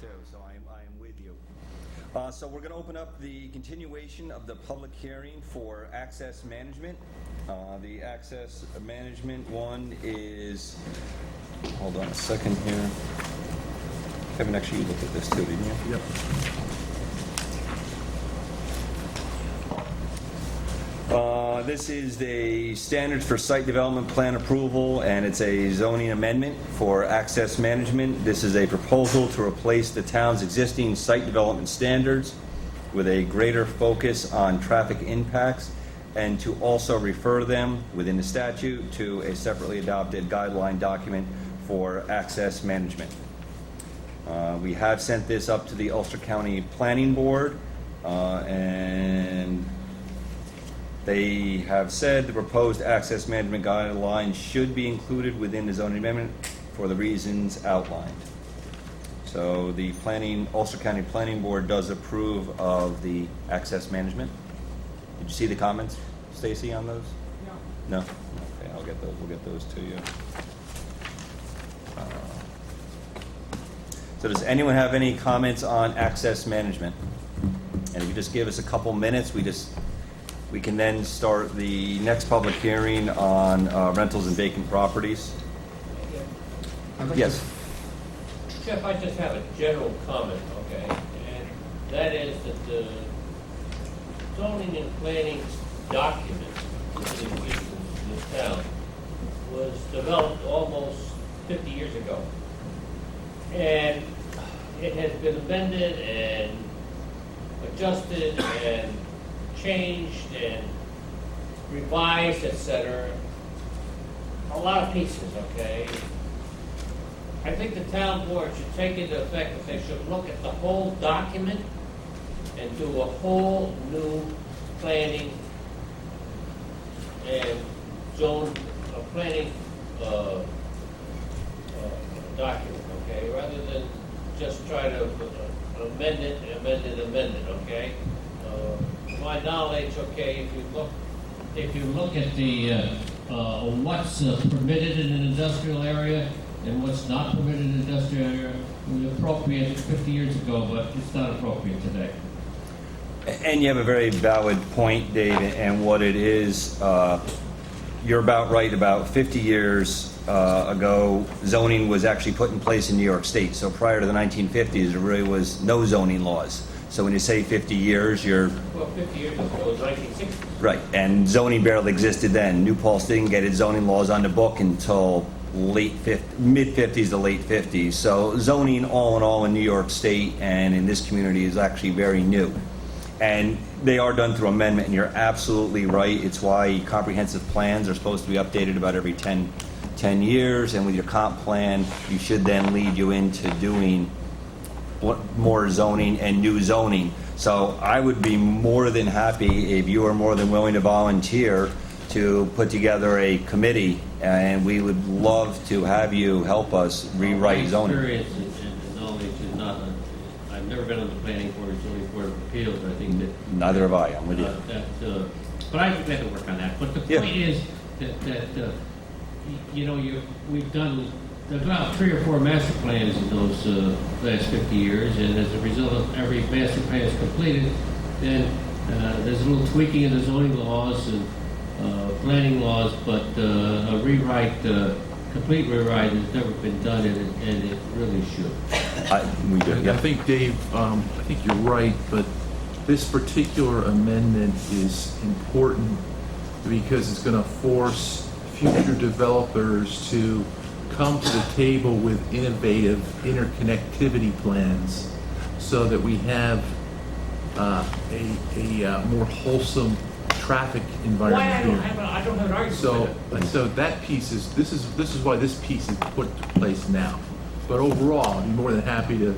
too, so I am with you. So we're going to open up the continuation of the public hearing for access management. The access management one is, hold on a second here. Kevin, actually you looked at this too, didn't you? Yep. This is the standards for site development plan approval, and it's a zoning amendment for access management. This is a proposal to replace the town's existing site development standards with a greater focus on traffic impacts, and to also refer them within the statute to a separately adopted guideline document for access management. We have sent this up to the Ulster County Planning Board, and they have said the proposed access management guidelines should be included within the zoning amendment for the reasons outlined. So the Ulster County Planning Board does approve of the access management. Did you see the comments, Stacy, on those? No. No? Okay, I'll get those. We'll get those to you. So does anyone have any comments on access management? And if you just give us a couple minutes, we can then start the next public hearing on rentals and vacant properties. Yes. Jeff, I just have a general comment, okay? And that is that the zoning and planning document that exists in this town was developed almost 50 years ago. And it has been amended and adjusted and changed and revised, etc. A lot of pieces, okay? I think the town board should take into effect that they should look at the whole document and do a whole new planning and planning document, okay? Rather than just try to amend it, okay? To my knowledge, okay, if you look at the what's permitted in an industrial area and what's not permitted in an industrial area, it was appropriate 50 years ago, but it's not appropriate today. And you have a very valid point, Dave, and what it is, you're about right. About 50 years ago, zoning was actually put in place in New York State. So prior to the 1950s, there really was no zoning laws. So when you say 50 years, you're... Well, 50 years ago was 1960. Right, and zoning barely existed then. New Paltz didn't get its zoning laws on the book until mid-50s to late 50s. So zoning all in all in New York State and in this community is actually very new. And they are done through amendment, and you're absolutely right. It's why comprehensive plans are supposed to be updated about every 10 years, and with your comp plan, you should then lead you into doing more zoning and new zoning. So I would be more than happy if you are more than willing to volunteer to put together a committee, and we would love to have you help us rewrite zoning. My experience and knowledge is not, I've never been on the planning board or zoning board of appeals, but I think that... Neither have I, I'm with you. But I think we have to work on that. But the point is that you know, we've done about 3 or 4 master plans in those last 50 years, and as a result of every master plan is completed, then there's a little tweaking in the zoning laws and planning laws, but a rewrite, complete rewrite has never been done, and it really should. We do, I think, Dave, I think you're right, but this particular amendment is important because it's going to force future developers to come to the table with innovative interconnectivity plans so that we have a more wholesome traffic environment here. I don't have an argument with it. So that piece is, this is why this piece is put into place now. But overall, I'd be more than happy to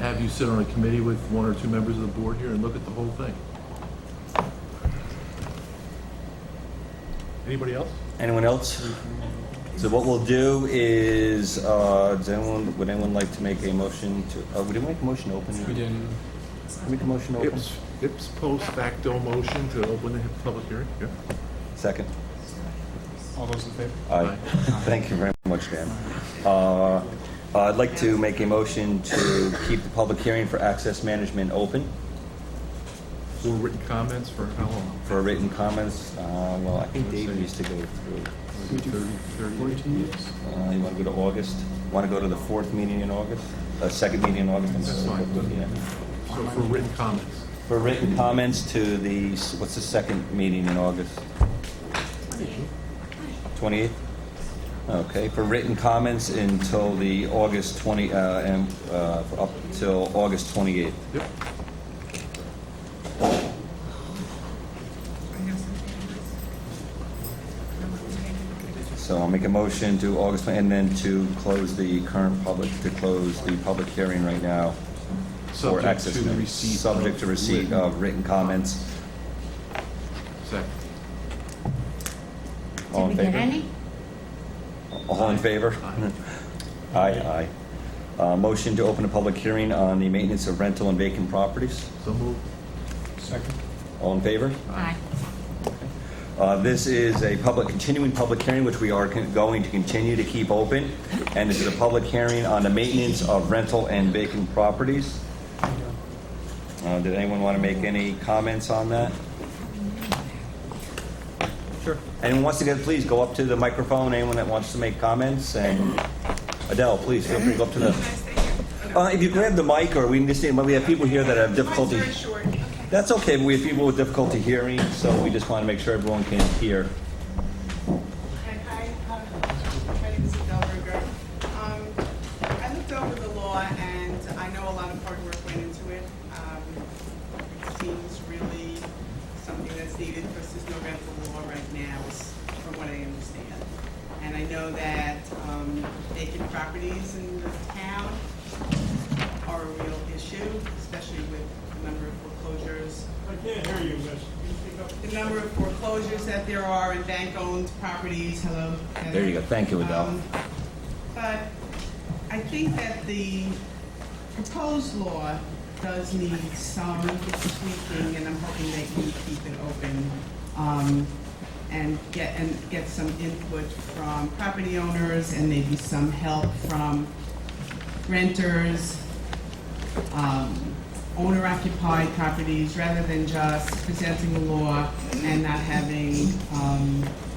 have you sit on a committee with 1 or 2 members of the board here and look at the whole thing. Anybody else? Anyone else? So what we'll do is, would anyone like to make a motion to, would anyone make a motion to open? We didn't. Make a motion to open? Ips post facto motion to open the public hearing. Yeah. Second. All those in favor? Aye. Thank you very much, Dan. I'd like to make a motion to keep the public hearing for access management open For written comments for how long? for written comments. Well, I think Dave used to go through. 30 years? You want to go to August? Want to go to the fourth meeting in August? Second meeting in August? That's fine. Yeah. So for written comments. For written comments to the, what's the second meeting in August? 28th? Okay, for written comments until the August 20, up till August 28th. Yep. So I'll make a motion to August, and then to close the current public, to close the public hearing right now. For Subject access to the minutes. receipt. Subject to receipt written- of written comments. Second. All in Did we get favor? any? All in favor? Aye, aye. Motion to open a public hearing on the maintenance of rental and vacant properties. So moved. Second. All in favor? Aye. This is a continuing public hearing, which we are going to continue to keep open. And this is a public hearing on the maintenance of rental and vacant properties. Did anyone want to make any comments on that? Sure. Anyone wants to please go up to the microphone. Anyone that wants to make comments, and Adele, please feel free to go up to the. If you grab the mic, or we can just we have people here that have difficulty. Mine's very short. Okay. That's okay, but we have people with difficulty hearing, so we just want to make sure everyone can hear. Hi, my name is Adele Berger. I looked over the law, and I know a lot of hard work went into it. It seems really something that's needed, because there's no rental law right now, from what I understand. And I know that vacant properties in the town are a real issue, especially with the number of foreclosures. I can't hear you, miss. Can you speak up? The number of foreclosures that there are in bank-owned properties. Hello. Heather. There you go. Thank you, Adele. But I think that the proposed law does need some tweaking, and I'm hoping that you keep it open, and get some input from property owners, and maybe some help from renters, owner-occupied properties, rather than just presenting the law and not having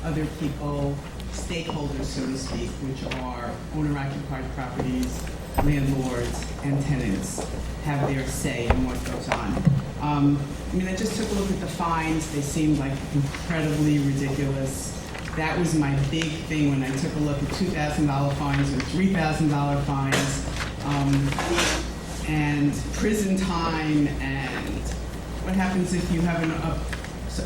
other people, stakeholders, so to speak, which are owner-occupied properties, landlords, and tenants, have their say in what goes on. I just took a look at the fines. They seemed like incredibly ridiculous. That was my big thing when I took a look at $2,000 fines or $3,000 fines. And prison time, and what happens if you have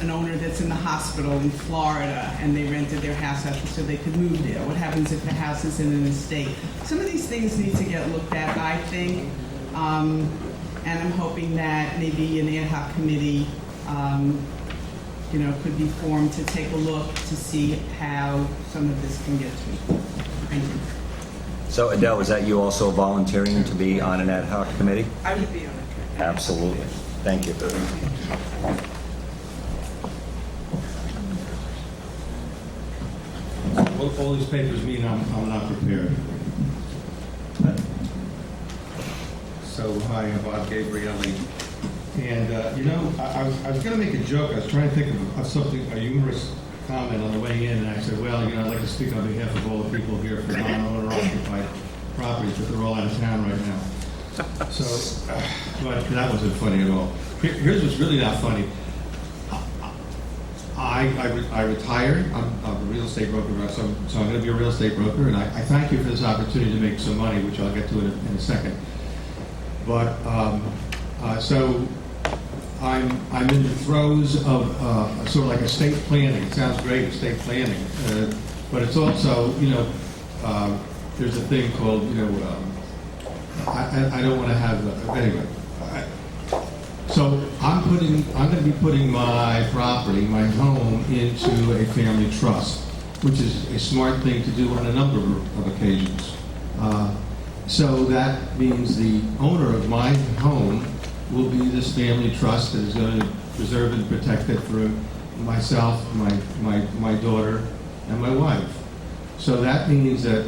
an owner that's in the hospital in Florida and they rented their house out so they could move there? What happens if the house is in an estate? Some of these things need to get looked at, I think, and I'm hoping that maybe an ad hoc committee could be formed to take a look to see how some of this can get tweaked. Thank you. So Adele, is that you also volunteering to be on an ad hoc committee? I would be on it. Absolutely. Thank you. What all these papers mean, I'm not prepared. So, hi, I'm Bob Gabrielli. And, I was going to make a joke. I was trying to think of something, a humorous comment on the way in, and I said, well, I'd like to speak on behalf of all the people here for non-owner occupied properties, but they're all out of town right now. So, but that wasn't funny at all. Here's what's really not funny. I retired. I'm a real estate broker, so I'm going to be a real estate broker, and I thank you for this opportunity to make some money, which I'll get to in a second. But so I'm in the throes of sort of like estate planning. It sounds great, estate planning, but it's also there's a thing called I don't want to have anyway. So I'm going to be putting my property, my home, into a family trust, which is a smart thing to do on a number of occasions. So that means the owner of my home will be this family trust that is going to preserve and protect it for myself, my daughter, and my wife. So that means that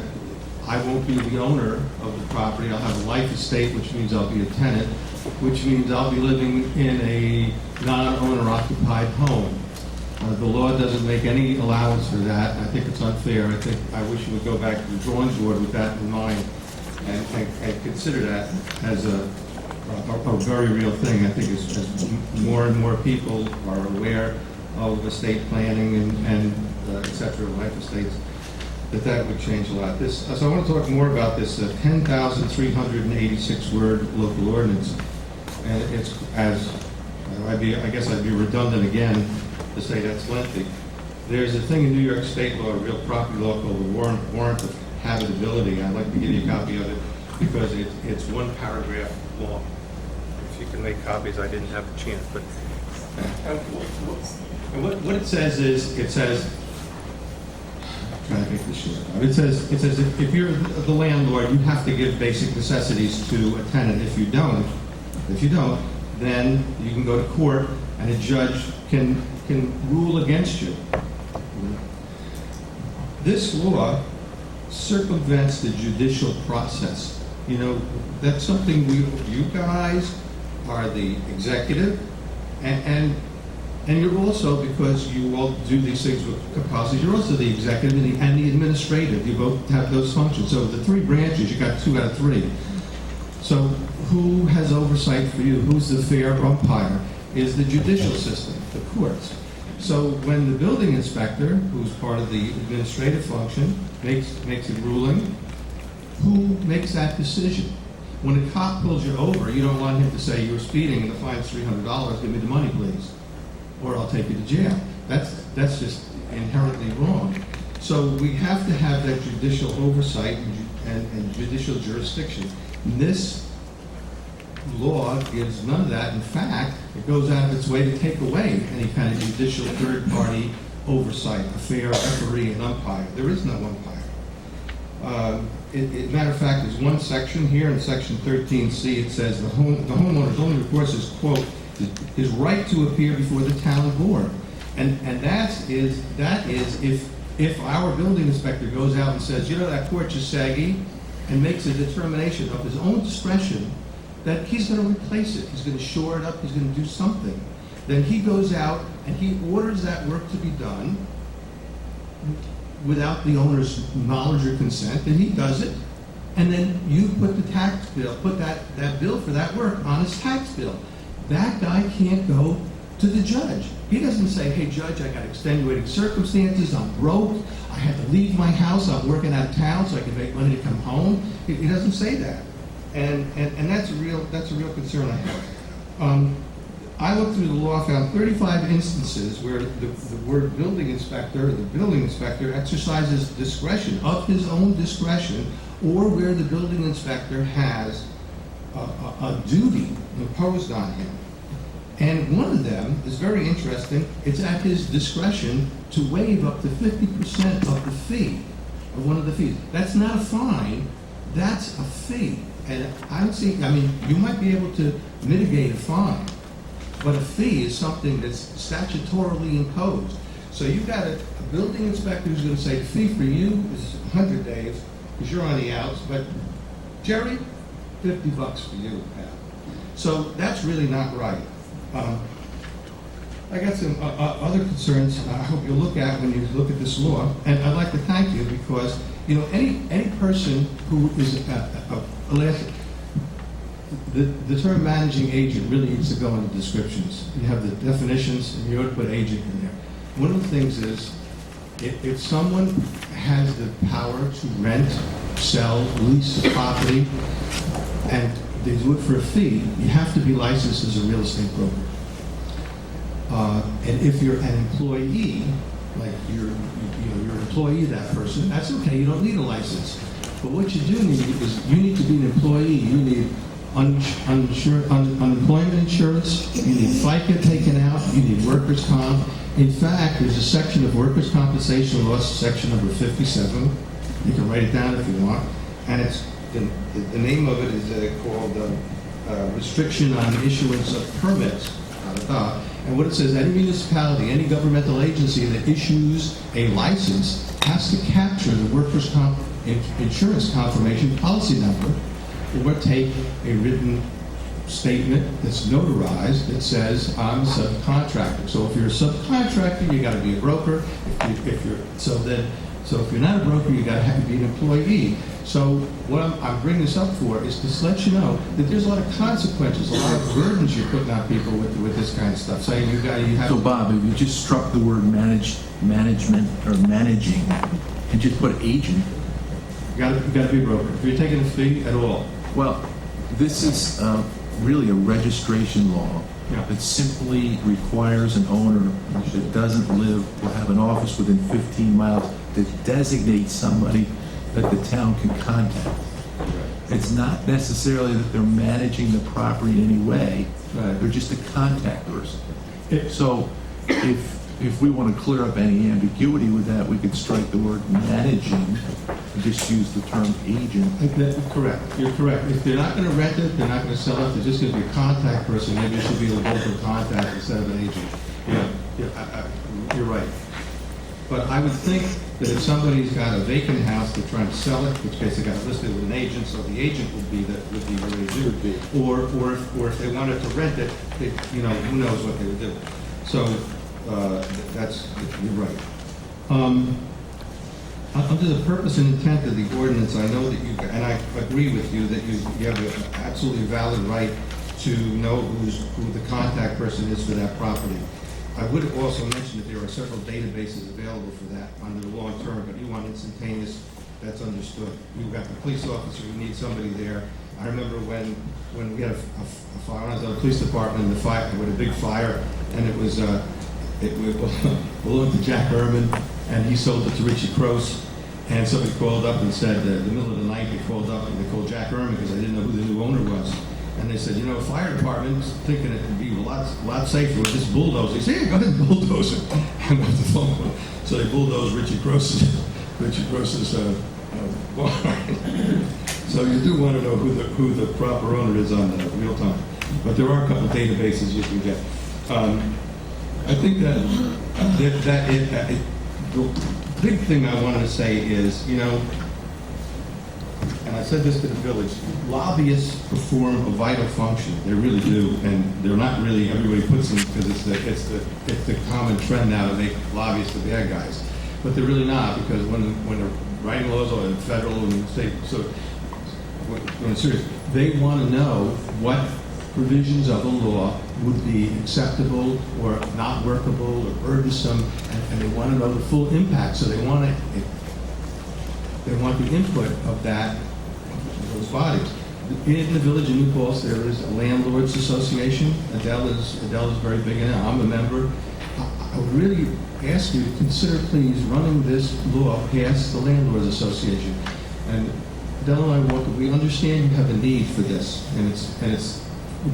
I won't be the owner of the property. I'll have a life estate, which means I'll be a tenant, which means I'll be living in a non-owner occupied home. The law doesn't make any allowance for that. I think it's unfair. I wish you would go back to the drawing board with that in mind and consider that as a very real thing. I think as more and more people are aware of estate planning and et cetera, life estates, that would change a lot. So I want to talk more about this 10,386 word local ordinance. And it's I guess I'd be redundant again to say that's lengthy. There's a thing in New York State law, a real property law called the warrant of habitability. I'd like to give you a copy of it because it's one paragraph long. If you can make copies, I didn't have a chance. But what it says is, it says, I'm trying to make this short. It says if you're the landlord, you have to give basic necessities to a tenant. If you don't, then you can go to court and a judge can rule against you. This law circumvents the judicial process. You know, that's something you guys are the executive, and you're also, because you all do these things with capacities, you're also the executive and the administrative. You both have those functions. So the three branches, you got 2 out of 3. So who has oversight for you? Who's the fair umpire? Is the judicial system, the courts. So when the building inspector, who's part of the administrative function, makes a ruling, who makes that decision? When a cop pulls you over, you don't want him to say, you're speeding and the fine's $300, give me the money, please, or I'll take you to jail. That's just inherently wrong. So we have to have that judicial oversight and judicial jurisdiction. This law gives none of that. In fact, it goes out of its way to take away any kind of judicial third-party oversight, a fair referee and umpire. There is no umpire. Matter of fact, there's one section here in section 13C. It says the homeowner's only recourse is, quote, his right to appear before the town board, and that is if our building inspector goes out and says, you know, that porch is saggy, and makes a determination of his own discretion that he's going to replace it, he's going to shore it up, he's going to do something. Then he goes out and he orders that work to be done without the owner's knowledge or consent, and he does it. And then you put the tax bill, put that bill for that work on his tax bill. That guy can't go to the judge. He doesn't say, hey, judge, I got extenuating circumstances, I'm broke, I had to leave my house, I'm working out of town so I can make money to come home. He doesn't say that. And that's a real concern I have. I looked through the law, found 35 instances where the word building inspector, the building inspector exercises discretion, of his own discretion, or where the building inspector has a duty imposed on him. And one of them is very interesting. It's at his discretion to waive up to 50% of the fee, of one of the fees. That's not a fine, that's a fee. And you might be able to mitigate a fine, but a fee is something that's statutorily imposed. So you've got a building inspector who's going to say the fee for you is 100 days because you're on the outs, but Jerry, $50 for you, pal. So that's really not right. I got some other concerns I hope you'll look at when you look at this law, and I'd like to thank you because, you know, any person who is the term managing agent really needs to go in the descriptions. You have the definitions, and you ought to put agent in there. One of the things is, if someone has the power to rent, sell, lease property, and they do it for a fee, you have to be licensed as a real estate broker. And if you're an employee, like you're an employee of that person, that's okay, you don't need a license. But what you do need is, you need to be an employee, you need unemployment insurance, you need FICA taken out, you need workers' comp. In fact, there's a section of workers' compensation law, section number 57. You can write it down if you want. And it's the name of it is called Restriction on Issuance of Permits. And what it says, any municipality, any governmental agency that issues a license has to capture the workers' insurance confirmation policy number, or take a written statement that's notarized that says, I'm a subcontractor. So if you're a subcontractor, you gotta be a broker. If you're not a broker, you gotta be an employee. So what I'm bringing this up for is to let you know that there's a lot of consequences, a lot of burdens you're putting on people with this kind of stuff. Saying you have. So Bob, if you just struck the word management or managing and just put agent. You gotta be a broker. If you're taking a fee at all. Well, this is really a registration law Yeah. that simply requires an owner that doesn't live or have an office within 15 miles to designate somebody that the town can contact. It's not necessarily that they're managing the property in any way. Right. They're just a contact person. So if we want to clear up any ambiguity with that, we could strike the word managing and just use the term agent. Correct. You're correct. If they're not going to rent it, they're not going to sell it, they're just going to be a contact person. Maybe it should be a local contact instead of an agent. You're right. But I would think that if somebody's got a vacant house, they're trying to sell it, which case they got it listed with an agent, so the agent would be where they do. Or if they wanted to rent it, who knows what they would do. So you're right. Under the purpose and intent of the ordinance, I know that and I agree with you that you have an absolutely valid right to know who the contact person is for that property. I would also mention that there are several databases available for that under the long term, but you want instantaneous, that's understood. You've got the police officer, you need somebody there. I remember when we had a fire, I was on the police department with a big fire, and it belonged to Jack Ehrman, and he sold it to Richie Croce, and somebody called up and said, in the middle of the night, they called Jack Ehrman because they didn't know who the new owner was. And they said, fire department's thinking it would be a lot safer with this bulldozer. He said, yeah, go ahead and bulldoze it. Hang up the phone. So they bulldozed Richie Croce's barn. So you do want to know who the proper owner is on the real time. But there are a couple databases you can get. I think the big thing I wanted to say is, and I said this to the village, lobbyists perform a vital function. They really do, and they're not really, everybody puts them, because it's the common trend now to make lobbyists the bad guys. But they're really not, because when they're writing laws or federal and state, so when it's serious, they want to know what provisions of the law would be acceptable or not workable or burdensome, and they want to know the full impact. So they want the input of those bodies. In the village of New Paltz, there is a landlords association. Adele is very big in it. I'm a member. I would really ask you to consider, please, running this law past the landlords association. And Adele and I we understand you have a need for this, and it's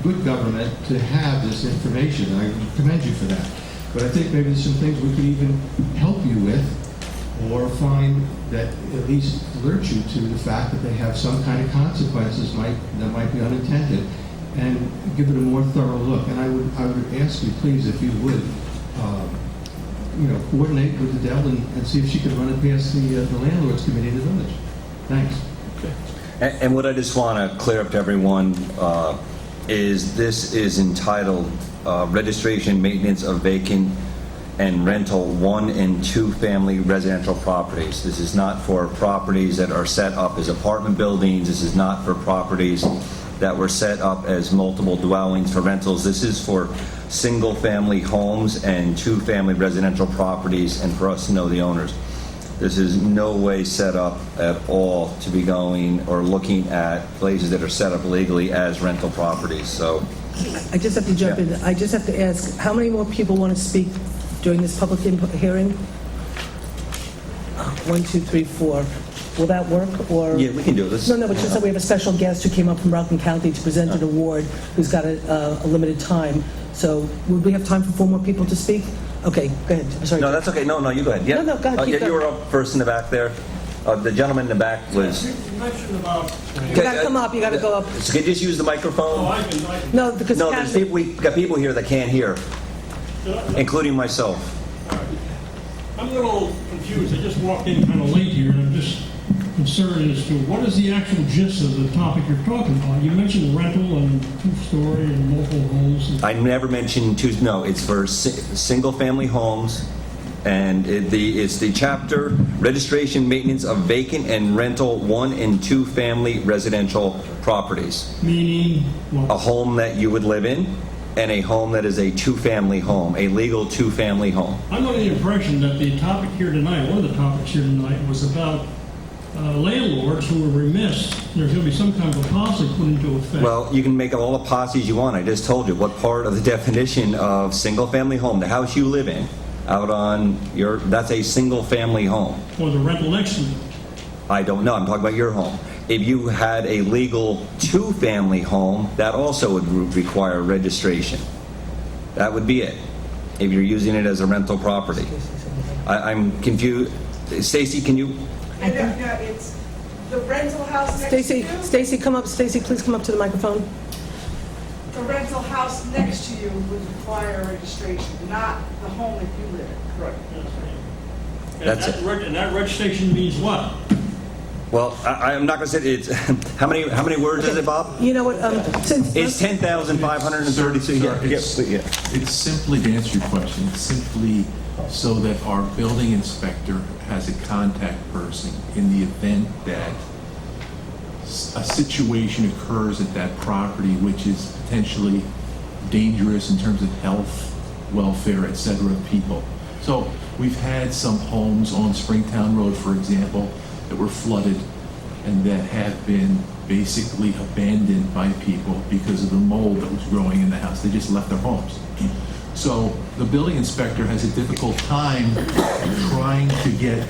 good government to have this information. I commend you for that. But I think maybe there's some things we could even help you with, or find that at least alert you to the fact that they have some kind of consequences that might be unintended, and give it a more thorough look. And I would ask you, please, if you would, coordinate with Adele and see if she could run it past the landlords committee in the village. Thanks. Okay. And what I just want to clear up to everyone is this is entitled Registration Maintenance of Vacant and Rental 1 and 2 family residential properties. This is not for properties that are set up as apartment buildings. This is not for properties that were set up as multiple dwellings for rentals. This is for single family homes and 2 family residential properties, and for us to know the owners. This is no way set up at all to be going or looking at places that are set up legally as rental properties. So I just have to jump in. I just have to ask, how many more people want to speak during this public input hearing? 1, 2, 3, 4. Will that work? Or yeah, we can do this. No, but just that we have a special guest who came up from Rockland County to present an award, who's got a limited time. So would we have time for 4 more people to speak? Okay, go ahead. I'm sorry. No, that's okay. No, you go ahead. Yeah. No, go ahead. Yeah, you were up first in the back there. The gentleman in the back was... You mentioned about... You got to come up. You got to go up. So can you just use the microphone? Oh, I can. No, because No, there's people, we've got people here that can't hear, including myself. I'm a little confused. I just walked in kind of late here, and I'm just concern as to what is the actual gist of the topic you're talking about. You mentioned rental and two-story and mobile homes. I never mentioned no, it's for single-family homes, and it's the chapter, registration, maintenance of vacant and rental 1 and 2 family residential properties. Meaning A what? home that you would live in, and a home that is a 2-family home, a legal 2-family home. I'm under the impression that the topic here tonight, one of the topics here tonight, was about landlords who were remiss. There's going to be some kind of a policy put into effect. Well, you can make all the policies you want. I just told you what part of the definition of single-family home, the house you live in, out on that's a single-family home. Or the rental next to it. I don't know, I'm talking about your home. If you had a legal 2-family home, that also would require registration. That would be it, if you're using it as a rental property. I'm confused. Stacy, can you? It's the rental house next to Stacy, you. Stacy, come up. Stacy, please come up to the microphone. The rental house next to you would require registration, not the home that you live in. Correct. That's it. And that registration means what? Well, I'm not going to say it's. How many words is it, Bob? You know what? It's 10,532. Sir, it's simply, to answer your question, it's simply so that our building inspector has a contact person in the event that a situation occurs at that property which is potentially dangerous in terms of health, welfare, et cetera, of people. So we've had some homes on Springtown Road, for example, that were flooded and that have been basically abandoned by people because of the mold that was growing in the house. They just left their homes. So the building inspector has a difficult time trying to get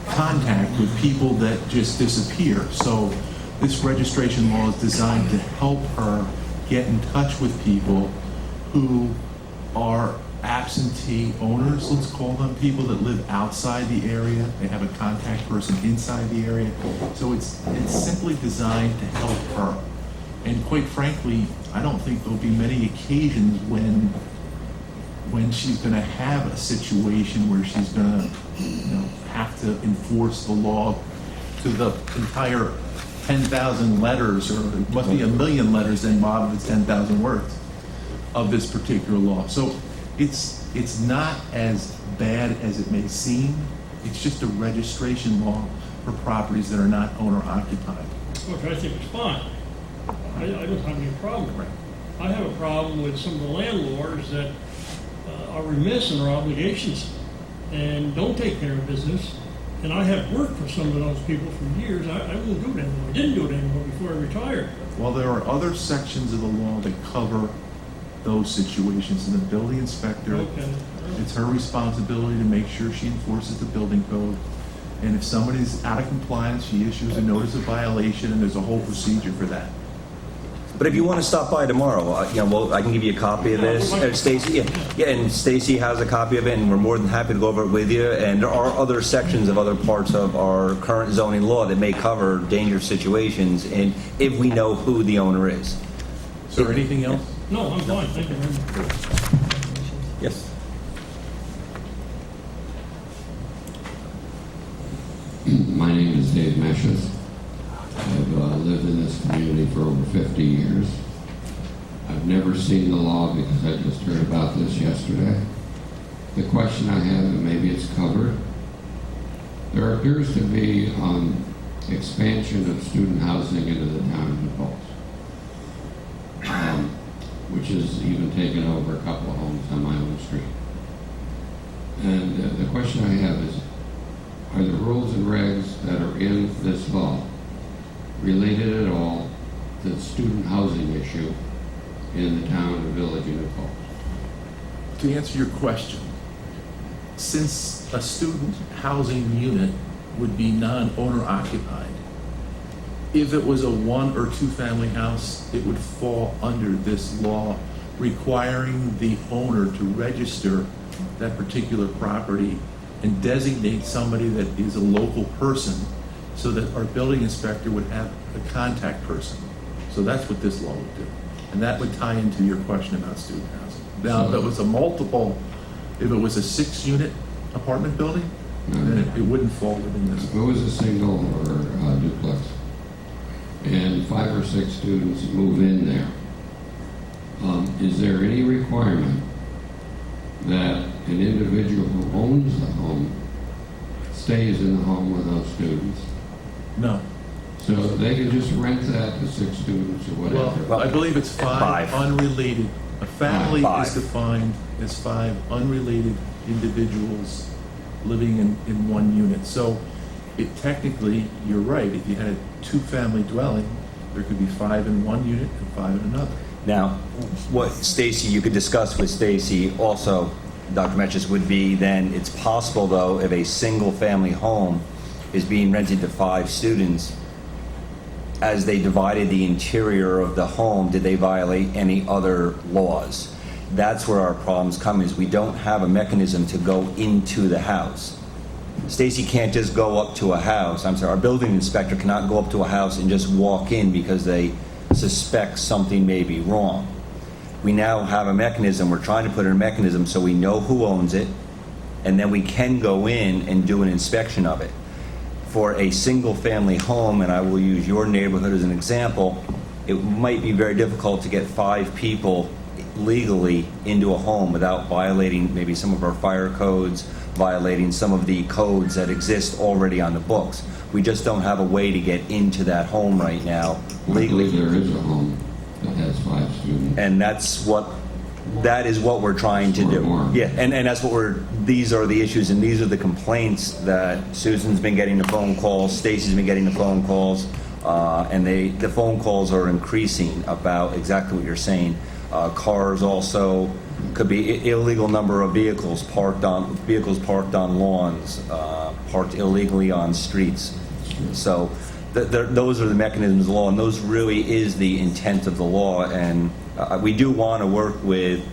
contact with people that just disappear. So this registration law is designed to help her get in touch with people who are absentee owners, let's call them, people that live outside the area. They have a contact person inside the area. So it's simply designed to help her. And quite frankly, I don't think there'll be many occasions when she's going to have a situation where she's going to, have to enforce the law to the entire 10,000 letters, or it must be 1 million letters then, Bob, if it's 10,000 words of this particular law. So it's not as bad as it may seem. It's just a registration law for properties that are not owner occupied. Which I think is fine. I don't have any problem with it. I have a problem with some of the landlords that are remiss in their obligations and don't take care of business. And I have worked for some of those people for years. I won't do it anymore. I didn't do it anymore before I retired. Well, there are other sections of the law that cover those situations, and the building inspector, Okay. it's her responsibility to make sure she enforces the building code. And if somebody's out of compliance, she issues a notice of violation, and there's a whole procedure for that. But if you want to stop by tomorrow, I can give you a copy of this. Stacy, and Stacy has a copy of it, and we're more than happy to go over it with you. And there are other sections of other parts of our current zoning law that may cover dangerous situations, and if we know who the owner is. Is there anything else? No, I'm fine. Thank you very much. Yes. My name is Dave Meshes. I've lived in this community for over 50 years. I've never seen the law because I just heard about this yesterday. The question I have, and maybe it's covered, there appears to be expansion of student housing into the town of New Paltz, which has even taken over a couple of homes on my own street. And the question I have is, are the rules and regs that are in this law related at all to the student housing issue in the town and village of New Paltz? To answer your question, since a student housing unit would be non-owner occupied, if it was a 1 or 2 family house, it would fall under this law requiring the owner to register that particular property and designate somebody that is a local person so that our building inspector would have a contact person. So that's what this law would do. And that would tie into your question about student housing. Now, if it was a 6-unit apartment building, then it wouldn't fall within this. If it was a single or duplex, and 5 or 6 students move in there, is there any requirement that an individual who owns the home stays in the home with those students? No. So they can just rent that to 6 students or whatever? Well, I believe it's 5 5. unrelated. A family 5. is defined as 5 unrelated individuals living in one unit. So it technically, you're right, if you had a 2-family dwelling, there could be 5 in one unit and 5 in another. Now, what Stacy, you could discuss with Stacy also, Dr. Metchis, would be then, it's possible though, if a single-family home is being rented to 5 students, as they divided the interior of the home, did they violate any other laws? That's where our problems come, is we don't have a mechanism to go into the house. Stacy can't just go up to a house, our building inspector cannot go up to a house and just walk in because they suspect something may be wrong. We now have a mechanism, we're trying to put in a mechanism so we know who owns it, and then we can go in and do an inspection of it. For a single-family home, and I will use your neighborhood as an example, it might be very difficult to get 5 people legally into a home without violating maybe some of our fire codes, violating some of the codes that exist already on the books. We just don't have a way to get into that home right now legally. I believe there is a home that has 5 students. And that is what we're trying to do. More. Yeah, and that's what these are the issues, and these are the complaints that Susan's been getting the phone calls, Stacy's been getting the phone calls, and the phone calls are increasing about exactly what you're saying. Cars also could be illegal number of vehicles parked on lawns, parked illegally on streets. So those are the mechanisms of the law, and those really is the intent of the law. And we do want to work with,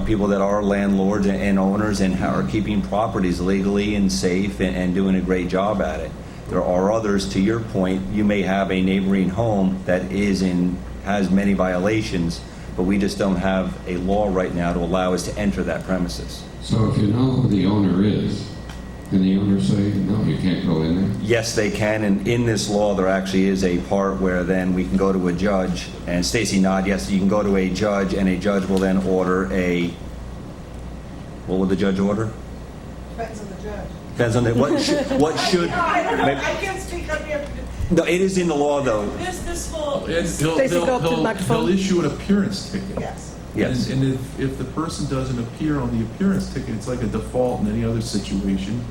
people that are landlords and owners and are keeping properties legally and safe and doing a great job at it. There are others, to your point, you may have a neighboring home that has many violations, but we just don't have a law right now to allow us to enter that premises. So if you know who the owner is, can the owner say, no, you can't go in there? Yes, they can, and in this law, there actually is a part where then we can go to a judge, and Stacy nod, yes, you can go to a judge, and a judge will then order what would the judge order? Depends on the judge. Depends on what should. I don't know, I can't speak on behalf of No, it is in the law, though. this whole, And Stacy, go up to the microphone. he'll issue an appearance ticket. yes. Yes. And if the person doesn't appear on the appearance ticket, it's like a default in any other situation,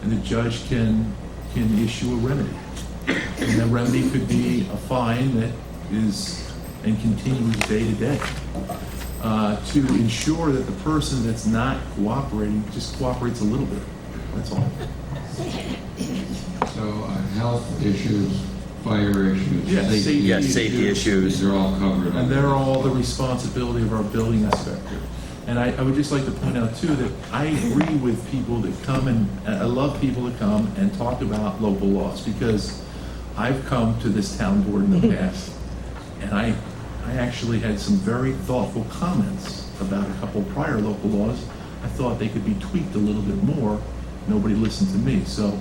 and the judge can issue a remedy. And the remedy could be a fine that is and continues day to day to ensure that the person that's not cooperating just cooperates a little bit. That's all. So health issues, fire issues, Yeah, safety safety issues. These are all covered. And they're all the responsibility of our building inspector. And I would just like to point out, too, that I agree with people that come, and I love people that come and talk about local laws, because I've come to this town board in the past, and I actually had some very thoughtful comments about a couple of prior local laws. I thought they could be tweaked a little bit more. Nobody listened to me. So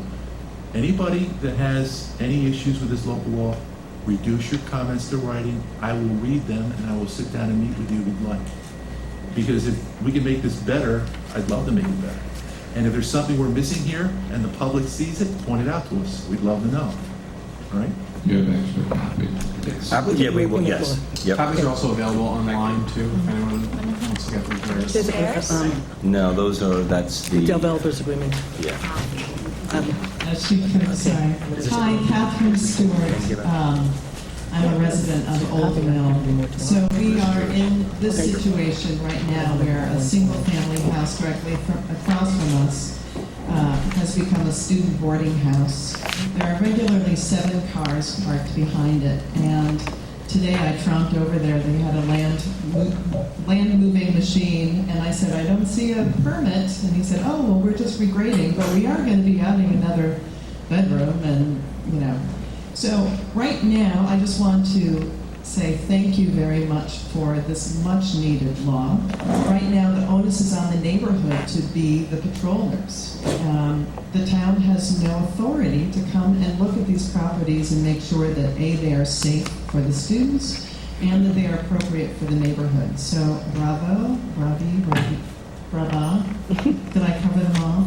anybody that has any issues with this local law, reduce your comments to writing. I will read them, and I will sit down and meet with you if you'd like. Because if we can make this better, I'd love to make it better. And if there's something we're missing here and the public sees it, point it out to us. We'd love to know. All right? You have extra copies. Yeah, we will, yes. Yep. Copies are also available online too, if anyone wants to get them there. No, that's the. Developers agreement. Yeah. Chief Clerk, sorry. Hi, Catherine Stewart. I'm a resident of Old Mill. So we are in this situation right now where a single-family house directly across from us has become a student boarding house. There are regularly 7 cars parked behind it, and today I tromped over there. They had a land moving machine, and I said, I don't see a permit. And he said, oh, well, we're just regrading, but we are going to be adding another bedroom, and, So right now, I just want to say thank you very much for this much-needed law. Right now, the onus is on the neighborhood to be the patrollers. The town has no authority to come and look at these properties and make sure that A, they are safe for the students, and that they are appropriate for the neighborhood. So bravo, brava. Did I cover them all?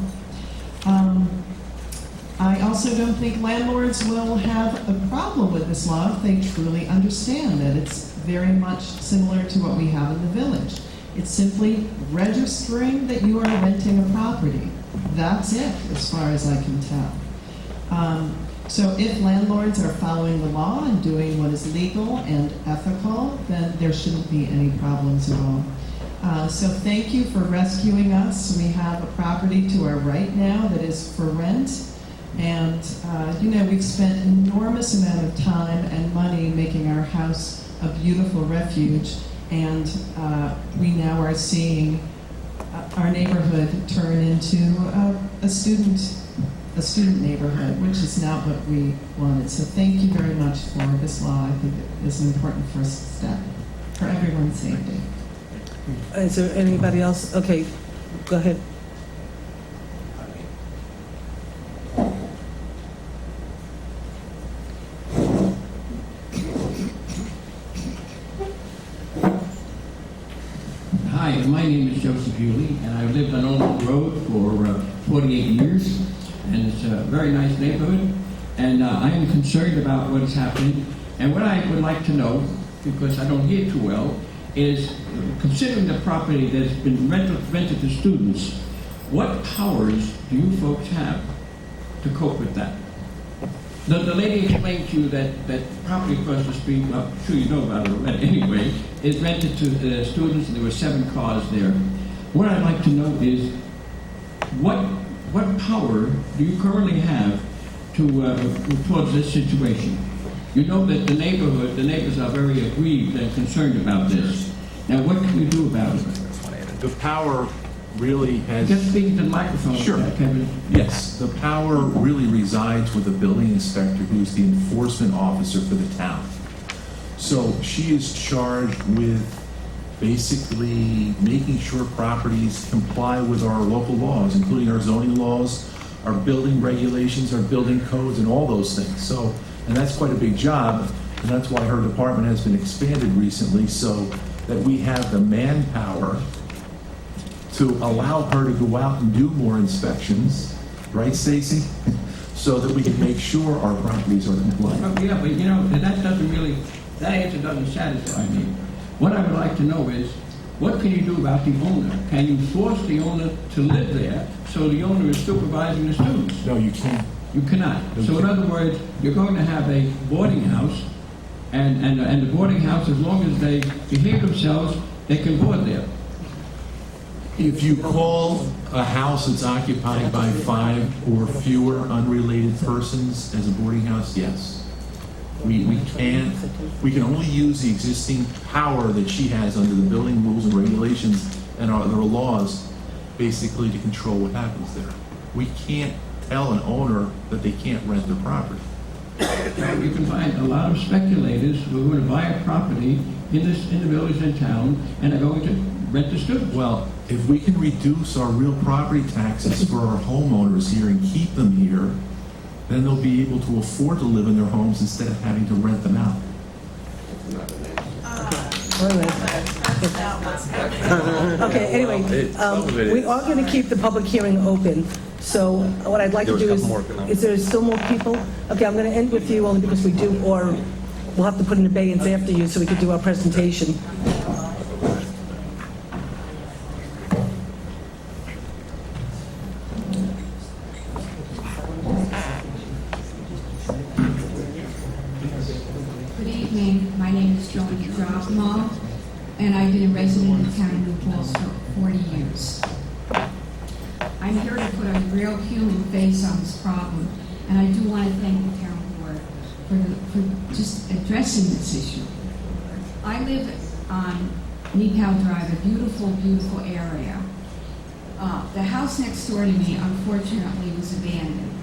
I also don't think landlords will have a problem with this law if they truly understand that it's very much similar to what we have in the village. It's simply registering that you are renting a property. That's it, as far as I can tell. So if landlords are following the law and doing what is legal and ethical, then there shouldn't be any problems at all. So thank you for rescuing us. We have a property to our right now that is for rent. And, we've spent an enormous amount of time and money making our house a beautiful refuge. And we now are seeing our neighborhood turn into a student neighborhood, which is not what we wanted. So thank you very much for this law. I think it is an important first step for everyone's safety. Is there anybody else? Okay, go ahead. Hi, my name is Joseph Hewley, and I've lived on Old Road for 48 years, and it's a very nice neighborhood, and I am concerned about what is happening, and what I would like to know, because I don't hear too well, is considering the property that's been rented to students, what powers do you folks have to cope with that? The lady explained to you that property across the street, well, I'm sure you know about it already anyway, is rented to students, and there were 7 cars there. What I'd like to know is, what power do you currently have towards this situation? You know that the neighbors are very aggrieved and concerned about this. Now, what can we do about it? The power really has... Just speak to the microphone. Sure. Kevin. Yes, the power really resides with the building inspector, who's the enforcement officer for the town. So she is charged with basically making sure properties comply with our local laws, including our zoning laws, our building regulations, our building codes, and all those things. So, and that's quite a big job, and that's why her department has been expanded recently, so that we have the manpower to allow her to go out and do more inspections, right, Stacy? So that we can make sure our properties are compliant. Oh, yeah, but that answer doesn't satisfy me. What I would like to know is, what can you do about the owner? Can you force the owner to live there so the owner is supervising the students? No, you can't. You cannot. So in other words, you're going to have a boarding house, and the boarding house, as long as they behave themselves, they can board there. If you call a house that's occupied by 5 or fewer unrelated persons as a boarding house, yes. We can only use the existing power that she has under the building rules and regulations and our laws, basically to control what happens there. We can't tell an owner that they can't rent their property. You can find a lot of speculators who are going to buy a property in the village and town and are going to rent to students. Well, if we can reduce our real property taxes for our homeowners here and keep them here, then they'll be able to afford to live in their homes instead of having to rent them out. Okay, anyway, we are going to keep the public hearing open. So what I'd like to do is there still more people? Okay, I'm going to end with you only because we do, or we'll have to put in abeyance after you so we can do our presentation. Good evening. My name is Joni Drachma, and I've been a resident of the town of New Paltz for 40 years. I'm here to put a real human face on this problem, and I do want to thank the town board for just addressing this issue. I live on Neepow Drive, a beautiful, beautiful area. The house next door to me, unfortunately, was abandoned.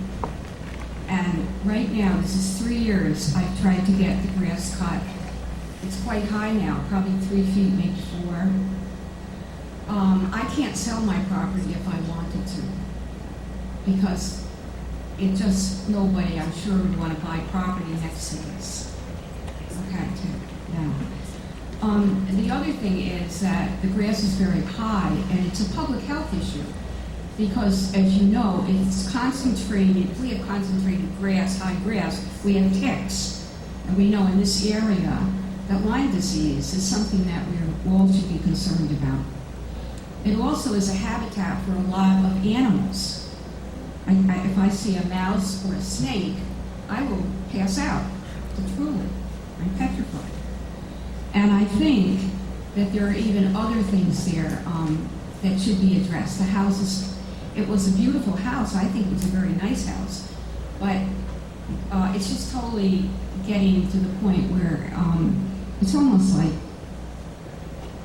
And right now, this is 3 years I've tried to get the grass cut It's quite high now, probably 3 feet, maybe 4. I can't sell my property if I wanted to, because it just, nobody, I'm sure, would want to buy property next to this. Okay, now. The other thing is that the grass is very high, and it's a public health issue, because, as you know, it's concentrated, if we have concentrated grass, high grass, we have ticks. And we know in this area that Lyme disease is something that we all should be concerned about. It also is a habitat for a lot of animals. If I see a mouse or a snake, I will pass out, truly. I'm petrified. And I think that there are even other things there that should be addressed. The house is, it was a beautiful house. I think it was a very nice house. But it's just totally getting to the point where it's almost like,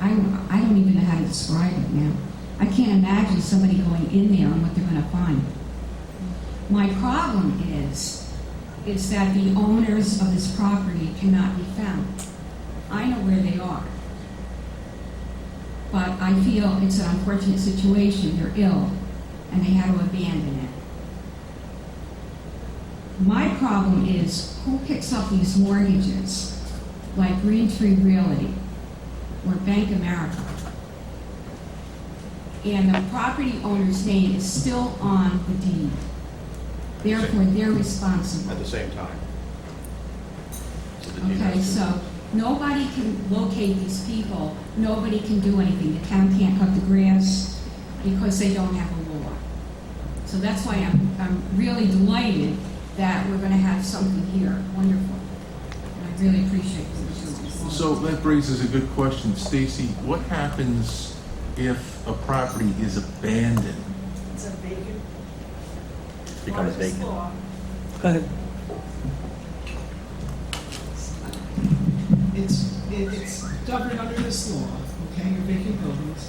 I don't even know how to describe it now. I can't imagine somebody going in there and what they're going to find. My problem is that the owners of this property cannot be found. I know where they are. But I feel it's an unfortunate situation. They're ill, and they had to abandon it. My problem is who picks up these mortgages, like Green Tree Realty or Bank America, and the property owner's name is still on the deed. Therefore, they're responsible. At the same time. Okay, so nobody can locate these people. Nobody can do anything. The town can't cut the grass because they don't have a law. So that's why I'm really delighted that we're going to have something here. Wonderful. And I really appreciate this. So that raises a good question. Stacy, what happens if a property is abandoned? It's a vacant. Becomes vacant. Go ahead. It's governed under this law, okay, your vacant buildings.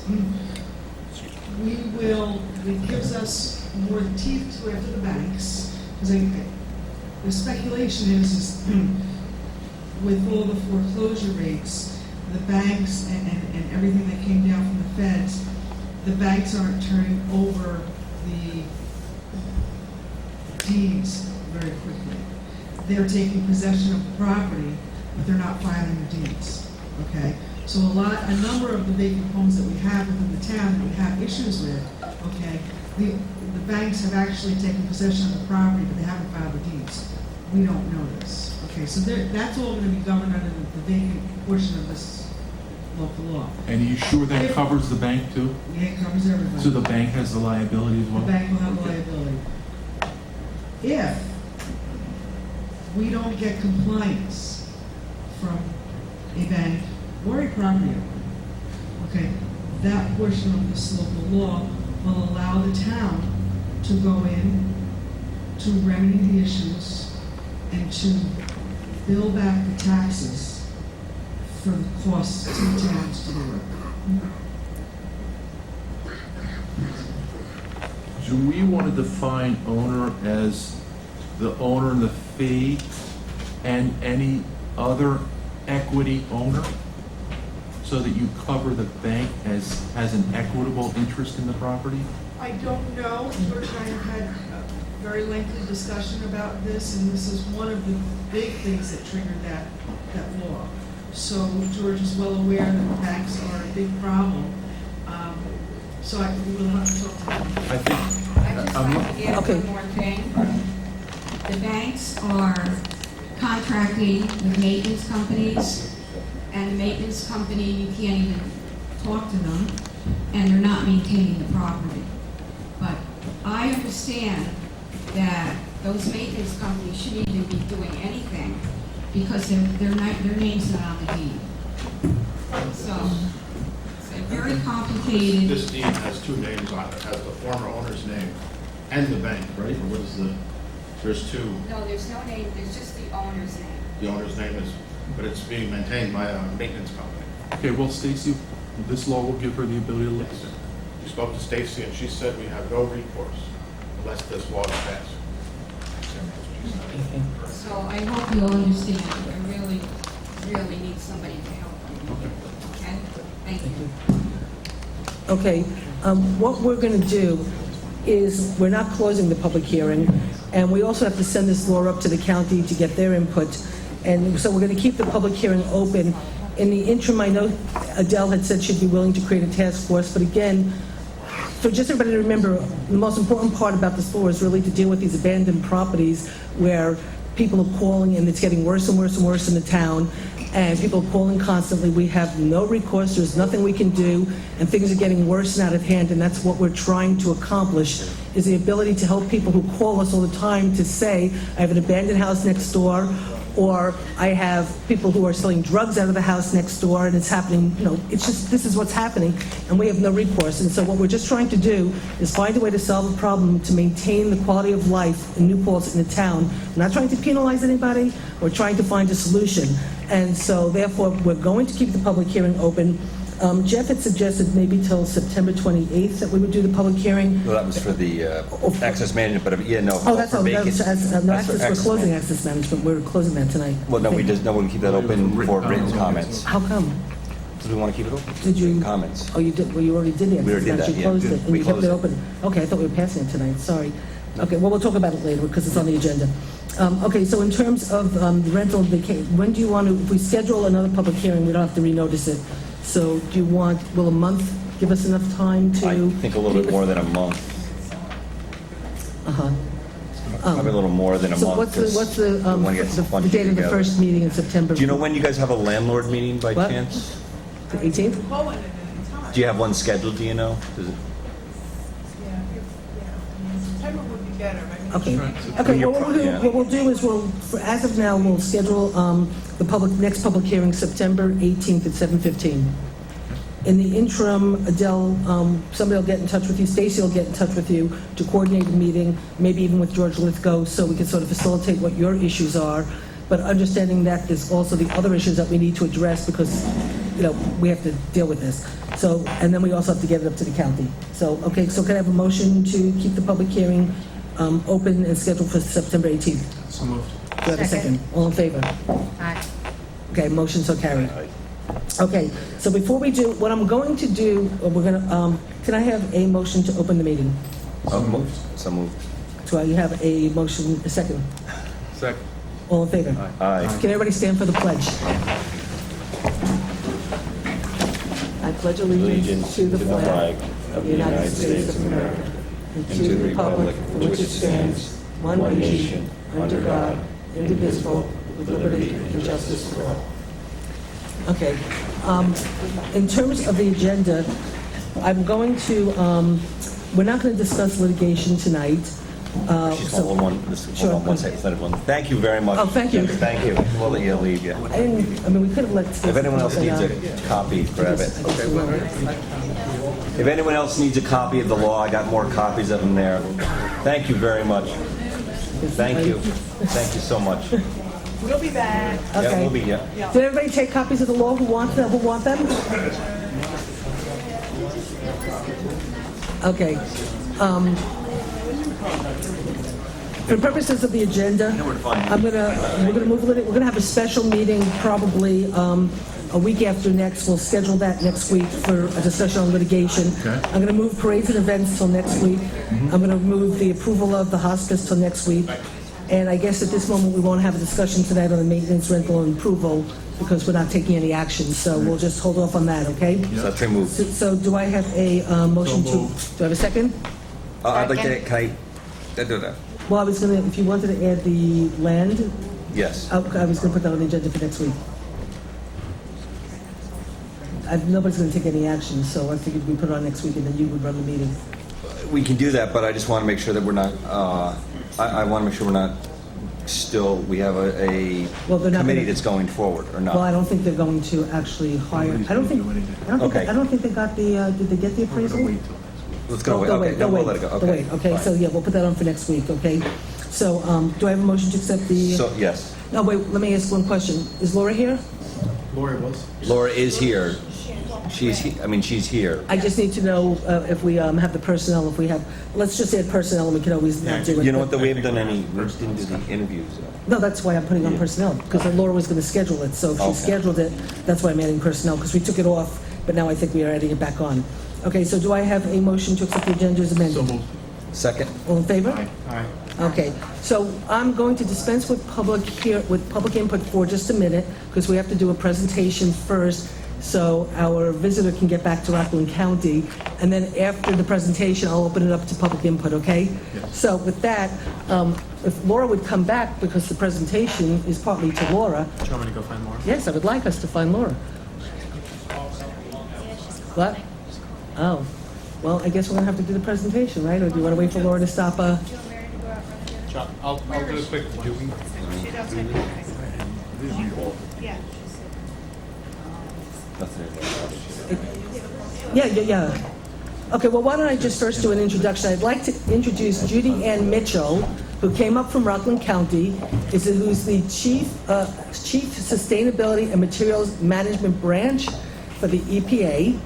It gives us more teeth to go after the banks, because the speculation is with all the foreclosure rates, the banks and everything that came down from the feds, the banks aren't turning over the deeds very quickly. They're taking possession of the property, but they're not filing the deeds, okay? So a number of the vacant homes that we have within the town that we have issues with, okay, the banks have actually taken possession of the property, but they haven't filed the deeds. We don't know this, okay? So that's all going to be governed under the vacant portion of this local law. And are you sure that covers the bank too? Yeah, it covers everybody. So the bank has the liability as well? The bank will have liability. If we don't get compliance from a bank or a property owner, okay, that portion of this local law will allow the town to go in, to remedy the issues, and to bill back the taxes for the costs to the towns to do it. Do we want to define owner as the owner in the fee and any other equity owner, so that you cover the bank as an equitable interest in the property? I don't know. George and I have had a very lengthy discussion about this, and this is one of the big things that triggered that law. So George is well aware that the banks are a big problem. So we will have to talk to him. I think, I just want to add one more thing. The banks are contracting with maintenance companies, and the maintenance company, you can't even talk to them, and they're not maintaining the property. But I understand that those maintenance companies shouldn't even be doing anything because their name's not on the deed. So it's very complicated. This deed has two names on it. It has the former owner's name and the bank, right? Or what is there's two. No, there's no name, there's just the owner's name. The owner's name is, but it's being maintained by a maintenance company. okay, well, Stacy, this law will give her the ability to look at it. We spoke to Stacy and she said we have no recourse unless this law is passed. So I hope you'll understand, I really, really need somebody Okay, what we're going to do is, we're not closing the public hearing, and we also have to send this law up to the county to get their input. And so we're going to keep the public hearing open. In the interim, I know Adele had said she'd be willing to create a task force, but again, for just everybody to remember, the most important part about this law is really to deal with these abandoned properties where people are calling and it's getting worse and worse and worse in the town, and people are calling constantly. We have no recourse, there's nothing we can do, and things are getting worse and out of hand, and that's what we're trying to accomplish, is the ability to help people who call us all the time to say, I have an abandoned house next door, or I have people who are selling drugs out of the house next door, and it's happening, it's just, this is what's happening, and we have no recourse. And so what we're just trying to do is find a way to solve a problem to maintain the quality of life in New Paltz, in the town. We're not trying to penalize anybody, we're trying to find a solution. And so therefore, we're going to keep the public hearing open. Jeff had suggested maybe till September 28th that we would do the public hearing. Well, that was for the access management, but no. Oh, that's for all, vacant- no, that's for we're closing access management, we're closing that tonight. Well, no, we can keep that open for written comments. How come? Do we want to keep it open? Did you? Written comments. Oh, you did, well, you already did the We already did access that, management, you yeah. closed it, and We you kept closed it it. open. Okay, I thought we were passing it tonight, sorry. Okay, well, we'll talk about it later, because it's on the agenda. Okay, so in terms of the rental and vacation, when do you want to, if we schedule another public hearing, we don't have to renotice it. So do you want, will a month give us enough time to? I think a little bit more than a month. Uh-huh. Probably a little more than a So month. what's the 'cause we wanna get a bunch the date of the together. first meeting in September? Do you know when you guys have a landlord meeting by What? chance? The 18th? Do you have one scheduled, do you know? Does it? September would be better. Okay. When Okay, you're what we'll do is as of now, we'll schedule the next public hearing September 18th at 7:15. In the interim, Adele, somebody will get in touch with you, Stacy will get in touch with you to coordinate a meeting, maybe even with George Lithgow, so we can sort of facilitate what your issues are, but understanding that there's also the other issues that we need to address because, we have to deal with this. So, and then we also have to get it up to the county. So, okay, so can I have a motion to keep the public hearing open and scheduled for September 18th? So moved. Do I have a second? All in favor? Aye. Okay, motion so carried. Okay, so before we do, what I'm going to do, we're going to, can I have a motion to open the meeting? So moved. So moved. Do I have a motion, a second? Second. All in favor? Aye. Can everybody stand for the pledge? I pledge allegiance to the flag of the United States of America and to the republic for which it stands, one nation, under God, indivisible, with liberty and justice for all. Okay. In terms of the agenda, I'm going to, we're not going to discuss litigation tonight. She's holding one, Sure. hold on one second. Thank you very much. Oh, thank you. Thank you. We'll let you leave, yeah. We could have let. If anyone else needs a copy, grab it. If anyone else needs a copy of the law, I got more copies of them there. Thank you very much. Thank you. Thank you so much. We'll be back. Yeah, Okay. we'll be, yeah. Did everybody take copies of the law who want them? Okay. For purposes of the agenda, we're gonna move a little, we're gonna have a special meeting probably a week after next. We'll schedule that next week for a discussion on litigation. Okay. I'm gonna move parades and events till next week. I'm gonna move the approval of the hospice till next week. And I guess at this moment, we won't have a discussion tonight on the maintenance, rental, and approval because we're not taking any action. So we'll just hold off on that, okay? So that's removed. So do I have a motion to, do I have a second? I'd like to, can I do that? Well, I was gonna, if you wanted to add the land, Yes. I was gonna put that on the agenda for next week. Nobody's gonna take any action, so I figured we'd put it on next week and then you would run the meeting. We can do that, but I just want to make sure that we're not, I want to make sure we're not still, we have a Well, they're not committee gonna- that's going forward, or Well, I not? don't think they're going to actually hire, Nobody's I don't gonna think, do anything. Okay. I don't think they got the, did they get the We're appraisal? gonna wait till next week. Let's go, They'll okay, wait, then they'll we'll let it go, wait, they'll okay. wait. Okay, fine. so yeah, we'll put that on for next week, okay? So, do I have a motion to accept the? So, yes, No, wait, let me ask one question. Is Laura here? Lori was. Laura is here. She's here. I just need to know if we have the personnel, if we have, let's just add personnel and we can always not do it. You know what, though, we haven't done any, we didn't do the interviews, though. No, that's why I'm putting on personnel, because Laura was going to schedule it, so if she Okay. scheduled it, that's why I'm adding personnel, because we took it off, but now I think we are adding it back on. Okay, so do I have a motion to accept the agenda as amended? So moved. Second. All in favor? Aye. Okay, so I'm going to dispense with public input for just a minute, because we have to do a presentation first, so our visitor can get back to Rockland County, and then after the presentation, I'll open it up to public input, okay? Yes. So with that, if Laura would come back, because the presentation is partly to Laura. Do you want me to go find Laura? Yes, I would like us to find Laura. What? Oh, well, I guess we're gonna have to do the presentation, right? Or do you wanna wait for Laura to stop? I'll do a quick one. Yeah. Okay, well, why don't I just first do an introduction? I'd like to introduce Judy Ann Mitchell, who came up from Rockland County, who's the Chief Sustainability and Materials Management Branch for the EPA.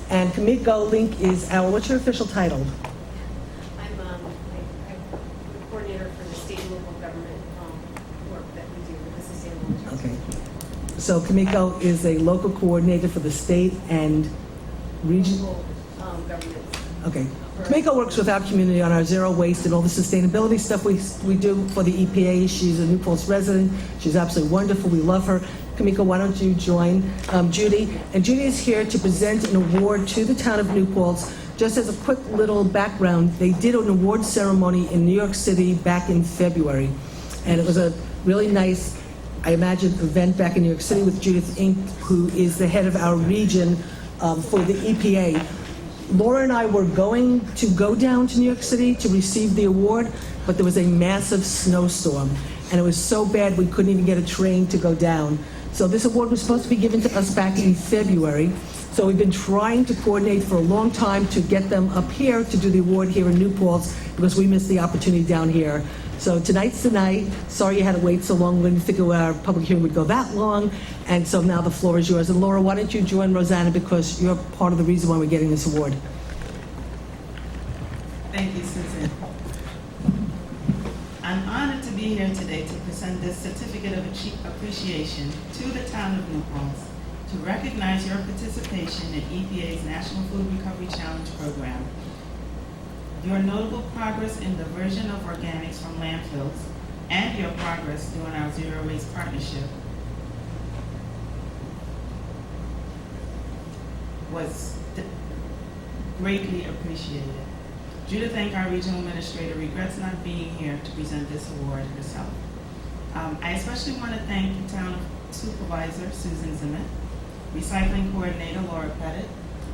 And Kamiko Link is what's your official title? I'm a coordinator for the state and local government work that we do with the Sustainable Materials. Okay. So Kamiko is a local coordinator for the state and regional Governments. Okay. Kamiko works with our community on our zero waste and all the sustainability stuff we do for the EPA. She's a New Paltz resident. She's absolutely wonderful. We love her. Kamiko, why don't you join Judy? And Judy is here to present an award to the town of New Paltz. Just as a quick little background, they did an award ceremony in New York City back in February. And it was a really nice, I imagine, event back in New York City with Judith Ink, who is the head of our region for the EPA. Laura and I were going to go down to New York City to receive the award, but there was a massive snowstorm, and it was so bad we couldn't even get a train to go down. So this award was supposed to be given to us back in February. So we've been trying to coordinate for a long time to get them up here to do the award here in New Paltz, because we missed the opportunity down here. So tonight's the night. Sorry you had to wait so long. We didn't think our public hearing would go that long. And so now the floor is yours. And Laura, why don't you join Rosanna, because you're part of the reason why we're getting this award. Thank you, Susan. I'm honored to be here today to present this certificate of appreciation to the town of New Paltz to recognize your participation in EPA's National Food Recovery Challenge program, your notable progress in diversion of organics from landfills, and your progress during our Zero Waste Partnership was greatly appreciated. Judith Ink, our regional administrator, regrets not being here to present this award herself. I especially want to thank the town supervisor, Susan Zimmett, recycling coordinator, Laura Pettit,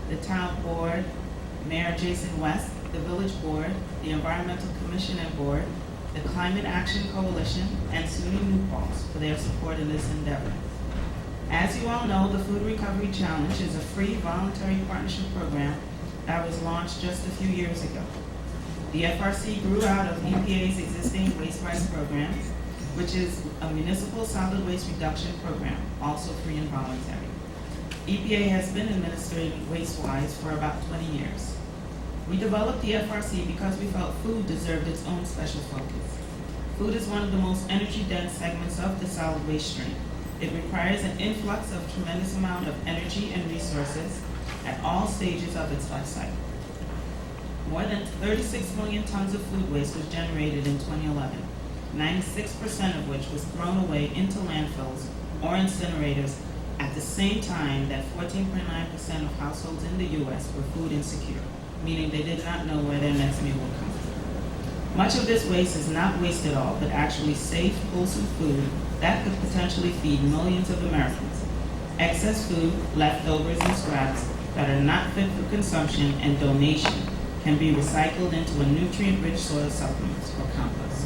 the town board, Mayor Jason West, the village board, the environmental commission and board, the Climate Action Coalition, and SUNY New Paltz for their support in this endeavor. As you all know, the Food Recovery Challenge is a free voluntary partnership program that was launched just a few years ago. The FRC grew out of EPA's existing Waste Rights program, which is a municipal solid waste reduction program, also free and voluntary. EPA has been administering WasteWise for about 20 years. We developed the FRC because we felt food deserved its own special focus. Food is one of the most energy-dense segments of the solid waste stream. It requires an influx of tremendous amount of energy and resources at all stages of its life cycle. More than 36 million tons of food waste was generated in 2011, 96% of which was thrown away into landfills or incinerators at the same time that 14.9% of households in the U.S. were food insecure, meaning they did not know where their next meal would come from. Much of this waste is not waste at all, but actually safe, wholesome food that could potentially feed millions of Americans. Excess food, leftovers, and scraps that are not fit for consumption and donation can be recycled into a nutrient-rich soil supplement or compost.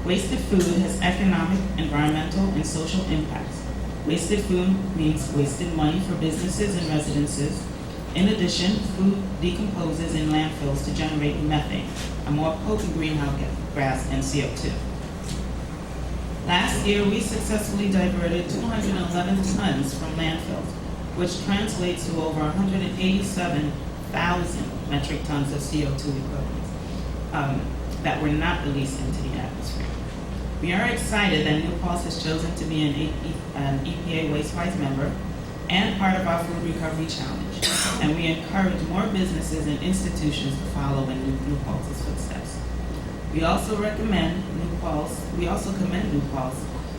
Wasted food has economic, environmental, and social impacts. Wasted food means wasted money for businesses and residences. In addition, food decomposes in landfills to generate methane, a more potent greenhouse gas than CO2. Last year, we successfully diverted 211 tons from landfills, which translates to over 187,000 metric tons of CO2 equivalents that were not released into the atmosphere. We are excited that New Paltz has chosen to be an EPA WasteWise member. and part of our food recovery challenge. And we encourage more businesses and institutions to follow in New Paltz's footsteps. We also commend New Paltz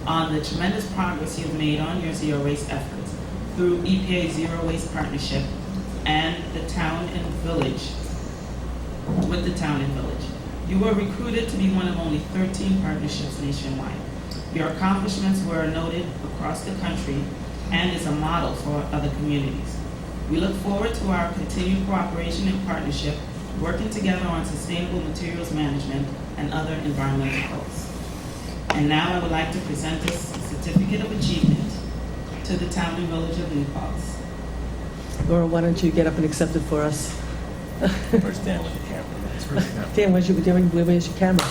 on the tremendous progress you've made on your zero waste efforts through EPA Zero Waste Partnership and with the town and village. You were recruited to be one of only 13 partnerships nationwide. Your accomplishments were noted across the country and is a model for other communities. We look forward to our continued cooperation and partnership, working together on sustainable materials management and other environmental goals. And now I would like to present this certificate of achievement to the town and village of New Paltz. Laura, why don't you get up and accept it for us? Where's Dan with the camera? Dan, where's your camera?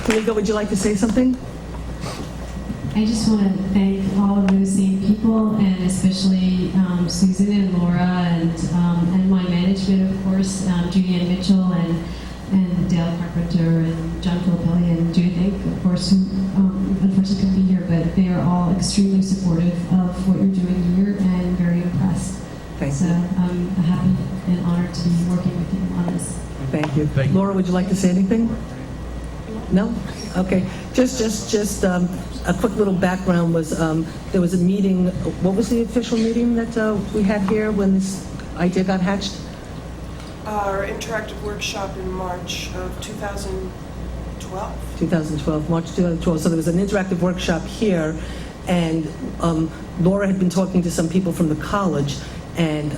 Tamika, would you like to say something? I just want to thank all of those same people, and especially Susan and Laura, and my management, of course, Judy Ann Mitchell, and Dale Carpenter, and John Filipelli, and Judy Dink, of course, who unfortunately couldn't be here, but they are all extremely supportive of what you're doing here and very impressed. Thank you. I'm happy and honored to be working with you on this. Thank you. Laura, would you like to say anything? No? Okay. Just a quick little background was there was a meeting. What was the official meeting that we had here when this idea got hatched? Our interactive workshop in March of 2012. 2012, March 2012. So there was an interactive workshop here, and Laura had been talking to some people from the college, and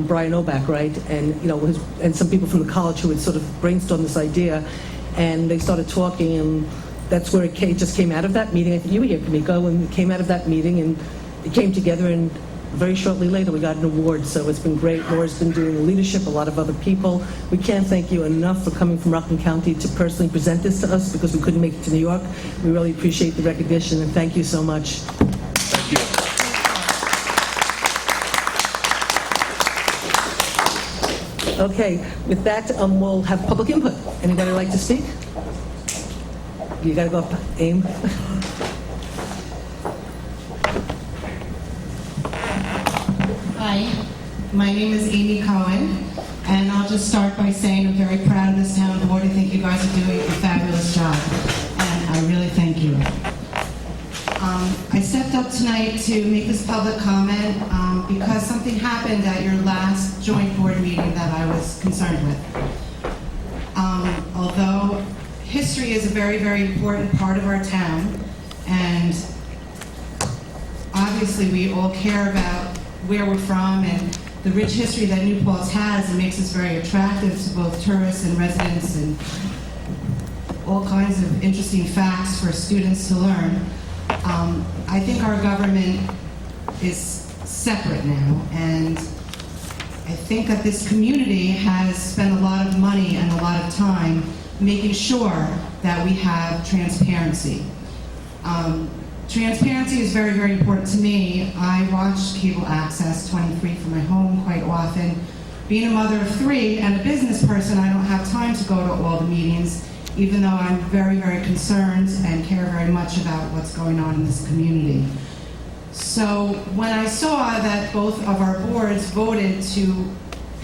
Brian Oback, right? And and some people from the college who had sort of brainstormed this idea, and they started talking, and that's where it just came out of that meeting. I think you were here, Kamiko, and it came out of that meeting, and it came together, and very shortly later we got an award. So it's been great. Laura's been doing leadership, a lot of other people. We can't thank you enough for coming from Rockland County to personally present this to us, because we couldn't make it to New York. We really appreciate the recognition, and thank you so much. Thank you. Okay, with that, we'll have public input. Anybody like to speak? You gotta go up, aim. Hi, my name is Amy Cohen, and I'll just start by saying I'm very proud of this town board. I think you guys are doing a fabulous job, and I really thank you. I stepped up tonight to make this public comment because something happened at your last joint board meeting that I was concerned with. Although history is a very, very important part of our town, and obviously we all care about where we're from and the rich history that New Paltz has, and makes us very attractive to both tourists and residents, and all kinds of interesting facts for students to learn. I think our government is separate now, and I think that this community has spent a lot of money and a lot of time making sure that we have transparency. Transparency is very, very important to me. I watch cable access 23 from my home quite often. Being a mother of 3 and a business person, I don't have time to go to all the meetings, even though I'm very, very concerned and care very much about what's going on in this community. So when I saw that both of our boards voted to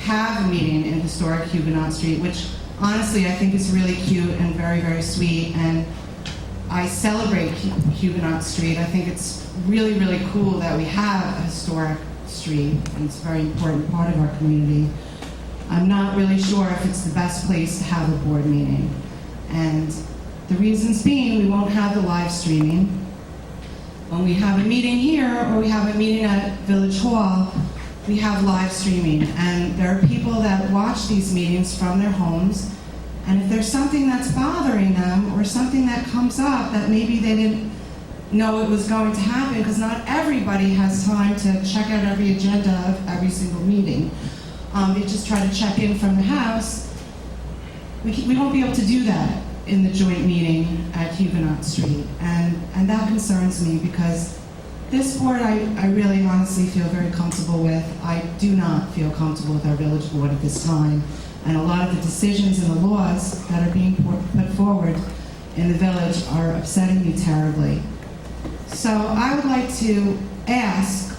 have a meeting in historic Huguenot Street, which honestly I think is really cute and very, very sweet, and I celebrate Huguenot Street. I think it's really, really cool that we have a historic street, and it's a very important part of our community. I'm not really sure if it's the best place to have a board meeting. And the reasons being, we won't have the live streaming. When we have a meeting here, or we have a meeting at Village Hall, we have live streaming. And there are people that watch these meetings from their homes, and if there's something that's bothering them, or something that comes up that maybe they didn't know it was going to happen, because not everybody has time to check out every agenda of every single meeting. They just try to check in from the house. We won't be able to do that in the joint meeting at Huguenot Street, and that concerns me, because this board I really honestly feel very comfortable with. I do not feel comfortable with our village board at this time, And a lot of the decisions and the laws that are being put forward in the village are upsetting me terribly. So I would like to ask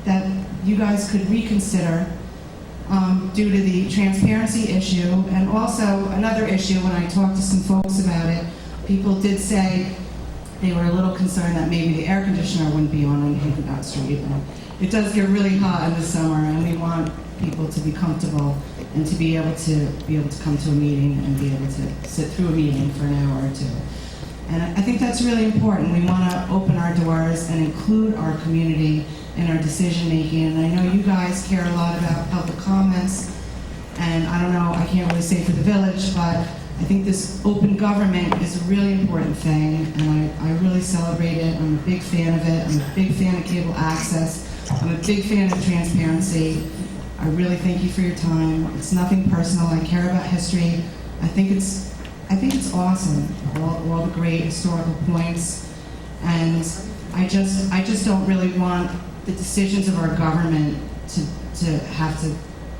that you guys could reconsider due to the transparency issue, and also another issue. When I talked to some folks about it, people did say they were a little concerned that maybe the air conditioner wouldn't be on Hickory Street. And it does get really hot in the summer, and we want people to be comfortable and to be able to come to a meeting and be able to sit through a meeting for an hour or two. And I think that's really important. We want to open our doors and include our community in our decision making. And I know you guys care a lot about public comments, and I don't know, I can't really say for the village, but I think this open government is a really important thing, and I really celebrate it. I'm a big fan of it. I'm a big fan of cable access. I'm a big fan of transparency. I really thank you for your time. It's nothing personal. I care about history. I think it's awesome, all the great historical points, and I just don't really want the decisions of our government to have to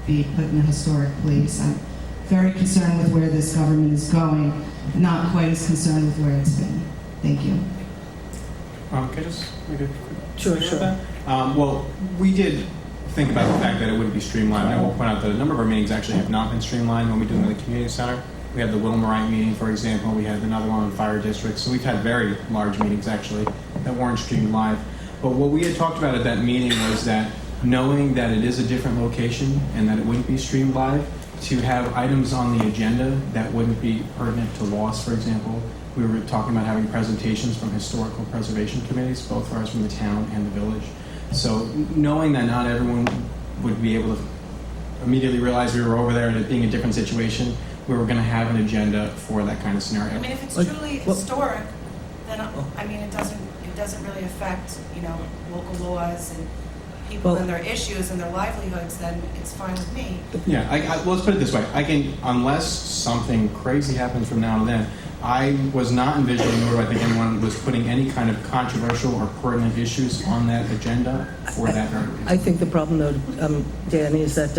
be put in a historic place. I'm very concerned with where this government is going, not quite as concerned with where it's been. Thank you. Can I just make a quick Sure. about that? Well, we did think about the fact that it wouldn't be streamlined. I will point out that a number of our meetings actually have not been streamlined when we do them at the community center. We had the Wilmerite meeting, for example. We had another one on fire districts. So we've had very large meetings, actually, that weren't streamed live. But what we had talked about at that meeting was that knowing that it is a different location and that it wouldn't be streamed live, to have items on the agenda that wouldn't be pertinent to loss, for example. We were talking about having presentations from historical preservation committees, both for us from the town and the village. So knowing that not everyone would be able to immediately realize we were over there and it being a different situation, we were going to have an agenda for that kind of scenario. I mean, if it's truly historic, then I mean, it doesn't really affect, you know, local laws and people and their issues and their livelihoods. Then it's fine with me. Yeah, let's put it this way: unless something crazy happens from now and then, I was not envisioning, nor do I think anyone was putting any kind of controversial or pertinent issues on that agenda for that very reason. I think the problem, though, Danny, is that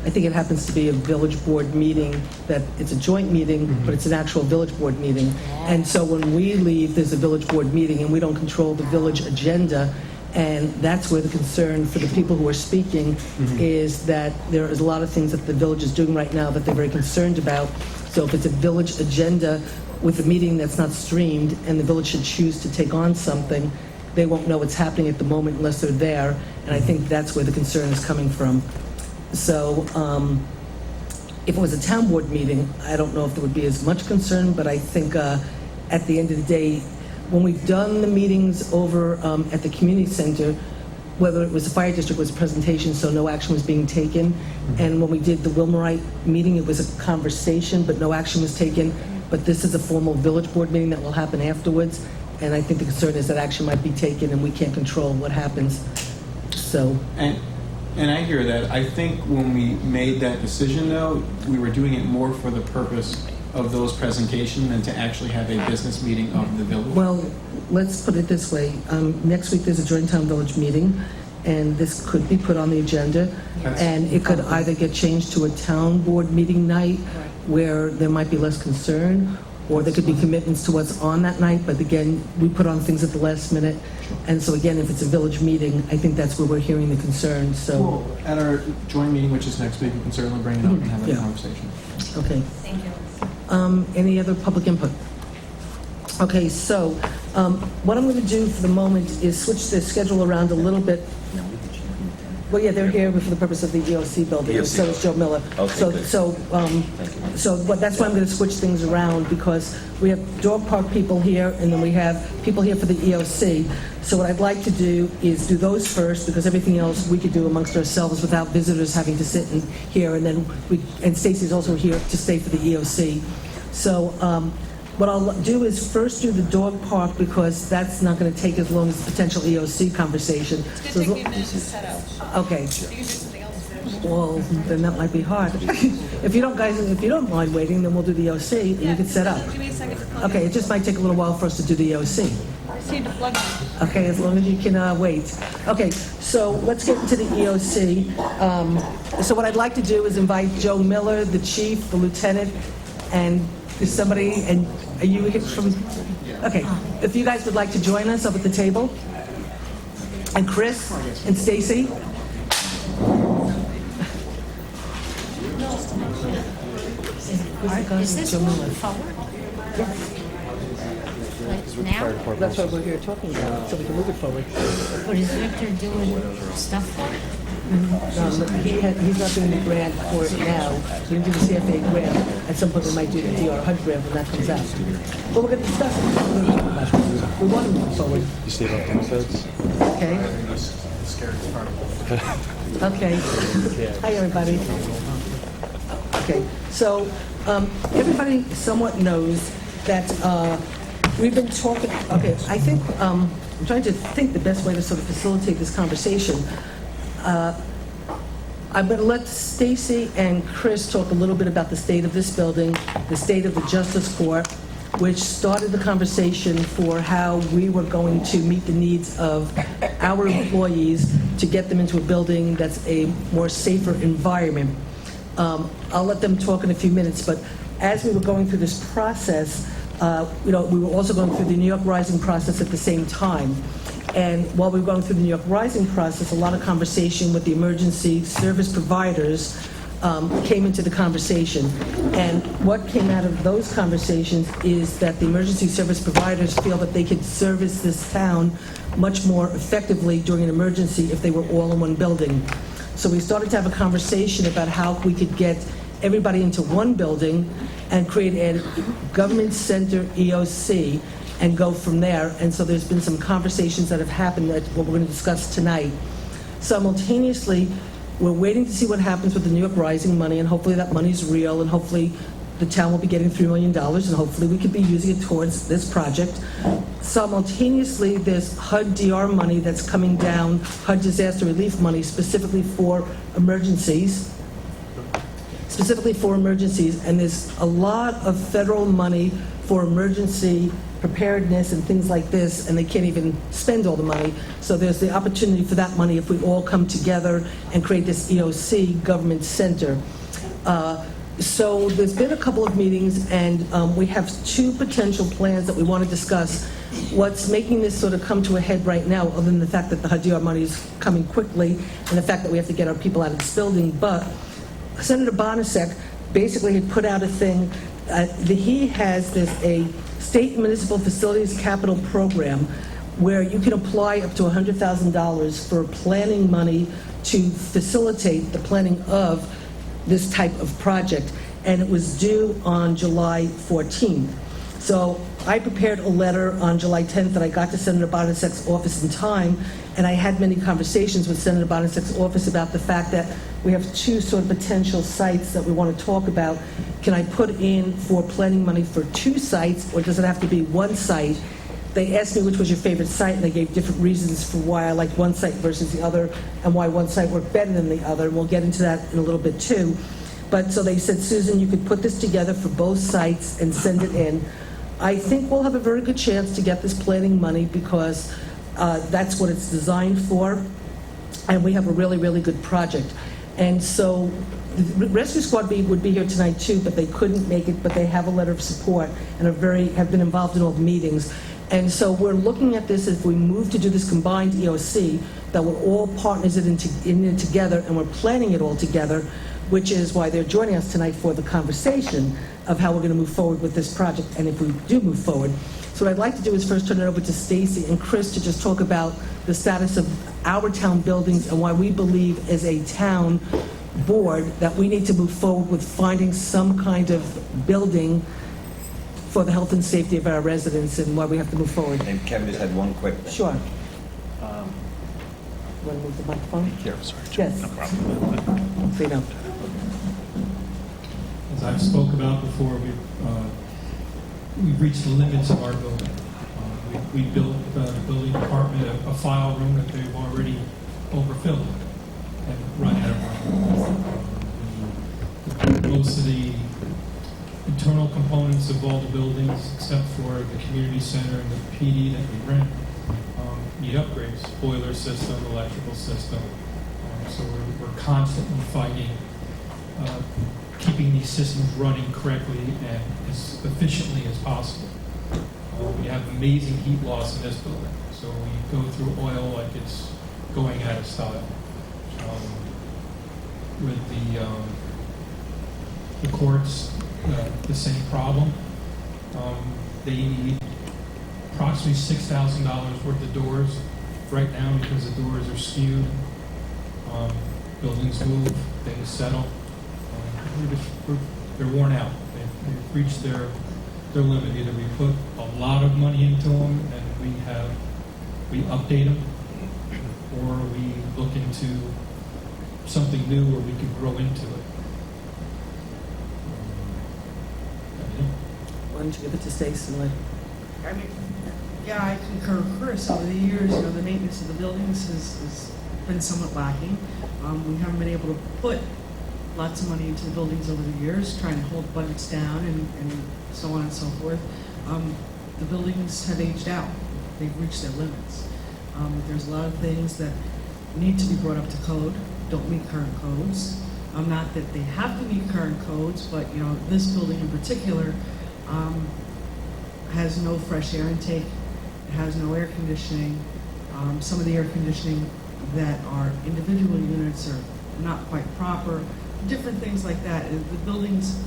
I think it happens to be a village board meeting, that it's a joint meeting, but it's an actual village board meeting. And so when we leave, there's a village board meeting, and we don't control the village agenda. And that's where the concern for the people who are speaking is that there is a lot of things that the village is doing right now that they're very concerned about. So if it's a village agenda with a meeting that's not streamed and the village should choose to take on something, they won't know what's happening at the moment unless they're there. And I think that's where the concern is coming from. So if it was a town board meeting, I don't know if there would be as much concern, but I think at the end of the day, when we've done the meetings over at the community center, whether it was the fire district, was a presentation, so no action was being taken. And when we did the Wilmerite meeting, it was a conversation, but no action was taken. But this is a formal village board meeting that will happen afterwards. And I think the concern is that action might be taken and we can't control what happens. So. And I hear that. I think when we made that decision, though, we were doing it more for the purpose of those presentations than to actually have a business meeting of the village. Well, let's put it this way. Next week there's a joint town village meeting, and this could be put on the agenda, and it could either get changed to a town board meeting night where there might be less concern, or there could be commitments to what's on that night, but again, we put on things at the last minute. And so again, if it's a village meeting, I think that's where we're hearing the concern, so. Well, at our joint meeting, which is next week, we can certainly bring it up and have that conversation. Okay. Thank you. Any other public input? Okay, so what I'm going to do for the moment is switch the schedule around a little bit. Well, yeah, they're here for the purpose of the EOC building, and so is Joe Miller. Okay, So that's why I'm going to switch things around, because we have dog park people here, and then we have people here for the EOC. So what I'd like to do is do those first, because everything else we could do amongst ourselves without visitors having to sit in here, and then and Stacy's also here to stay for the EOC. So what I'll do is first do the dog park, because that's not going to take as long as the potential EOC conversation. It's going to take me a minute to set up. Okay. You can do something else first. Well, then that might be hard. If you don't mind waiting, then we'll do the EOC, and you can set up. Give me a second to plug Okay, in. it just might take a little while for us to do the EOC. See the plug. Okay, as long as you can wait. Okay, so let's get into the EOC. So what I'd like to do is invite Joe Miller, the chief, the lieutenant, and is somebody, and are you here from? Okay, if you guys would like to join us up at the table. And Chris and Stacy. Is this moving forward? Like now? That's what we're here talking about, so we can move it forward. But is Victor doing stuff for it? He's not doing the grant for it now. We're going to do the CFA grant. At some point, we might do the DR HUD grant when that comes out. But we're going to discuss it. We want to move forward. You stayed up episodes? Okay. Okay. Hi, everybody. Okay. So everybody somewhat knows that we've been talking. Okay. I think I'm trying to think the best way to sort of facilitate this conversation. I'm going to let Stacy and Chris talk a little bit about the state of this building, the state of the Justice Court, which started the conversation for how we were going to meet the needs of our employees to get them into a building that's a more safer environment. I'll let them talk in a few minutes, but as we were going through this process, we were also going through the New York Rising process at the same time. And while we were going through the New York Rising process, a lot of conversation with the emergency service providers came into the conversation. And what came out of those conversations is that the emergency service providers feel that they could service this town much more effectively during an emergency if they were all in one building. So we started to have a conversation about how we could get everybody into one building and create a government center EOC and go from there. And so there's been some conversations that have happened that what we're going to discuss tonight. Simultaneously, we're waiting to see what happens with the New York Rising money, and hopefully that money's real, and hopefully the town will be getting $3 million, and hopefully we could be using it towards this project. Simultaneously, there's HUD DR money that's coming down, HUD disaster relief money specifically for emergencies, and there's a lot of federal money for emergency preparedness and things like this, and they can't even spend all the money. So there's the opportunity for that money if we all come together and create this EOC government center. So there's been a couple of meetings, and we have two potential plans that we want to discuss. What's making this sort of come to a head right now, other than the fact that the HUD-DR money is coming quickly and the fact that we have to get our people out of this building, but Senator Bonasek basically had put out a thing. He has a state municipal facilities capital program where you can apply up to $100,000 for planning money to facilitate the planning of this type of project, and it was due on July 14th. So I prepared a letter on July 10th that I got to Senator Bonasek's office in time, and I had many conversations with Senator Bonasek's office about the fact that we have two sort of potential sites that we want to talk about. Can I put in for planning money for two sites, or does it have to be one site? They asked me which was your favorite site, and they gave different reasons for why I liked one site versus the other, and why one site worked better than the other, and we'll get into that in a little bit too. But so they said, Susan, you could put this together for both sites and send it in. I think we'll have a very good chance to get this planning money because that's what it's designed for, and we have a really, really good project. And so the Rescue Squad would be here tonight too, but they couldn't make it, but they have a letter of support and have been involved in all the meetings. And so we're looking at this as we move to do this combined EOC, that we're all partners in it together, and we're planning it all together, which is why they're joining us tonight for the conversation of how we're going to move forward with this project, and if we do move forward. So what I'd like to do is first turn it over to Stacy and Chris to just talk about the status of our town buildings and why we believe as a town board that we need to move forward with finding some kind of building for the health and safety of our residents, and why we have to move forward. And Kevin just had one quick thing. Sure. You want to move the microphone? Yeah, sorry. Yes. No problem. So you know. As I've spoke about before, we've reached the limits of our building. We built the building department a file room that they've already overfilled and run out of room. Most of the internal internal components of all the buildings, except for the community center and the PD that we rent, need upgrades, boiler system, electrical system. So we're constantly fighting, keeping these systems running correctly and as efficiently as possible. We have amazing heat loss in this building, so we go through oil like it's going out of style. With the courts, the same problem. They need approximately $6,000 worth of doors right now because the doors are skewed. Buildings move, things settle. They're worn out. They've reached their limit. Either we put a lot of money into them and we update them, or we look into something new where we can grow into it. Why don't you give it to Stacy? I mean, yeah, I concur with Chris. Over the years, the maintenance of the buildings has been somewhat lacking. We haven't been able to put lots of money into the buildings over the years, trying to hold budgets down and so on and so forth. The buildings have aged out. They've reached their limits. There's a lot of things that need to be brought up to code, don't meet current codes. Not that they have to meet current codes, but this building in particular has no fresh air intake. It has no air conditioning. Some of the air conditioning that are individual units are not quite proper. Different things like that. The buildings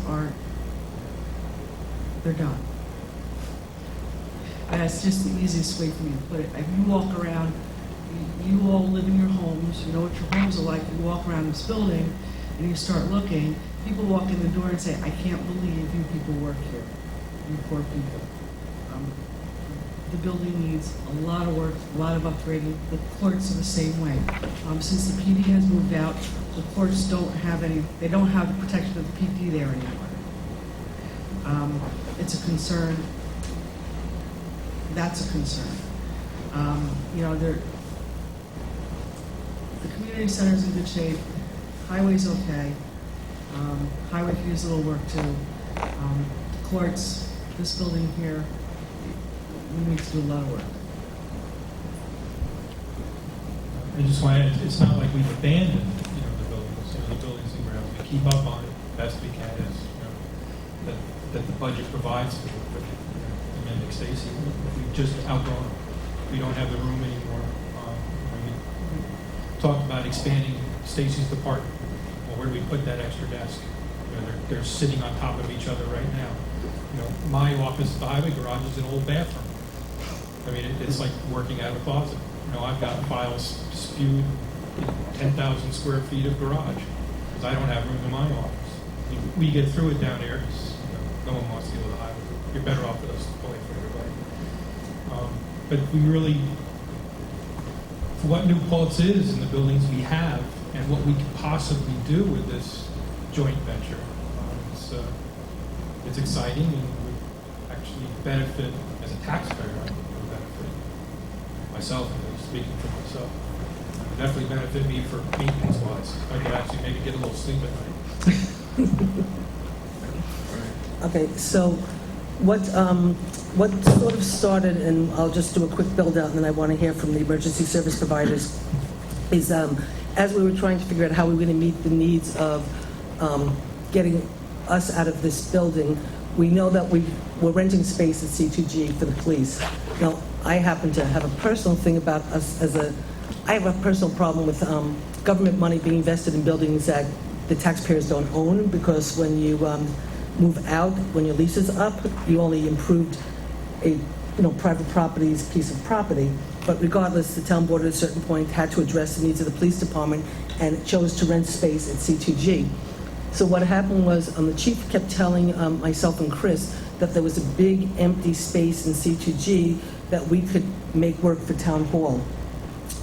they're done. That's just the easiest way for me to put it. If you walk around, you all live in your homes, you know what your homes are like, you walk around this building and you start looking, people walk in the door and say, I can't believe you people work here, you poor people. The building needs a lot of work, a lot of upgrading. The courts are the same way. Since the PD has moved out, the courts don't have they don't have the protection of the PD there anymore. It's a concern. That's a concern. The community center's in good shape. Highway's okay. Highway could use a little work too. The courts, this building here, we need to do a lot of work. I just want to add, it's not like we've abandoned, the buildings, the buildings and grounds. We keep up on it best we can as, that the budget provides for Amanda Stacy. We've just outgrown them. We don't have the room anymore. We talked about expanding Stacy's department. Well, where do we put that extra desk? They're sitting on top of each other right now. My office at the highway garage is an old bathroom. I mean, it's like working out of a closet. I've got files spewed in 10,000 square feet of garage because I don't have room in my office. We get through it down there because no one wants to deal with the highway. You're better off with us pulling for everybody. But we really, for what New Paltz is and the buildings we have and what we could possibly do with this joint venture, it's exciting and would actually benefit as a taxpayer. I would benefit myself, speaking for myself. It would definitely benefit me for maintenance-wise. I could actually maybe get a little sleep at night. Okay, so what sort of started, and I'll just do a quick build-out, and then I want to hear from the emergency service providers, is as we were trying to figure out how we were going to meet the needs of getting us out of this building, we know that we're renting space at C2G for the police. Now, I happen to have a personal thing about us I have a personal problem with government money being invested in buildings that the taxpayers don't own, because when you move out, when your lease is up, you only improved a private property's piece of property. But regardless, the town board at a certain point had to address the needs of the police department and chose to rent space at C2G. So what happened was the chief kept telling myself and Chris that there was a big empty space in C2G that we could make work for town hall.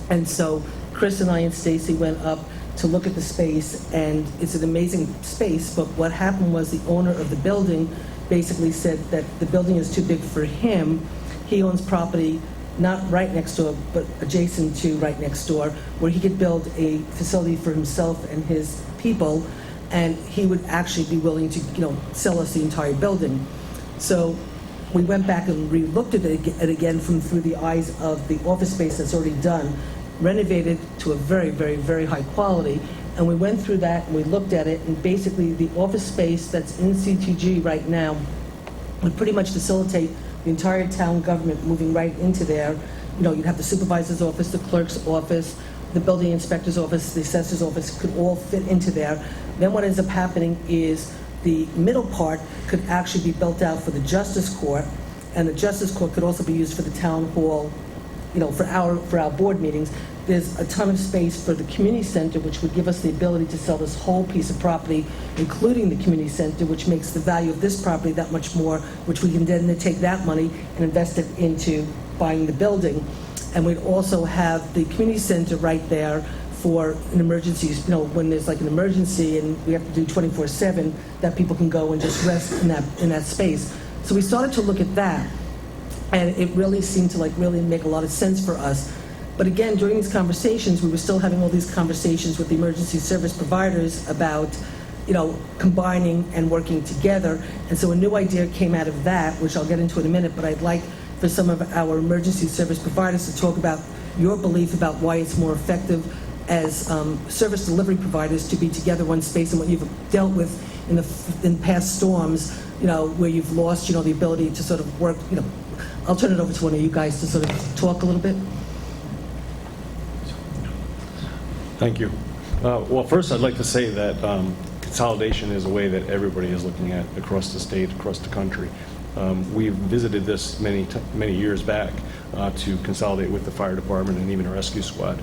And so Chris and I and Stacy went up to look at the space, and it's an amazing space, but what happened was the owner of the building basically said that the building is too big for him. He owns property not right next door, but adjacent to right next door, where he could build a facility for himself and his people, and he would actually be willing to, sell us the entire building. So we went back and re-looked at it again through the eyes of the office space that's already done, renovated to a very, very, very high quality. And we went through that and we looked at it, and basically the office space that's in CTG right now would pretty much facilitate the entire town government moving right into there. You'd have the supervisor's office, the clerk's office, the building inspector's office, the assessor's office could all fit into there. Then what ends up happening is the middle part could actually be built out for the justice court, and the justice court could also be used for the town hall, for our board meetings. There's a ton of space for the community center, which would give us the ability to sell this whole piece of property, including the community center, which makes the value of this property that much more, which we can then take that money and invest it into buying the building. And we'd also have the community center right there for an emergency, when there's like an emergency and we have to do 24/7, that people can go and just rest in that space. So we started to look at that, and it really seemed to really make a lot of sense for us. But again, during these conversations, we were still having all these conversations with the emergency service providers about, combining and working together. And so a new idea came out of that, which I'll get into in a minute, but I'd like for some of our emergency service providers to talk about your belief about why it's more effective as service delivery providers to be together one space, and what you've dealt with in past storms, where you've lost, the ability to sort of work. I'll turn it over to one of you guys to sort of talk a little bit. Thank you. Well, first I'd like to say that consolidation is a way that everybody is looking at across the state, across the country. We visited this many years back to consolidate with the fire department and even a rescue squad.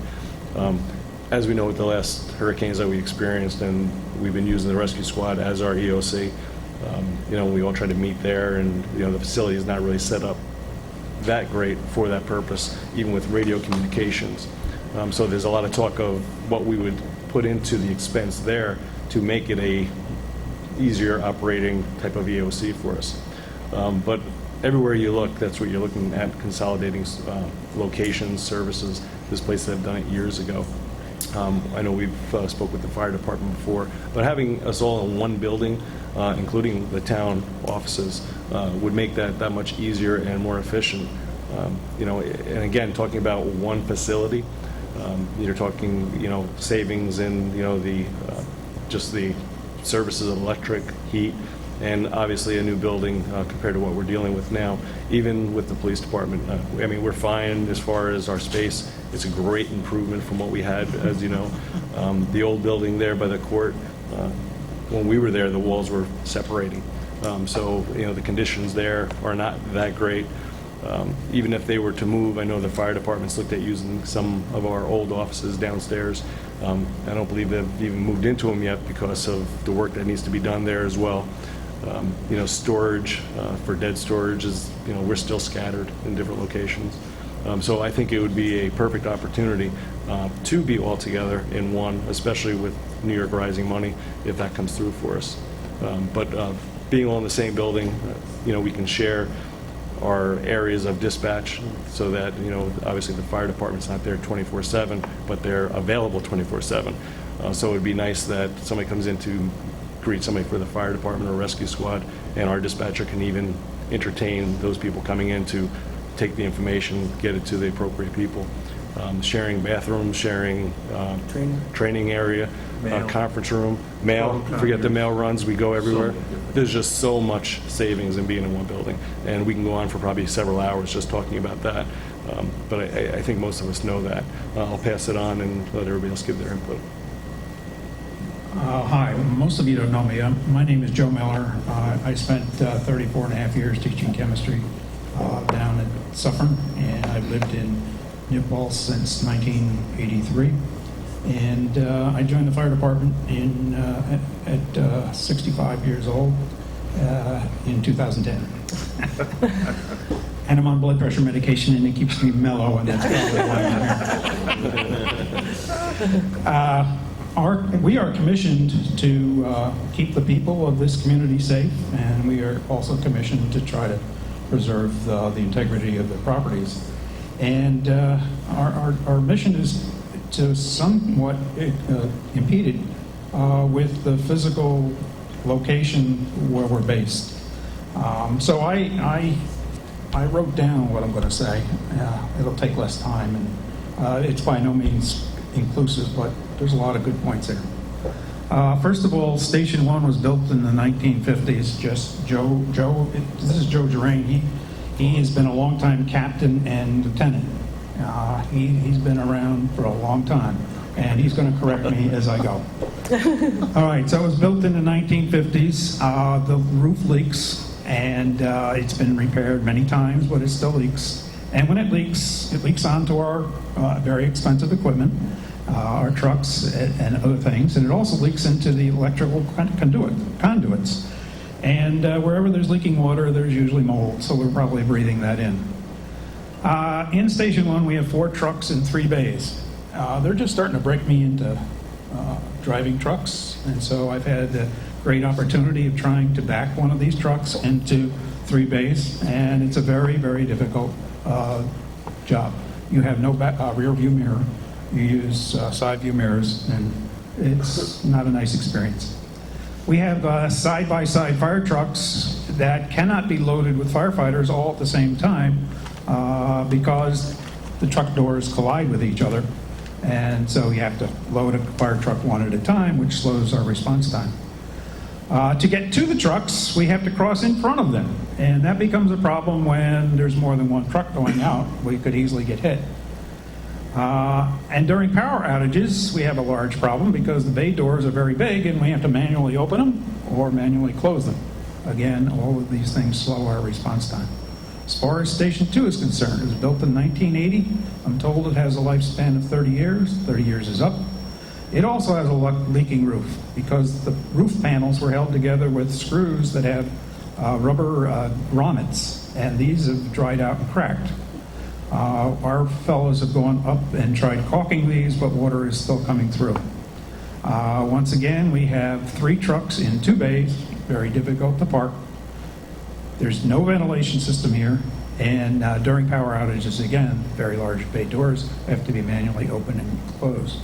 As we know, with the last hurricanes that we experienced, and we've been using the rescue squad as our EOC, we all try to meet there, and the facility is not really set up that great for that purpose, even with radio communications. So there's a lot of talk of what we would put into the expense there to make it a easier operating type of EOC for us. But everywhere you look, that's what you're looking at, consolidating locations, services. This place have done it years ago. I know we've spoke with the fire department before, but having us all in one building, including the town offices, would make that much easier and more efficient. And again, talking about one facility, you're talking, savings in, just the services of electric, heat, and obviously a new building compared to what we're dealing with now. Even with the police department, we're fine as far as our space. It's a great improvement from what we had, as you know. The old building there by the court, when we were there, the walls were separating. So, the conditions there are not that great. Even if they were to move, I know the fire department's looked at using some of our old offices downstairs. I don't believe they've even moved into them yet because of the work that needs to be done there as well. Storage for dead storage is, we're still scattered in different locations. So I think it would be a perfect opportunity to be all together in one, especially with New York Rising money, if that comes through for us. But being all in the same building, we can share our areas of dispatch so that, obviously the fire department's not there 24/7, but they're available 24/7. So it would be nice that somebody comes in to greet somebody for the fire department or rescue squad, and our dispatcher can even entertain those people coming in to take the information, get it to the appropriate people. Sharing bathrooms, sharing training area, conference room, mail, forget the mail runs, we go everywhere. There's just so much savings in being in one building, and we can go on for probably several hours just talking about that. But I think most of us know that. I'll pass it on and let everybody else give their input. Hi, most of you don't know me. My name is Joe Miller. I spent 34 and a half years teaching chemistry down at Suffern, and I've lived in New Paltz since 1983. And I joined the fire department at 65 years old in 2010. And I'm on blood pressure medication, and it keeps me mellow, and that's probably why I'm here. We are commissioned to keep the people of this community safe, and we are also commissioned to try to preserve the integrity of the properties. And our mission is to somewhat impeded with the physical location where we're based. So I wrote down what I'm going to say. It'll take less time, and it's by no means inclusive, but there's a lot of good points there. First of all, Station 1 was built in the 1950s. This is Joe Gerain. He has been a longtime captain and lieutenant. He's been around for a long time, and he's going to correct me as I go. All right, so it was built in the 1950s. The roof leaks, and it's been repaired many times, but it still leaks. And when it leaks onto our very expensive equipment, our trucks and other things, and it also leaks into the electrical conduits. And wherever there's leaking water, there's usually mold, so we're probably breathing that in. In Station 1, we have 4 trucks in 3 bays. They're just starting to break me into driving trucks, and so I've had the great opportunity of trying to back one of these trucks into 3 bays, and it's a very, very difficult job. You have no rear view mirror. You use side view mirrors, and it's not a nice experience. We have side-by-side fire trucks that cannot be loaded with firefighters all at the same time because the truck doors collide with each other. And so you have to load a fire truck one at a time, which slows our response time. To get to the trucks, we have to cross in front of them. And that becomes a problem when there's more than one truck going out. We could easily get hit. And during power outages, we have a large problem because the bay doors are very big and we have to manually open them or manually close them. Again, all of these things slow our response time. As far as Station 2 is concerned, it was built in 1980. I'm told it has a lifespan of 30 years. 30 years is up. It also has a leaking roof because the roof panels were held together with screws that have rubber grommets, and these have dried out and cracked. Our fellows have gone up and tried caulking these, but water is still coming through. Once again, we have 3 trucks in 2 bays, very difficult to park. There's no ventilation system here, and during power outages, again, very large bay doors have to be manually opened and closed.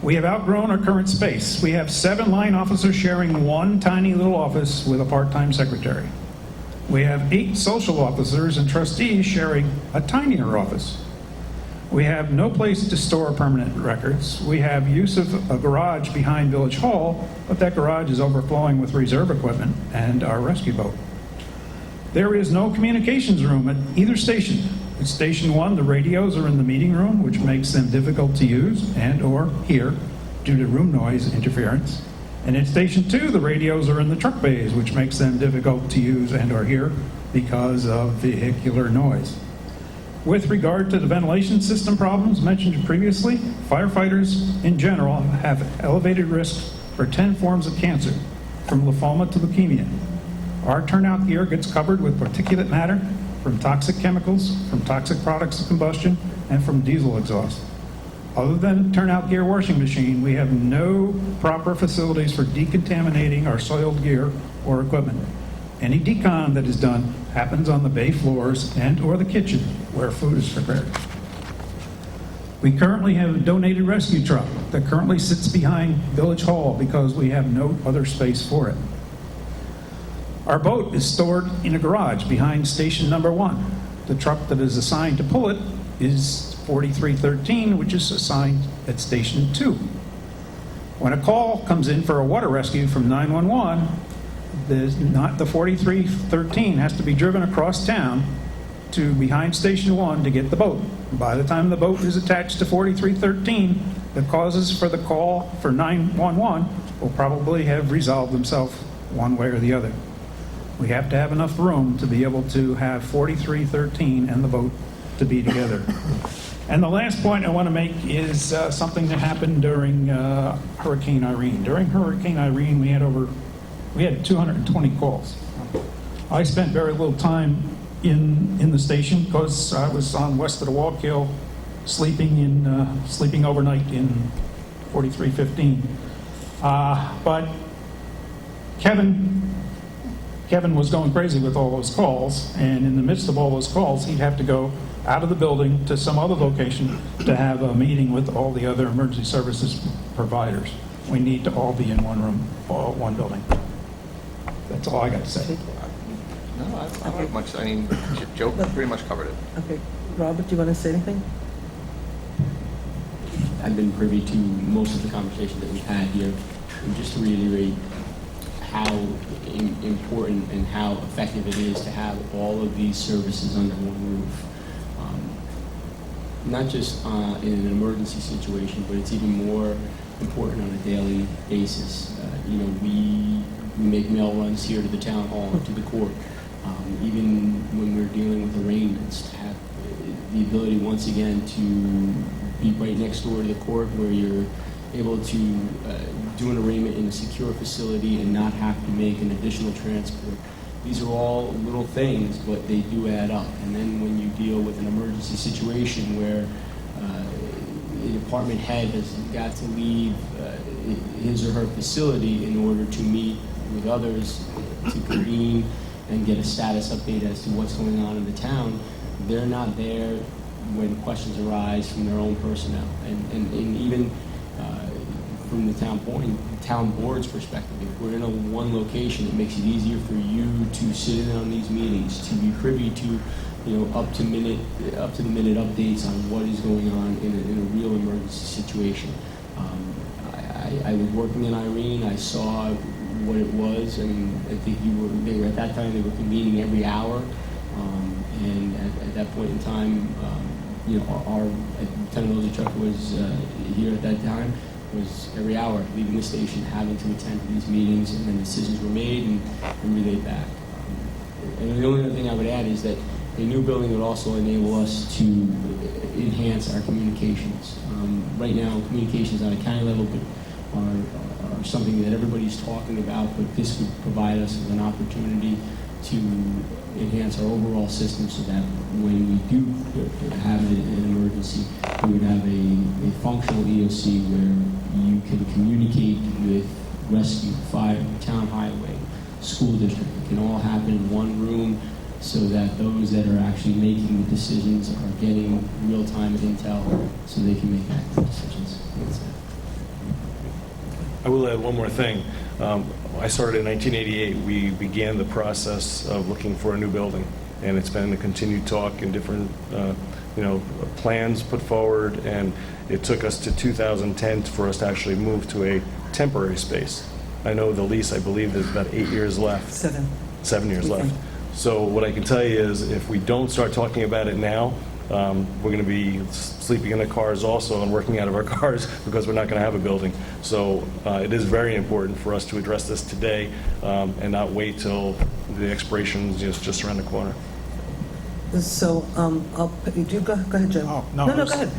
We have outgrown our current space. We have 7 line officers sharing one tiny little office with a part-time secretary. We have 8 social officers and trustees sharing a tinier office. We have no place to store permanent records. We have use of a garage behind Village Hall, but that garage is overflowing with reserve equipment and our rescue boat. There is no communications room at either station. At Station 1, the radios are in the meeting room, which makes them difficult to use and or hear due to room noise interference. And at Station 2, the radios are in the truck bays, which makes them difficult to use and or hear because of vehicular noise. With regard to the ventilation system problems mentioned previously, firefighters in general have elevated risk for 10 forms of cancer, from lymphoma to leukemia. Our turnout gear gets covered with particulate matter from toxic chemicals, from toxic products of combustion, and from diesel exhaust. Other than turnout gear washing machine, we have no proper facilities for decontaminating our soiled gear or equipment. Any decon that is done happens on the bay floors and or the kitchen where food is prepared. We currently have a donated rescue truck that currently sits behind Village Hall because we have no other space for it. Our boat is stored in a garage behind Station Number 1. The truck that is assigned to pull it is 4313, which is assigned at Station 2. When a call comes in for a water rescue from 911, the 4313 has to be driven across town to behind Station 1 to get the boat. By the time the boat is attached to 4313, the causes for the call for 911 will probably have resolved themselves one way or the other. We have to have enough room to be able to have 4313 and the boat to be together. And the last point I want to make is something that happened during Hurricane Irene. During Hurricane Irene, we had 220 calls. I spent very little time in the station because I was on west of the Wallkill, sleeping overnight in 4315. But Kevin was going crazy with all those calls, and in the midst of all those calls, he'd have to go out of the building to some other location to have a meeting with all the other emergency services providers. we need to all be in one room, all one building. That's all I got to say. No, I don't have much, I mean, Joe pretty much covered it. Okay. Robert, do you want to say anything? I've been privy to most of the conversations that we've had here. And just to reiterate how important and how effective it is to have all of these services under one roof. Not just in an emergency situation, but it's even more important on a daily basis. We make mail runs here to the town hall, to the court. Even when we're dealing with arraignments, to have the ability once again to be right next door to the court where you're able to do an arraignment in a secure facility and not have to make an additional transport. These are all little things, but they do add up. And then when you deal with an emergency situation where a department head has got to leave his or her facility in order to meet with others to convene and get a status update as to what's going on in the town, they're not there when questions arise from their own personnel. And even from the town board's perspective, if we're in one location, it makes it easier for you to sit in on these meetings, to be privy to up to the minute updates on what is going on in a real emergency situation. I was working in Irene. I saw what it was. I mean, I think they were at that time, they were convening every hour. And at that point in time, our Lieutenant Ozachuck was here at that time, was every hour leaving the station, having to attend to these meetings, and then decisions were made and relayed back. And the only other thing I would add is that a new building would also enable us to enhance our communications. Right now, communications on a county level are something that everybody's talking about, but this would provide us with an opportunity to enhance our overall system so that when we do have an emergency, we would have a functional EOC where you can communicate with rescue, fire, town highway, school district. It can all happen in one room so that those that are actually making the decisions are getting real-time intel so they can make accurate decisions. That's it. I will add one more thing. I started in 1988. We began the process of looking for a new building, and it's been a continued talk and different, plans put forward, and it took us to 2010 for us to actually move to a temporary space. I know the lease, I believe, there's about 8 years left. 7 years left. So what I can tell you is if we don't start talking about it now, we're going to be sleeping in the cars also and working out of our cars because we're not going to have a building. So it is very important for us to address this today and not wait till the expiration is just around the corner. So, go ahead, Joe. Oh, no, go ahead.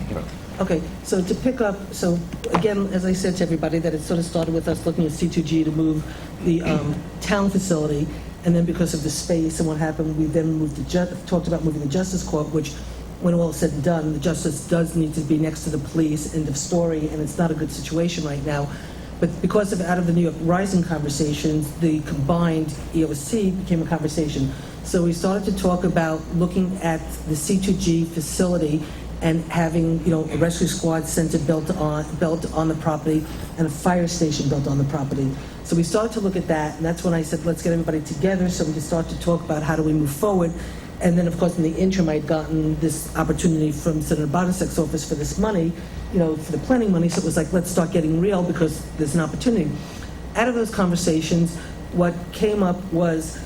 Okay, so to pick up, so again, as I said to everybody, that it sort of started with us looking at C2G to move the town facility, and then because of the space and what happened, we then moved talked about moving the Justice Court, which, when all is said and done, the Justice does need to be next to the police, end of story, and it's not a good situation right now. But because of out of the New York Rising conversations, the combined EOC became a conversation. So we started to talk about looking at the C2G facility and having, a rescue squad center built on the property and a fire station built on the property. So we started to look at that, and that's when I said, let's get everybody together so we can start to talk about how do we move forward. And then, of course, in the interim, I'd gotten this opportunity from Senator Bonasek's office for this money, for the planning money. So it was like, let's start getting real because there's an opportunity. Out of those conversations, what came up was,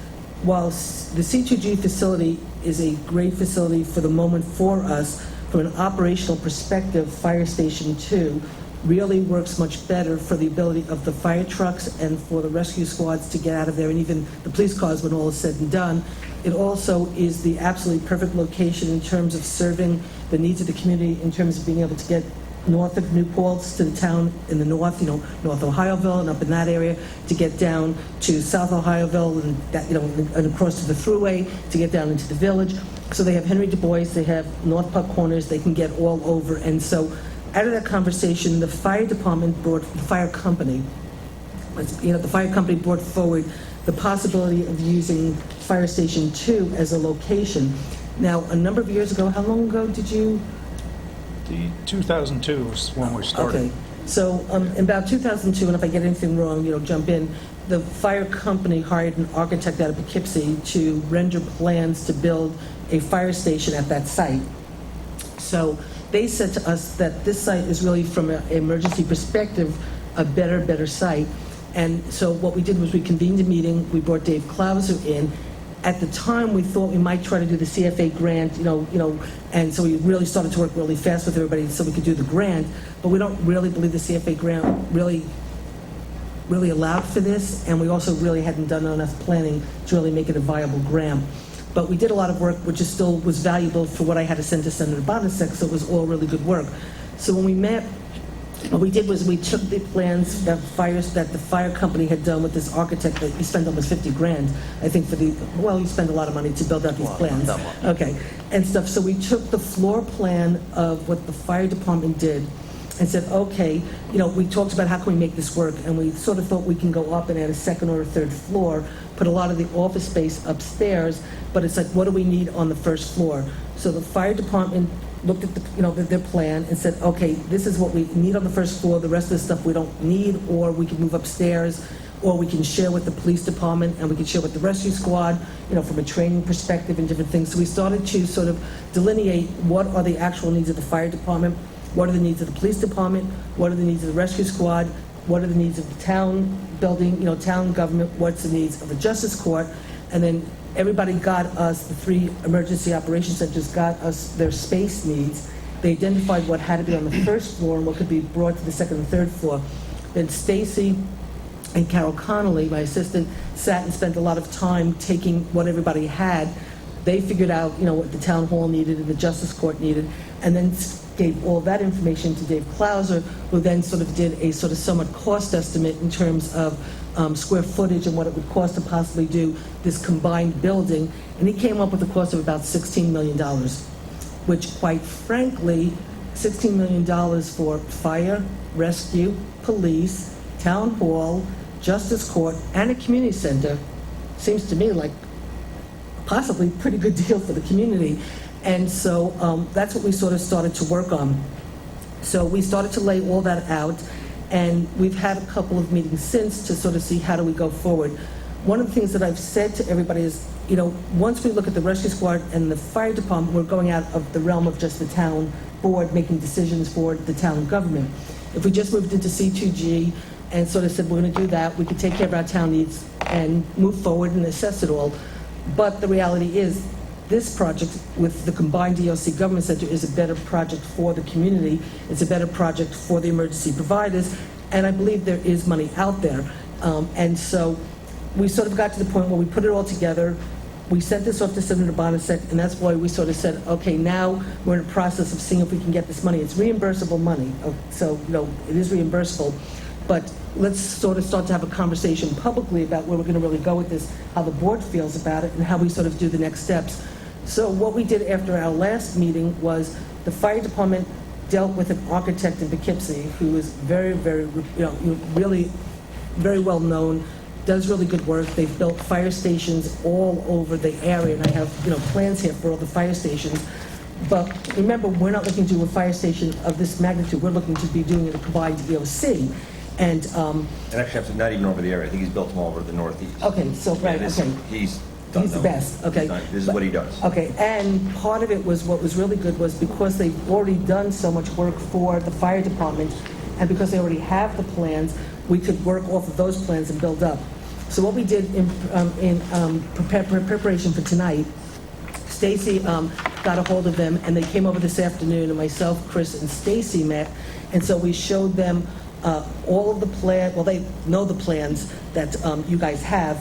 while the C2G facility is a great facility for the moment for us, from an operational perspective, Fire Station 2 really works much better for the ability of the fire trucks and for the rescue squads to get out of there, and even the police cars when all is said and done. It also is the absolutely perfect location in terms of serving the needs of the community, in terms of being able to get north of New Paltz to the town in the north, North Ohioville and up in that area, to get down to South Ohioville and that, and across to the thruway to get down into the village. So they have Henry Du Bois, they have North Puck Corners, they can get all over. And so out of that conversation, the fire department the fire company brought forward the possibility of using Fire Station 2 as a location. Now, a number of years ago, how long ago did you? The 2002 was when we started. Okay. So in about 2002, and if I get anything wrong, jump in, the fire company hired an architect out of Poughkeepsie to render plans to build a fire station at that site. So they said to us that this site is really, from an emergency perspective, a better site. And so what we did was we convened a meeting, we brought Dave Clauser in. At the time, we thought we might try to do the CFA grant, and so we really started to work really fast with everybody so we could do the grant, but we don't really believe the CFA grant really allowed for this, and we also really hadn't done enough planning to really make it a viable grant. But we did a lot of work, which still was valuable for what I had to send to Senator Bonasek, so it was all really good work. So when we met, what we did was we took the plans that the fire company had done with this architect that he spent almost 50 grand, I think, you spend a lot of money to build out these plans. Okay, and stuff. So we took the floor plan of what the fire department did and said, okay, we talked about how can we make this work, and we sort of thought we can go up and add a second or a third floor, put a lot of the office space upstairs, but it's like, what do we need on the first floor? So the fire department looked at their plan and said, okay, this is what we need on the first floor, the rest of the stuff we don't need, or we can move upstairs, or we can share with the police department, and we can share with the rescue squad, from a training perspective and different things. So we started to sort of delineate what are the actual needs of the fire department, what are the needs of the police department, what are the needs of the rescue squad, what are the needs of the town building, town government, what's the needs of the justice court, and then everybody got us, the 3 emergency operations centers got us their space needs. They identified what had to be on the first floor and what could be brought to the second and third floor. Then Stacy and Carol Connolly, my assistant, sat and spent a lot of time taking what everybody had. They figured out, what the town hall needed and the justice court needed, and then gave all that information to Dave Clauser, who then sort of did a sort of somewhat cost estimate in terms of square footage and what it would cost to possibly do this combined building. And he came up with a cost of about $16 million, which, quite frankly, $16 million for fire, rescue, police, town hall, justice court, and a community center seems to me like possibly a pretty good deal for the community. And so that's what we sort of started to work on. So we started to lay all that out, and we've had a couple of meetings since to sort of see how do we go forward. One of the things that I've said to everybody is, once we look at the rescue squad and the fire department, we're going out of the realm of just the town board making decisions for the town government. If we just moved into C2G and sort of said we're going to do that, we could take care of our town needs and move forward and assess it all. But the reality is, this project with the combined DOC Government Center is a better project for the community. It's a better project for the emergency providers, and I believe there is money out there. And so we sort of got to the point where we put it all together. We sent this off to Senator Bonasek, and that's why we sort of said, okay, now we're in a process of seeing if we can get this money. It's reimbursable money, so it is reimbursable. But let's sort of start to have a conversation publicly about where we're going to really go with this, how the board feels about it, and how we sort of do the next steps. So what we did after our last meeting was the fire department dealt with an architect in Poughkeepsie who is very, very, really very well known, does really good work. They've built fire stations all over the area, and I have plans here for all the fire stations. But remember, we're not looking to do a fire station of this magnitude. We're looking to be doing a combined EOC. And actually, not even over the area. I think he's built them all over the northeast. Okay, so right, okay. He's the best. Okay, this is what he does. Okay, and part of it was what was really good was because they've already done so much work for the fire department, and because they already have the plans, we could work off of those plans and build up. So what we did in preparation for tonight, Stacy got a hold of them, and they came over this afternoon, and myself, Chris, and Stacy met, and so we showed them all of the plans. Well, they know the plans that you guys have,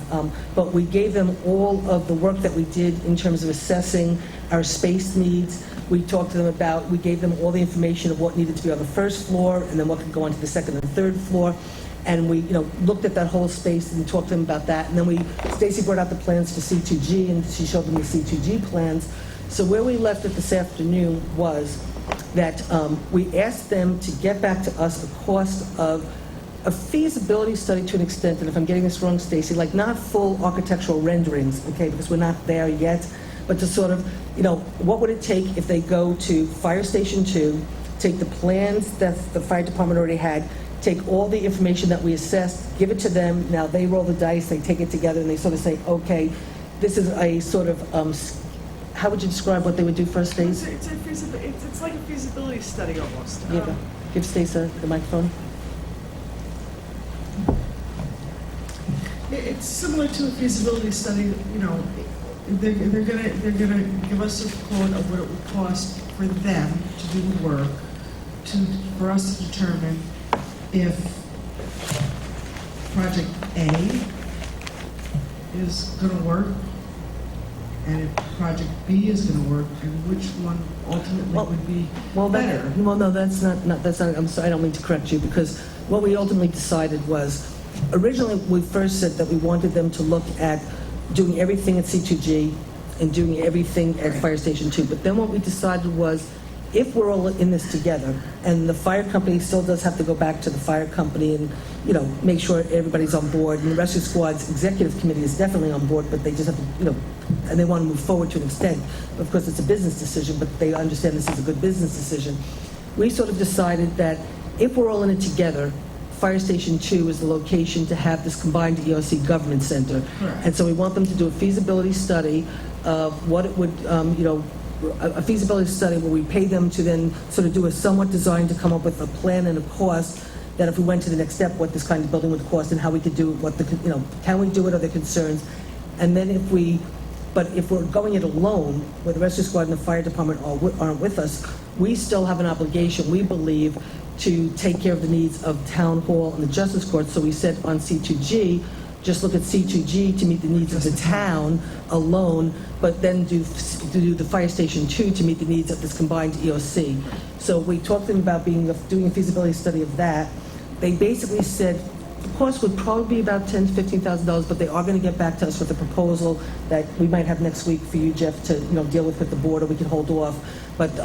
but we gave them all of the work that we did in terms of assessing our space needs. We talked to them about, we gave them all the information of what needed to be on the first floor and then what could go onto the second and third floor. And we looked at that whole space and talked to them about that. And then Stacy brought out the plans for C2G, and she showed them the C2G plans. So where we left it this afternoon was that we asked them to get back to us the cost of a feasibility study to an extent, and if I'm getting this wrong, Stacy, like not full architectural renderings, okay, because we're not there yet, but to sort of, what would it take if they go to Fire Station 2, take the plans that the fire department already had, take all the information that we assessed, give it to them. Now they roll the dice, they take it together, and they sort of say, okay, this is a sort of, how would you describe what they would do first, Stace? It's like a feasibility study almost. Yeah, give Stace the microphone. It's similar to a feasibility study, you know, they're gonna give us a quote of what it would cost for them to do the work, for us to determine if project A is gonna work, and if project B is gonna work, and which one ultimately would be better. Well, no, that's not, I'm sorry, I don't mean to correct you, because what we ultimately decided was, originally, we first said that we wanted them to look at doing everything at C2G and doing everything at Fire Station 2. But then what we decided was, if we're all in this together, and the fire company still does have to go back to the fire company and, you know, make sure everybody's on board, and the rescue squad's executive committee is definitely on board, but they just have to, you know, and they want to move forward to an extent. Of course, it's a business decision, but they understand this is a good business decision. We sort of decided that if we're all in it together, Fire Station 2 is the location to have this combined EOC government center. Correct. And so we want them to do a feasibility study of what it would, you know, a feasibility study where we pay them to then sort of do a somewhat design to come up with a plan and a cost that if we went to the next step, what this kind of building would cost and how we could do it, what the, you know, can we do it, are there concerns? And then if we're going it alone, where the rescue squad and the fire department aren't with us, we still have an obligation, we believe, to take care of the needs of town hall and the justice court. So we said on C2G, just look at C2G to meet the needs of the town alone, but then do the Fire Station 2 to meet the needs of this combined EOC. So we talked to them about doing a feasibility study of that. They basically said the cost would probably be about $10,000 to $15,000, but they are going to get back to us with a proposal that we might have next week for you, Jeff, to, you know, deal with the board, or we can hold off. But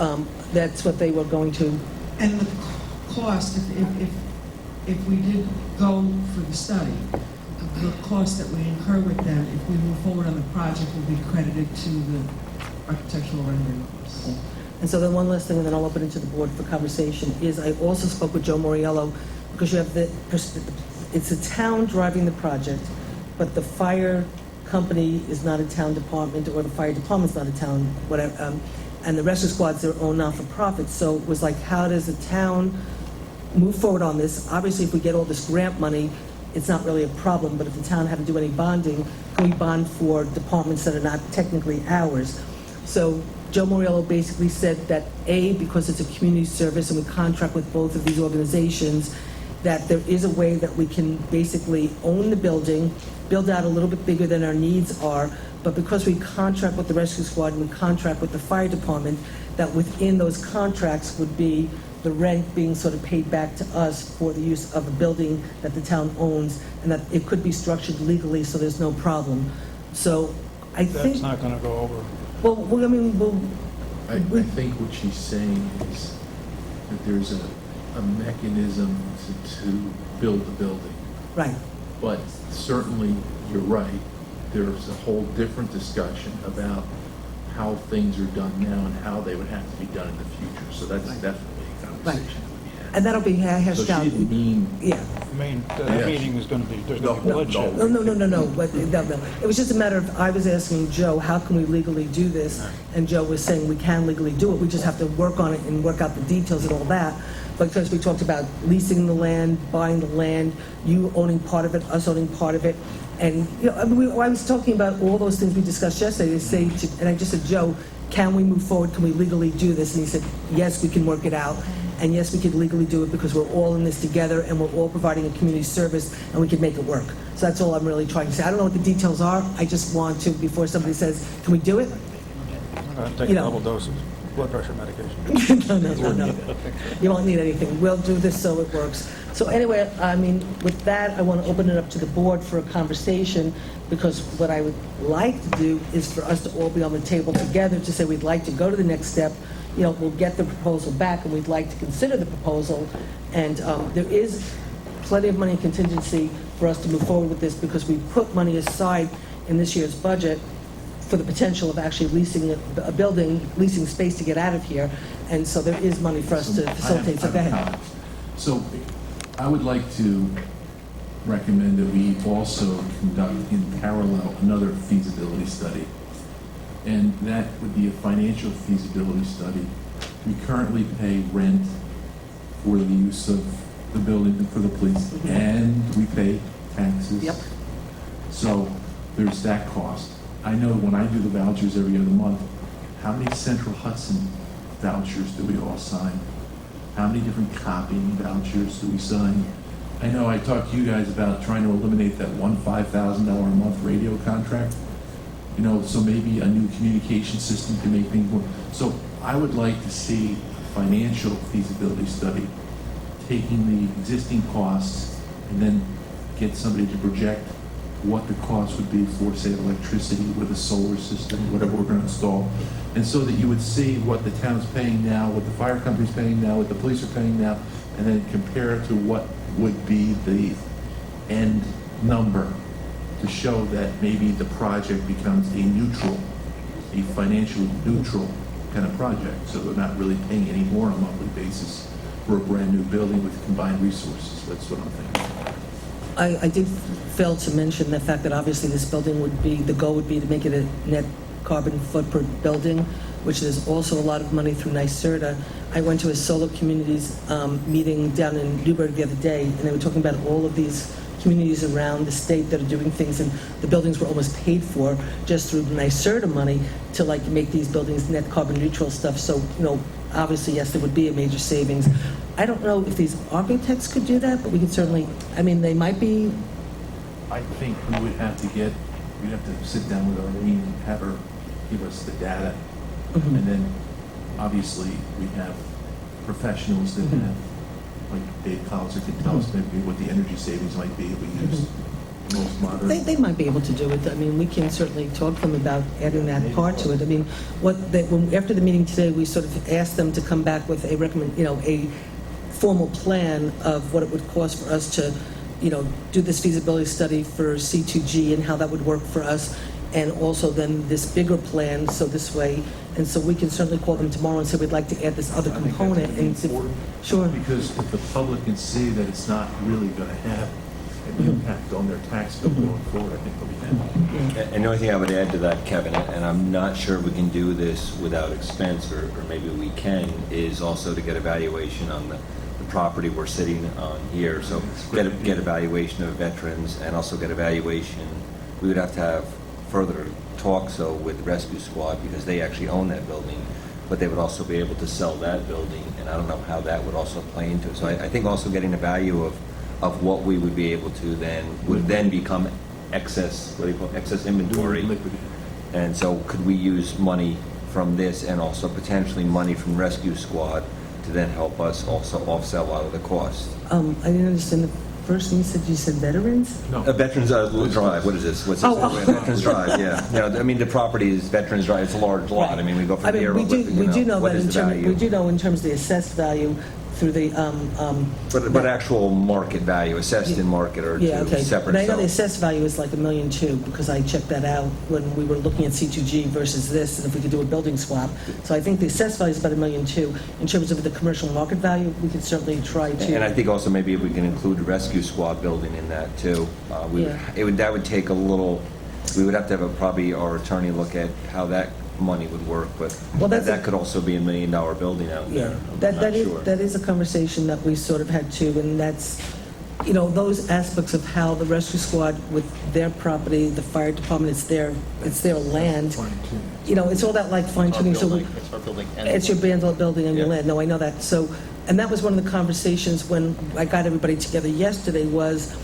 that's what they were going to. And the cost, if we did go for the study, the cost that we incur with them, if we move forward on the project, will be credited to the architectural rendering costs. And so then one last thing, and then I'll open it to the board for conversation, is I also spoke with Joe Moriello, because you have it's a town driving the project, but the fire company is not a town department, or the fire department's not a town, whatever, and the rescue squad's their own not-for-profit. So it was like, how does the town move forward on this? Obviously, if we get all this grant money, it's not really a problem, but if the town had to do any bonding, can we bond for departments that are not technically ours? So Joe Moriello basically said that A, because it's a community service and we contract with both of these organizations, that there is a way that we can basically own the building, build out a little bit bigger than our needs are, but because we contract with the rescue squad and we contract with the fire department, that within those contracts would be the rent being sort of paid back to us for the use of a building that the town owns, and that it could be structured legally so there's no problem. So I think... That's not going to go over. Well, I mean, I think what she's saying is that there's a mechanism to build the building. Right. But certainly, you're right, there's a whole different discussion about how things are done now and how they would have to be done in the future. So that's definitely a conversation that would be had. And that'll be hashed out. So she didn't mean... Yeah. I mean, the meeting is going to be, there's going to be bloodshed. No. But, no. It was just a matter of, I was asking Joe, how can we legally do this? And Joe was saying we can legally do it. We just have to work on it and work out the details and all that. Because we talked about leasing the land, buying the land, you owning part of it, us owning part of it. And, you know, I mean, I was talking about all those things we discussed yesterday. And I just said, Joe, can we move forward? Can we legally do this? And he said, yes, we can work it out. And yes, we could legally do it because we're all in this together and we're all providing a community service and we can make it work. So that's all I'm really trying to say. I don't know what the details are. I just want to, before somebody says, can we do it? Take double doses. Blood pressure medication. No. You won't need anything. We'll do this so it works. So anyway, I mean, with that, I want to open it up to the board for a conversation, because what I would like to do is for us to all be on the table together to say we'd like to go to the next step. You know, we'll get the proposal back and we'd like to consider the proposal. And there is plenty of money in contingency for us to move forward with this, because we put money aside in this year's budget for the potential of actually leasing a building, leasing space to get out of here, and so there is money for us to facilitate. So go ahead. So I would like to recommend that we also conduct in parallel another feasibility study. And that would be a financial feasibility study. We currently pay rent for the use of the building for the police, and we pay taxes. Yep. So there's that cost. I know when I do the vouchers every other month, how many Central Hudson vouchers do we all sign? How many different copying vouchers do we sign? I know I talked to you guys about trying to eliminate that one $5,000 a month radio contract. You know, so maybe a new communication system can make things more. So I would like to see a financial feasibility study, taking the existing costs and then get somebody to project what the cost would be for, say, electricity with a solar system, whatever we're going to install. And so that you would see what the town's paying now, what the fire company's paying now, what the police are paying now, and then compare it to what would be the end number to show that maybe the project becomes a financially neutral kind of project. So they're not really paying any more on a monthly basis for a brand new building with combined resources. That's what I'm thinking. I did fail to mention the fact that obviously this building would be, the goal would be to make it a net carbon footprint building, which is also a lot of money through NYSERDA. I went to a solar communities meeting down in Newburgh the other day, and they were talking about all of these communities around the state that are doing things, and the buildings were almost paid for just through NYSERDA money to like make these buildings net carbon neutral stuff. So, you know, obviously, yes, there would be a major savings. I don't know if these architects could do that, but we could certainly, I mean, they might be. I think we would have to we'd have to sit down with Arlene and have her give us the data. And then, obviously, we have professionals that have, like Dave Paltz can tell us maybe what the energy savings might be if we use most modern. They might be able to do it. I mean, we can certainly talk to them about adding that part to it. I mean, after the meeting today, we sort of asked them to come back with a formal plan of what it would cost for us to, do this feasibility study for C2G and how that would work for us, and also then this bigger plan, so this way, and so we can certainly call them tomorrow and say we'd like to add this other component. And sure. Because if the public can see that it's not really going to have an impact on their tax bill going forward, I think they'll be happy. And the only thing I would add to that, Kevin, and I'm not sure we can do this without expense, or maybe we can, is also to get evaluation on the property we're sitting on here. So get evaluation of veterans, and also get evaluation. We would have to have further talks with Rescue Squad, because they actually own that building, but they would also be able to sell that building, and I don't know how that would also play into it. So I think also getting the value of what we would be able to would then become excess inventory. And so could we use money from this and also potentially money from Rescue Squad to then help us also offset a lot of the costs? I didn't understand the first thing you said veterans? No. Veterans Drive, what is this? What's this? Veterans Drive, yeah. I mean, the property is Veterans Drive, it's a large lot. Right. I mean, we go from here over, we do know in terms of the assessed value through the... But actual market value, assessed in market, or separate. But I know the assessed value is like $1.2 million, because I checked that out when we were looking at C2G versus this, and if we could do a building swap. So I think the assessed value is about $1.2 million. In terms of the commercial market value, we could certainly try to... And I think also maybe if we can include the Rescue Squad building in that too. That would take a little... We would have to have probably our attorney look at how that money would work, but that could also be $1 million building out there. That is a conversation that we sort of had too, and that's, those aspects of how the Rescue Squad with their property, the fire department, it's their land. It's all that like fine tuning. So it's our building. It's your building and your land. No, I know that. So, and that was one of the conversations when I got everybody together yesterday. Was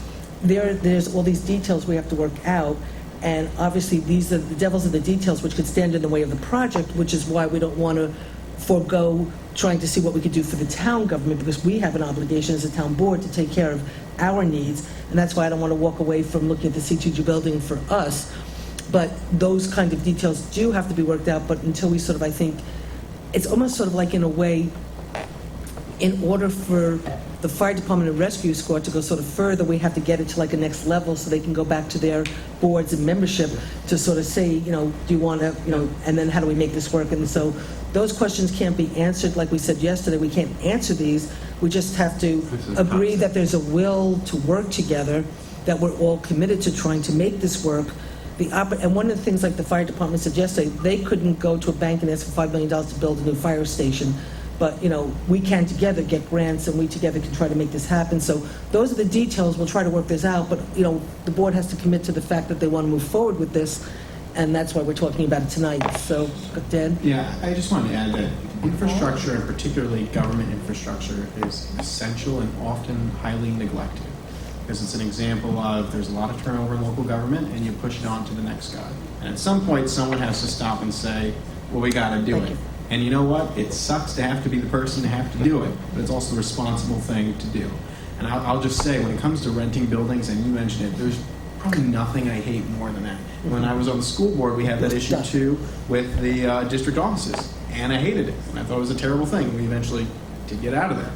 there's all these details we have to work out. And obviously, these are the devils in the details, which could stand in the way of the project, which is why we don't want to forego trying to see what we could do for the town government, because we have an obligation as a town board to take care of our needs. And that's why I don't want to walk away from looking at the C2G building for us. But those kind of details do have to be worked out. But until we sort of, I think, it's almost sort of like in a way, in order for the fire department and rescue squad, to go sort of further, we have to get it to like a next level so they can go back to their boards and membership to sort of say, do you want to, and then how do we make this work? And so those questions can't be answered. Like we said yesterday, we can't answer these. We just have to agree that there's a will to work together, that we're all committed to trying to make this work. And one of the things, like the fire department said yesterday, they couldn't go to a bank and ask for $5 million to build a new fire station. But, we can together get grants, and we together can try to make this happen. So those are the details. We'll try to work this out. But, the board has to commit to the fact that they want to move forward with this, and that's why we're talking about it tonight. So, Dan? Yeah, I just wanted to add that infrastructure, and particularly government infrastructure, is essential and often highly neglected. Because it's an example of there's a lot of turnover in local government, and you push it on to the next guy. And at some point, someone has to stop and say, well, we got to do it. And you know what? It sucks to have to be the person to have to do it, but it's also the responsible thing to do. And I'll just say, when it comes to renting buildings, and you mentioned it, there's probably nothing I hate more than that. When I was on the school board, we had that issue too with the district offices, and I hated it, and I thought it was a terrible thing. We eventually did get out of there.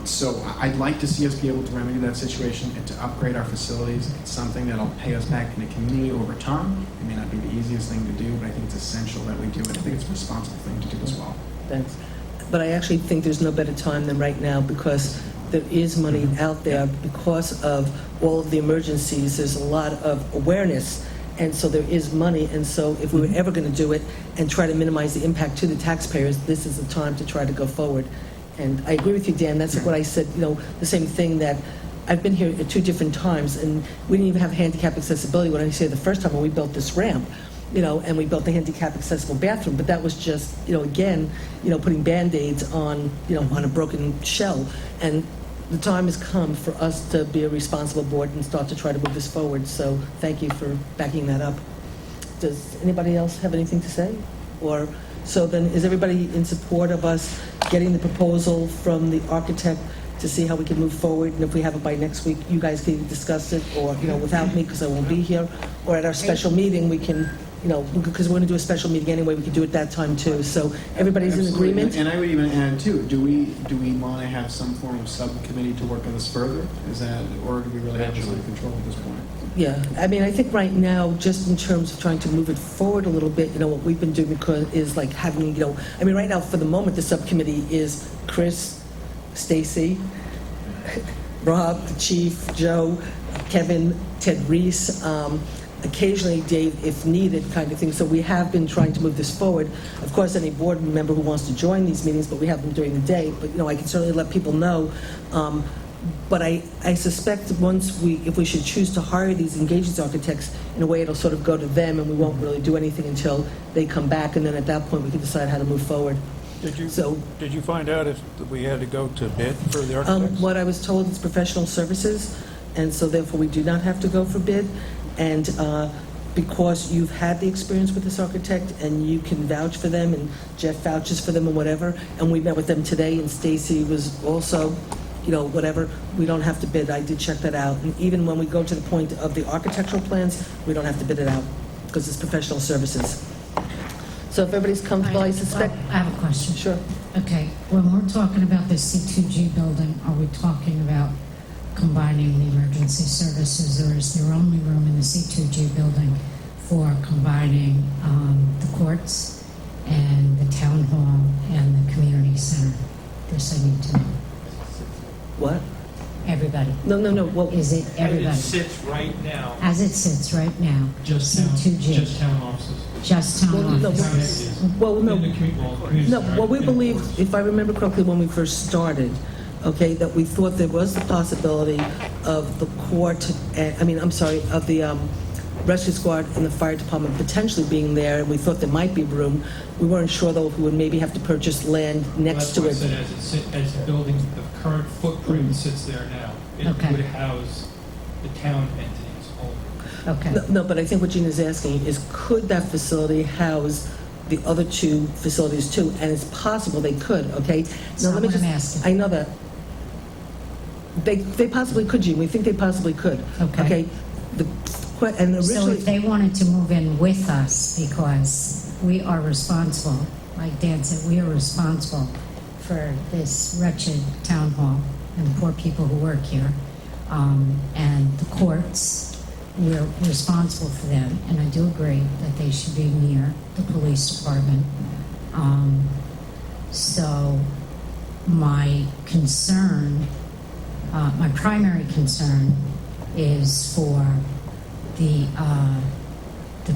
So I'd like to see us be able to remedy that situation and to upgrade our facilities. It's something that'll pay us back in the community over time. It may not be the easiest thing to do, but I think it's essential that we do it. I think it's a responsible thing to do as well. Thanks. But I actually think there's no better time than right now, because there is money out there because of all of the emergencies. There's a lot of awareness, and so there is money. And so if we were ever going to do it and try to minimize the impact to the taxpayers, this is the time to try to go forward. And I agree with you, Dan. That's what I said, the same thing, that I've been here at 2 different times, and we didn't even have handicap accessibility when I say the first time when we built this ramp, and we built the handicap accessible bathroom. But that was just, again, putting Band-Aids on, on a broken shell. And the time has come for us to be a responsible board and start to try to move this forward. So thank you for backing that up. Does anybody else have anything to say? So then, is everybody in support of us getting the proposal from the architect to see how we can move forward? And if we have it by next week, you guys can discuss it, or, without me, because I won't be here, or at our special meeting, we can, because we're going to do a special meeting anyway, we can do it that time too. So everybody's Absolutely. in agreement? And I would even add too, do we want to have some form of subcommittee to work on this further? Is that, or do we really have this under control at this point? Yeah, I mean, I think right now, just in terms of trying to move it forward a little bit, what we've been doing is like having, right now, for the moment, the subcommittee is Chris, Stacy, Rob, the chief, Joe, Kevin, Ted Reese, occasionally Dave, if needed, kind of thing. So we have been trying to move this forward. Of course, any board member who wants to join these meetings, but we have them during the day. But, I can certainly let people know. But I suspect if we should choose to hire these engagement architects, in a way it'll sort of go to them, and we won't really do anything until they come back, and then at that point we can decide how to move forward. Did you find out if we had to go to bid for the architects? What I was told is professional services, and so therefore we do not have to go for bid. And because you've had the experience with this architect and you can vouch for them, and Jeff vouches for them and whatever, and we met with them today, and Stacy was also, whatever, we don't have to bid. I did check that out. And even when we go to the point of the architectural plans, we don't have to bid it out because it's professional services. So if everybody's comfortable, I suspect... I have a question. Sure. Okay, when we're talking about the C2G building, are we talking about combining the emergency services, or is there only room in the C2G building for combining the courts and the town hall and the community center? This I need to know. What? Everybody. No. What is it? Everybody. As it sits right now. As it sits right now. Just C2G. Just town offices. Just town offices. What we believe, if I remember correctly, when we first started, okay, that we thought there was the possibility of the court, of the rescue squad and the fire department potentially being there, and we thought there might be room. We weren't sure, though, if we would maybe have to purchase land next to it. That's why I said as the building, the current footprint sits there now, it would house the town entities only. Okay. No, but I think what Gina's asking is, could that facility house the other 2 facilities too? And it's possible they could, okay? Now, let me just... I'm asking. I know that. They possibly could, Gina. We think they possibly could. Okay. And originally, so if they wanted to move in with us, because we are responsible, like Dan said, we are responsible for this wretched town hall, and the poor people who work here. And the courts, we're responsible for them, and I do agree that they should be near the police department. So my concern, my primary concern is for the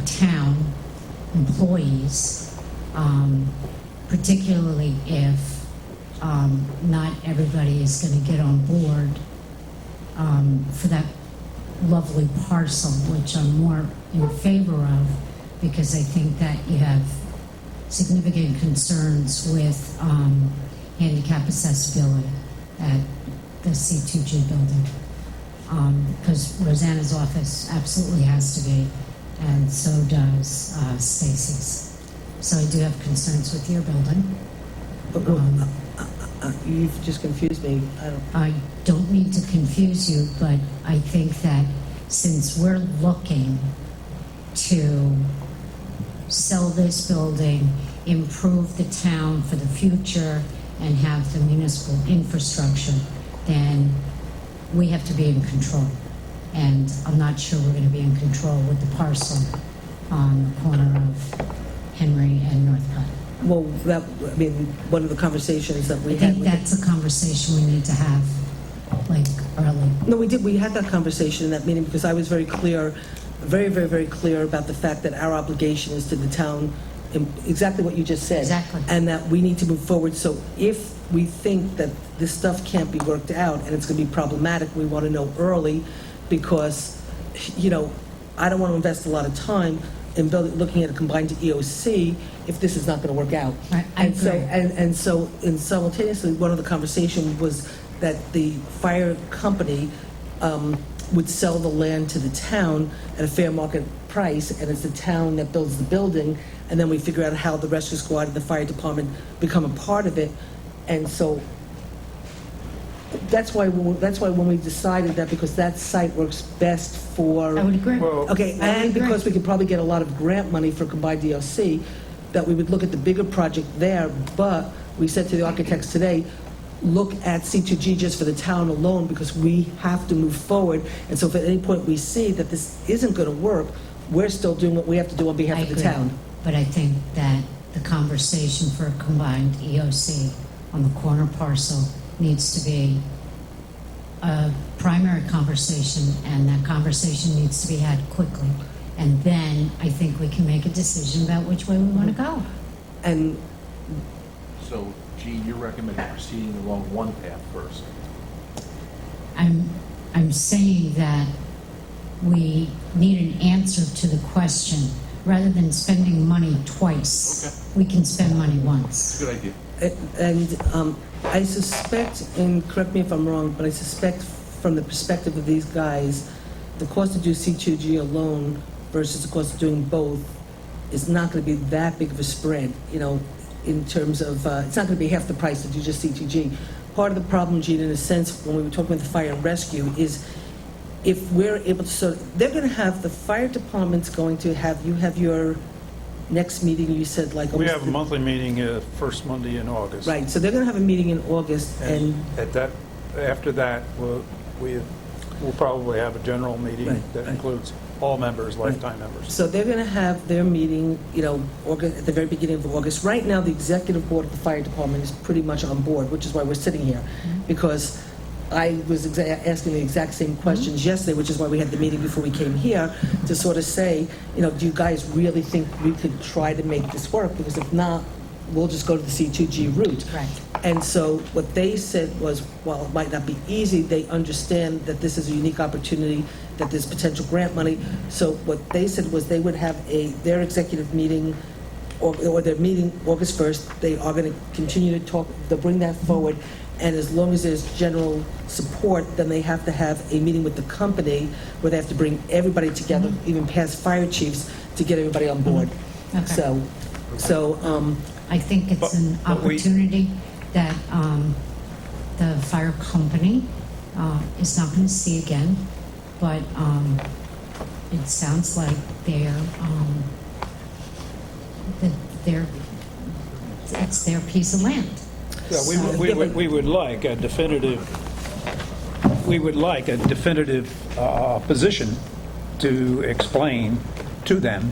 town employees, particularly if not everybody is going to get on board for that lovely parcel, which I'm more in favor of, because I think that you have significant concerns with handicap accessibility at the C2G building. Because Rosanna's office absolutely has to be, and so does Stacy's. So I do have concerns with your building. You've just confused me. I don't mean to confuse you, but I think that since we're looking to sell this building, improve the town for the future, and have the municipal infrastructure, then we have to be in control. And I'm not sure we're going to be in control with the parcel on the corner of Henry and Northcutt. Well, one of the conversations that we I had. think that's a conversation we need to have, like, early. No, we did. We had that conversation in that meeting because I was very clear, very, very, very clear about the fact that our obligation is to the town, exactly what you just said. Exactly. And that we need to move forward. So if we think that this stuff can't be worked out and it's going to be problematic, we want to know early because, I don't want to invest a lot of time in looking at a combined EOC if this is not going to work out. I agree. So simultaneously, one of the conversations was that the fire company would sell the land to the town at a fair market price, and it's the town that builds the building, and then we figure out how the rescue squad and the fire department become a part of it. And so that's why when we decided that, because that site works best for. I would agree. Okay, and because we could probably get a lot of grant money for combined DOC, that we would look at the bigger project there, but we said to the architects today, look at C2G just for the town alone, because we have to move forward. And so if at any point we see that this isn't going to work, we're still doing what we have to do on behalf of the town. But I think that the conversation for a combined EOC on the corner parcel needs to be a primary conversation, and that conversation needs to be had quickly. And then I think we can make a decision about which way we want to go. And So, Gene, you're recommending proceeding along one path first. I'm saying that we need an answer to the question. Rather than spending money twice, we can spend money once. Good idea. And I suspect, and correct me if I'm wrong, but I suspect from the perspective of these guys, the cost to do C2G alone versus the cost of doing both is not going to be that big of a spread, in terms of, it's not going to be half the price to do just C2G. Part of the problem, Gene, in a sense, when we were talking with the fire and rescue, is if we're able to, they're going to have, the fire department's going to have, you have your next meeting, you said like. We have a monthly meeting first Monday in August. Right, so they're going to have a meeting in August, and after that, we'll probably have a general meeting that includes all members, lifetime members. so they're going to have their meeting, August, at the very beginning of August. Right now, the executive board of the fire department is pretty much on board, which is why we're sitting here, because I was asking the exact same questions yesterday, which is why we had the meeting before we came here, to sort of say, do you guys really think we could try to make this work? Because if not, we'll just go to the C2G route. Right. And so what they said was, while it might not be easy, they understand that this is a unique opportunity, that there's potential grant money. So what they said was they would have their executive meeting, or their meeting August 1st. They are going to continue to talk, they'll bring that forward. And as long as there's general support, then they have to have a meeting with the company where they have to bring everybody together, even past fire chiefs, to get everybody on board. Okay. So I think it's an opportunity that the fire company is not going to see again, but it sounds like it's their piece of land. Yeah, we would like a definitive we would like a definitive position to explain to them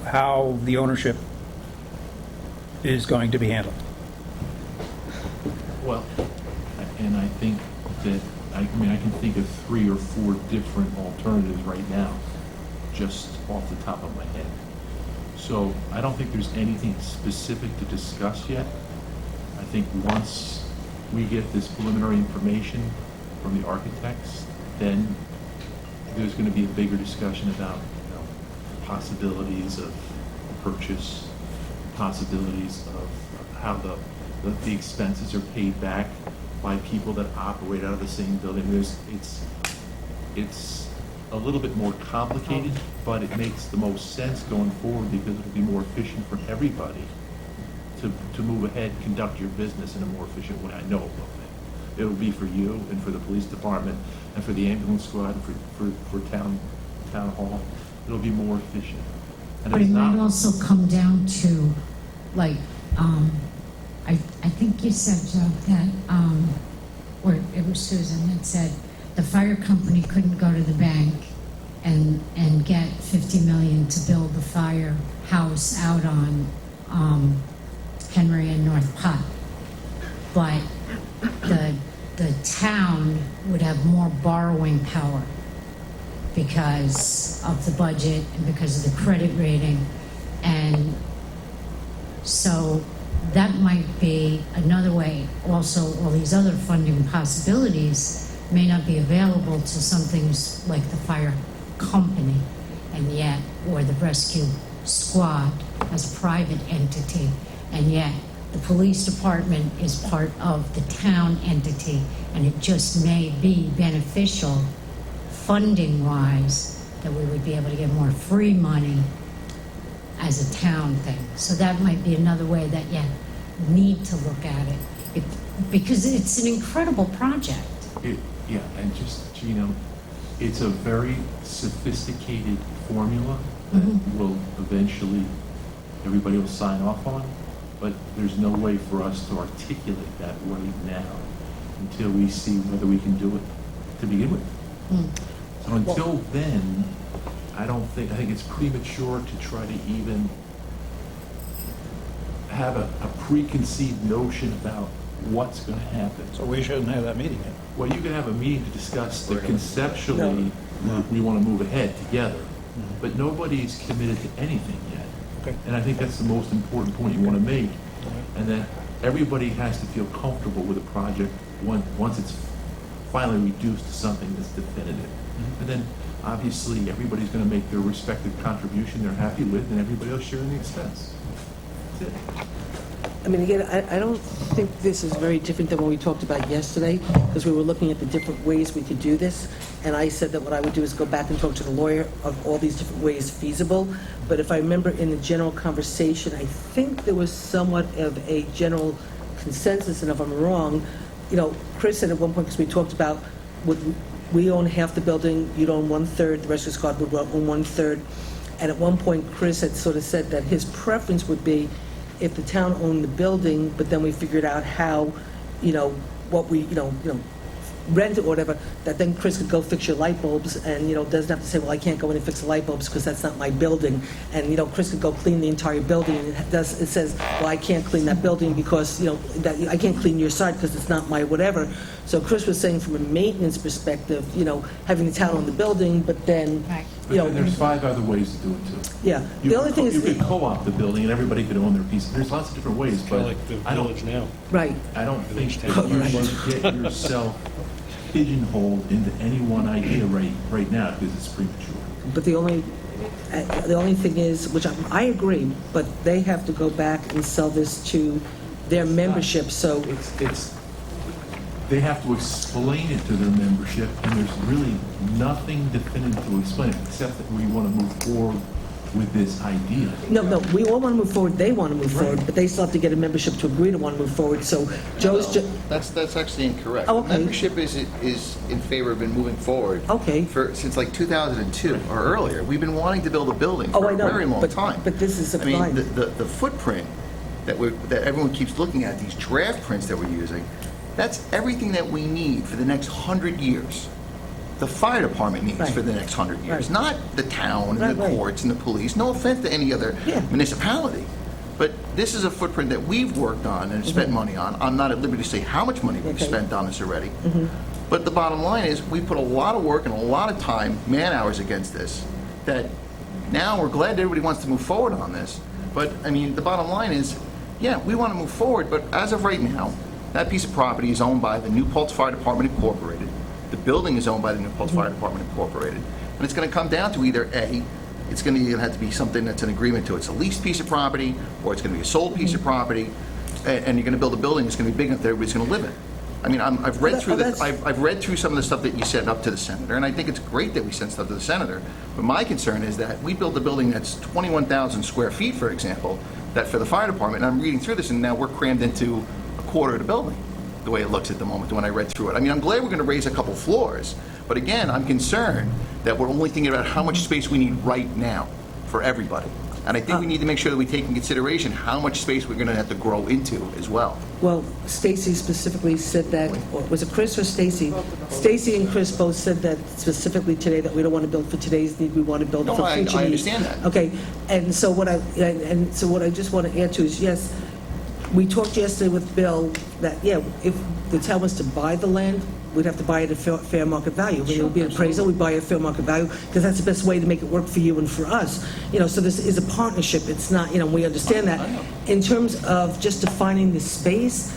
how the ownership is going to be handled. Well, and I think that, I mean, I can think of 3 or 4 different alternatives right now, just off the top of my head. So I don't think there's anything specific to discuss yet. I think once we get this preliminary information from the architects, then there's going to be a bigger discussion about, you know, possibilities of purchase, possibilities of how the expenses are paid back by people that operate out of the same building. It's a little bit more complicated, but it makes the most sense going forward because it'll be more efficient for everybody to move ahead, conduct your business in a more efficient way. I know it will be. It will be for you and for the police department and for the ambulance squad and for town hall. It'll be more efficient. And But it's it not, might also come down to, like, I think you said, Joe, that, or it was Susan that said the fire company couldn't go to the bank and get $50 million to build the firehouse out on Henry and North Putt. But the town would have more borrowing power because of the budget and because of the credit rating. And so that might be another way. Also, all these other funding possibilities may not be available to some things like the fire company, and yet, or the rescue squad as a private entity, and yet the police department is part of the town entity, and it just may be beneficial funding-wise that we would be able to get more free money as a town thing. So that might be another way that you need to look at it, because it's an incredible project. yeah, and just, you know, it's a very sophisticated formula that will eventually, everybody will sign off on, but there's no way for us to articulate that right now until we see whether we can do it to begin with. So until then, I think it's premature to try to even have a preconceived notion about what's going to happen. So we shouldn't have that meeting yet. Well, you can have a meeting to discuss that conceptually we want to move ahead together, but nobody's committed to anything yet. Okay. And I think that's the most important point you want to make, and that everybody has to feel comfortable with a project once it's finally reduced to something that's definitive. And then, obviously, everybody's going to make their respective contribution they're happy with, and everybody else sharing the expense. That's it. I mean, again, I don't think this is very different than what we talked about yesterday, because we were looking at the different ways we could do this, and I said that what I would do is go back and talk to the lawyer of all these different ways feasible. But if I remember in the general conversation, I think there was somewhat of a general consensus, and if I'm wrong, you know, Chris said at one point, because we talked about, we own half the building, you'd own 1/3, the rescue squad would own 1/3, and at one point, Chris had sort of said that his preference would be if the town owned the building, but then we figured out how, you know, what we, rent it or whatever, that then Chris could go fix your light bulbs and, doesn't have to say, well, I can't go in and fix the light bulbs because that's not my building. And, Chris could go clean the entire building, and it says, well, I can't clean that building because, that I can't clean your side because it's not my whatever. So Chris was saying from a maintenance perspective, having the town own the building, but then, But then there's 5 other ways to do it too. Yeah. The only thing is, you could co-op the building and everybody could own their piece. There's lots of different ways, but like the I don't village now. Right. I don't think that you should get yourself pigeonholed into any one idea right now because it's premature. But the only thing is, which I agree, but they have to go back and sell this to their membership. So they have to explain it to their membership, and there's really nothing definitive to explain it except that we want to move forward with this idea. No, we all want to move forward. They want to move forward, but they still have to get a membership to agree to want to move forward. So Joe's That's actually incorrect. Oh, okay. The membership is in favor of moving forward. Okay. Since like 2002 or earlier. We've been wanting to build a building for I know, a very long time. But this is a I mean, blind. the footprint that everyone keeps looking at, these draft prints that we're using, That's everything that we need for the next 100 years. The fire department needs for the next 100 years, not the town and the courts and the police. No offense to any other municipality. But this is a footprint that we've worked on and spent money on. I'm not at liberty to say how much money we've spent on this already. But the bottom line is we put a lot of work and a lot of time, man hours against this, that now we're glad that everybody wants to move forward on this. But, I mean, the bottom line is, yeah, we want to move forward, but as of right now, that piece of property is owned by the New Paltz Fire Department Incorporated. The building is owned by the New Paltz Fire Department Incorporated. And it's going to come down to either A, it's going to have to be something that's an agreement to it's a leased piece of property, or it's going to be a sold piece of property, and you're going to build a building that's going to be big enough that everybody's going to live in. I mean, I've read through I've read through some of the stuff that you sent up to the senator, and I think it's great that we sent stuff to the senator. But my concern is that we built a building that's 21,000 square feet, for example, that for the fire department. And I'm reading through this, and now we're crammed into a quarter of the building, the way it looks at the moment when I read through it. I mean, I'm glad we're going to raise a couple floors, but again, I'm concerned that we're only thinking about how much space we need right now for everybody. And I think we need to make sure that we take in consideration how much space we're going to have to grow into as well. Well, Stacy specifically said that, or was it Chris or Stacy? Stacy and Chris both said that specifically today, that we don't want to build for today's need, we want to build for future needs. I understand that. Okay, and so what I just want to add to is, yes, we talked yesterday with Bill that, yeah, if the town was to buy the land, we'd have to buy it at fair market value. When it would be an appraisal, we buy it at fair market value, because that's the best way to make it work for you and for us. You know, so this is a partnership. It's not, you know, we understand that. In terms of just defining the space,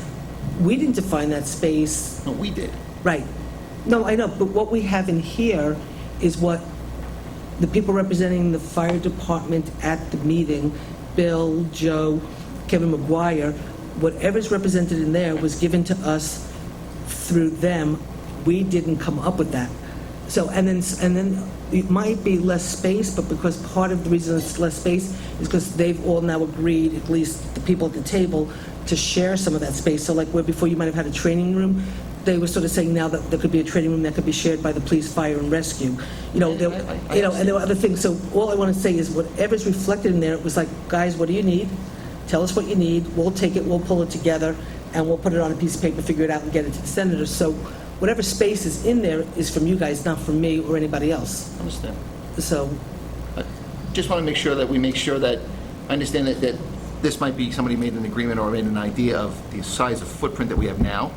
we didn't define that space. No, we did. Right. No, I know, but what we have in here is what the people representing the fire department at the meeting, Bill, Joe, Kevin McGuire, whatever's represented in there was given to us through them. We didn't come up with that. So, and then it might be less space, but because part of the reason it's less space is because they've all now agreed, at least the people at the table, to share some of that space. So like where before you might have had a training room, they were sort of saying now that there could be a training room that could be shared by the police, fire, and rescue. You know, and there were other things. So all I want to say is whatever's reflected in there, it was like, guys, what do you need? Tell us what you need. We'll take it, we'll pull it together, and we'll put it on a piece of paper, figure it out, and get it to the senator. So whatever space is in there is from you guys, not from me or anybody else. Understand. So I just want to make sure that we make sure that I understand that this might be somebody made an agreement or made an idea of the size of footprint that we have now.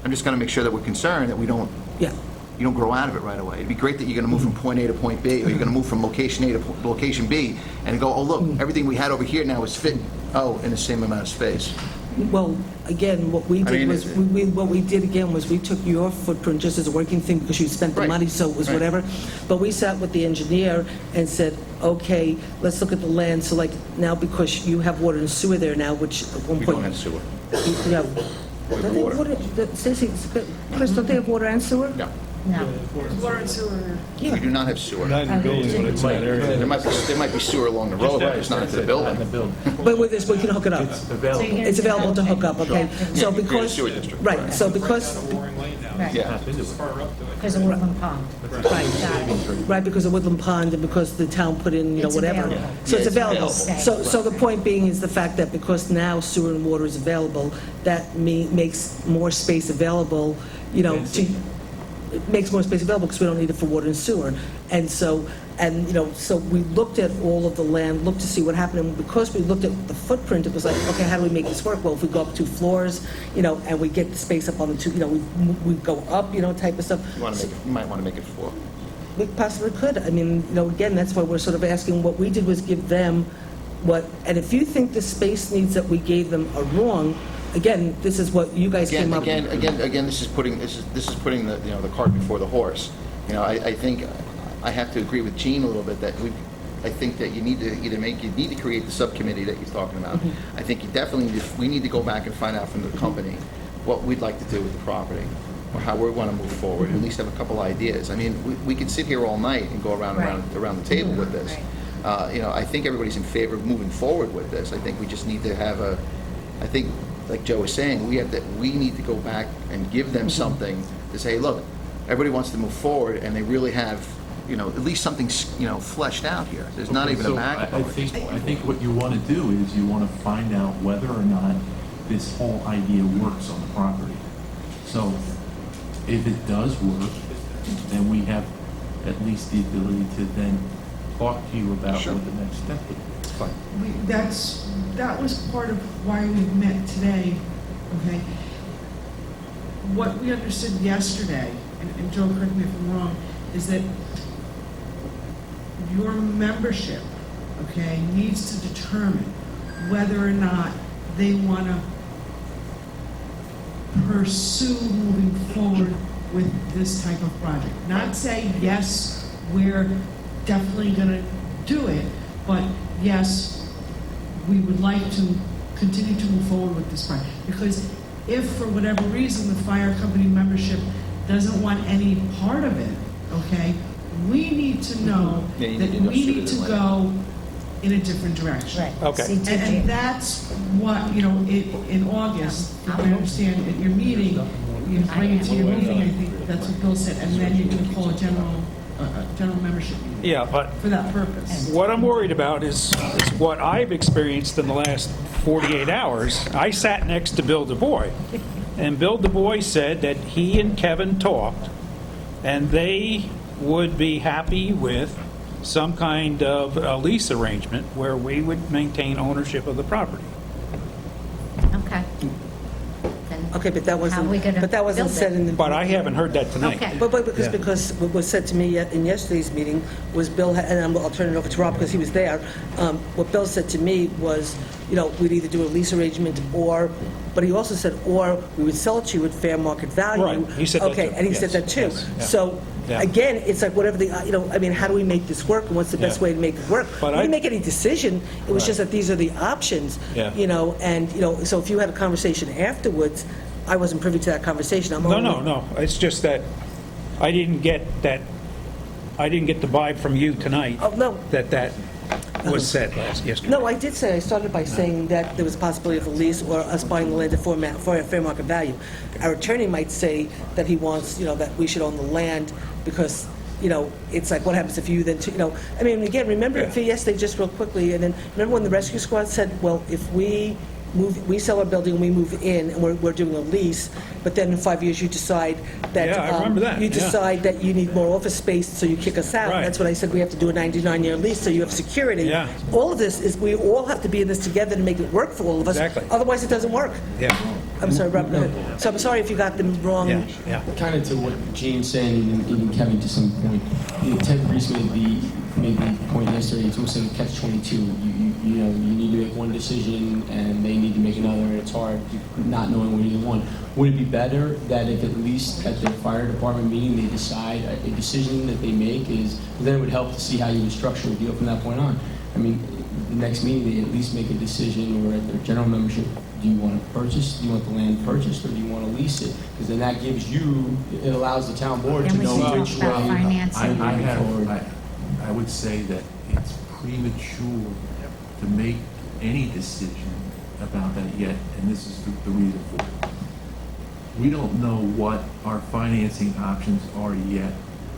I'm just going to make sure that we're concerned that we don't you don't grow out of it right away. It'd be great that you're going to move from point A to point B, or you're going to move from location A to location B, and go, oh look, everything we had over here now is fitting in the same amount of space. Well, again, what we did was we took your footprint just as a working thing because you spent the money, so it was whatever. But we sat with the engineer and said, okay, let's look at the land. So like now, because you have water and sewer there now, which at one point... We don't have sewer. Stacey, Chris, don't they have water and sewer? No. No. Water and sewer. Yeah. We do not have sewer. Not in the building, but it's in that area. There might be sewer along the road, but it's not into the building. But with this, we can hook it up. It's available. It's available to hook up, okay? So Yeah, because, sewer district. right, so because, Yeah. Because of Woodland Pond. right, because of Woodland Pond and because the town put in, you know, It's whatever. available. So it's Yeah, it's available. available. So the point being is the fact that because now sewer and water is available, that makes more space available, you know, it makes more space available because we don't need it for water and sewer. And so, you know, so we looked at all of the land, looked to see what happened, and because we looked at the footprint, it was like, okay, how do we make this work? Well, if we go up 2 floors, you know, and we get the space up on the 2, you know, we go up, you know, type of stuff. You might want to make it 4. We possibly could. I mean, you know, again, that's why we're sort of asking. What we did was give them what, and if you think the space needs that we gave them are wrong, again, this is what you guys came up with. Again, this is putting the, you know, the cart before the horse. You know, I think I have to agree with Gene a little bit that I think that you need to create the subcommittee that you're talking about. I think we need to go back and find out from the company what we'd like to do with the property, or how we want to move forward. At least have a couple ideas. I mean, we could sit here all night and go around the table with this. You know, I think everybody's in favor of moving forward with this. I think we just need to have I think, like Joe was saying, we need to go back and give them something to say, look, everybody wants to move forward, and they really have, you know, at least something, you know, fleshed out here. There's not even a back. I think what you want to do is you want to find out whether or not this whole idea works on the property. So So if it does work, then we have at least the ability to then talk to you about what the next step would be. Fine. That was part of why we met today, okay? What we understood yesterday, and Joe, correct me if I'm wrong, is that your membership, okay, needs to determine whether or not they want to pursue moving forward with this type of project. Not say, yes, we're definitely going to do it, but yes, we would like to continue to move forward with this project. Because if for whatever reason the fire company membership doesn't want any part of it, okay, we need to know that we need to go in a different direction. Right. Okay. And that's what, in August, if I understand, at your meeting, you bring it to your meeting, I think that's what Bill said, and then you're going to call a general membership meeting. Yeah, but for that purpose. what I'm worried about is what I've experienced in the last 48 hours. I sat next to Bill DuBois, and Bill DuBois said that he and Kevin talked, and they would be happy with some kind of a lease arrangement where we would maintain ownership of the property. Okay. Okay, but that wasn't, How are we gonna but that wasn't build said it? in the... But I haven't heard that tonight. Okay. But Yeah. because what was said to me in yesterday's meeting was Bill, and I'll turn it over to Rob because he was there, what Bill said to me was, we'd either do a lease arrangement or, but he also said, or we would sell it to you at fair market value. Right. He said that Okay, too. and he said Yes. that too. Yes. Yeah. So, Yeah. again, it's like whatever the, how do we make this work and what's the best Yeah. way to make it work? But We I- didn't make any decision, it was Right. just that these are the options. Yeah. And, so if you had a conversation afterwards, I wasn't privy to that conversation. I'm only... No. It's just that I didn't get the vibe from you tonight. Oh, no. That was said yesterday. No, I did say, I started by saying that there was a possibility of a lease or us buying the land at for a fair market value. Our attorney might say that he wants, that we should own the land because, it's like, what happens if you then, again, remember yesterday, just real quickly, and then remember when the rescue squad said, well, if we sell our building and we move in and we're doing a lease, but then in 5 years you decide that... Yeah, I remember that, You yeah. decide that you need more office space, so you kick us out. Right. That's what I said, we have to do a 99-year lease, so you have security. Yeah. All of this is, we all have to be in this together to make it work for all of us. Exactly. Otherwise, it doesn't work. Yeah. I'm sorry, Rob, go ahead. So I'm sorry if you got them wrong. Yeah. Kind of to what Jane's saying, and even Kevin to some point. Ted Reese made the point yesterday. It's almost like a catch-22. You need to make one decision, and they need to make another, and it's hard not knowing what either one. Would it be better that if at least at their fire department meeting they decide a decision that they make is, then it would help to see how you would structure a deal from that point on. I mean, the next meeting they at least make a decision, or at their general membership, do you want to purchase, do you want the land purchased, or do you want to lease it? Because then that gives you, it allows the town board to Then we know can which talk about way. financing. I would say that it's premature to make any decision about that yet, and this is the reason for it. We don't know what our financing options are yet,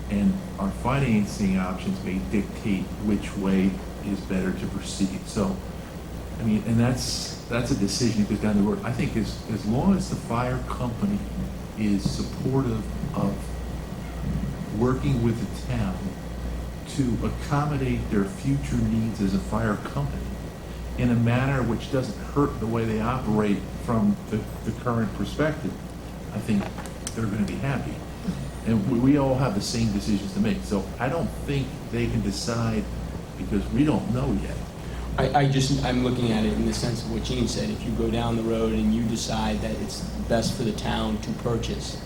and our financing options may dictate which way is better to proceed. So, and that's a decision that goes down the road. I think as long as the fire company is supportive of working with the town to accommodate their future needs as a fire company in a manner which doesn't hurt the way they operate from the current perspective, I think they're going to be happy. And we all have the same decisions to make. So I don't think they can decide because we don't know yet. I'm looking at it in the sense of what Gene said. If you go down the road and you decide that it's best for the town to purchase,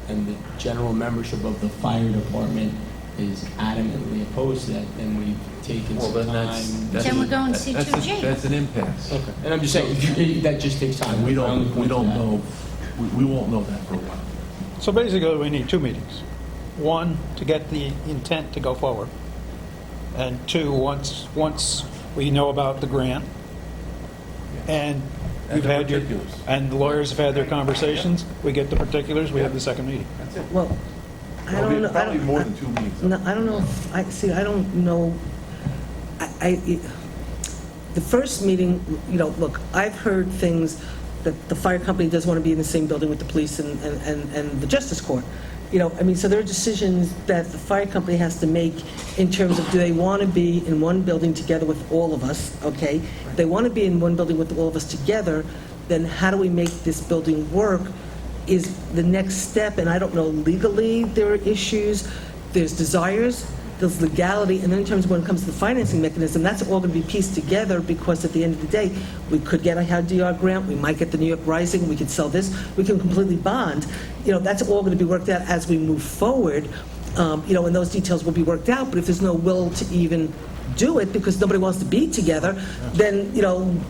and the general membership of the fire department is adamantly opposed to that, then we've taken some time. Then we're going C2G. That's an impasse. Okay. And I'm just saying, that just takes time. We don't know. We won't know that for a while. So basically, we need two meetings. One, to get the intent to go forward. And two, once we know about the grant, and And you've the had particulars. and the lawyers have had their conversations, we get the particulars, we have the second meeting. That's it. Well, I don't know. Probably more than 2 meetings. No, I don't know if, I don't know. The first meeting, look, I've heard things that the fire company doesn't want to be in the same building with the police and the justice court. I mean, so there are decisions that the fire company has to make in terms of, do they want to be in one building together with all of us, okay? If they want to be in one building with all of us together, then how do we make this building work is the next step. And I don't know, legally there are issues, there's desires, there's legality, and then in terms of when it comes to the financing mechanism, that's all going to be pieced together, because at the end of the day, we could get a HUD grant, we might get the New York Rising, we could sell this, we can completely bond. That's all going to be worked out as we move forward, and those details will be worked out. But if there's no will to even do it because nobody wants to be together, then let's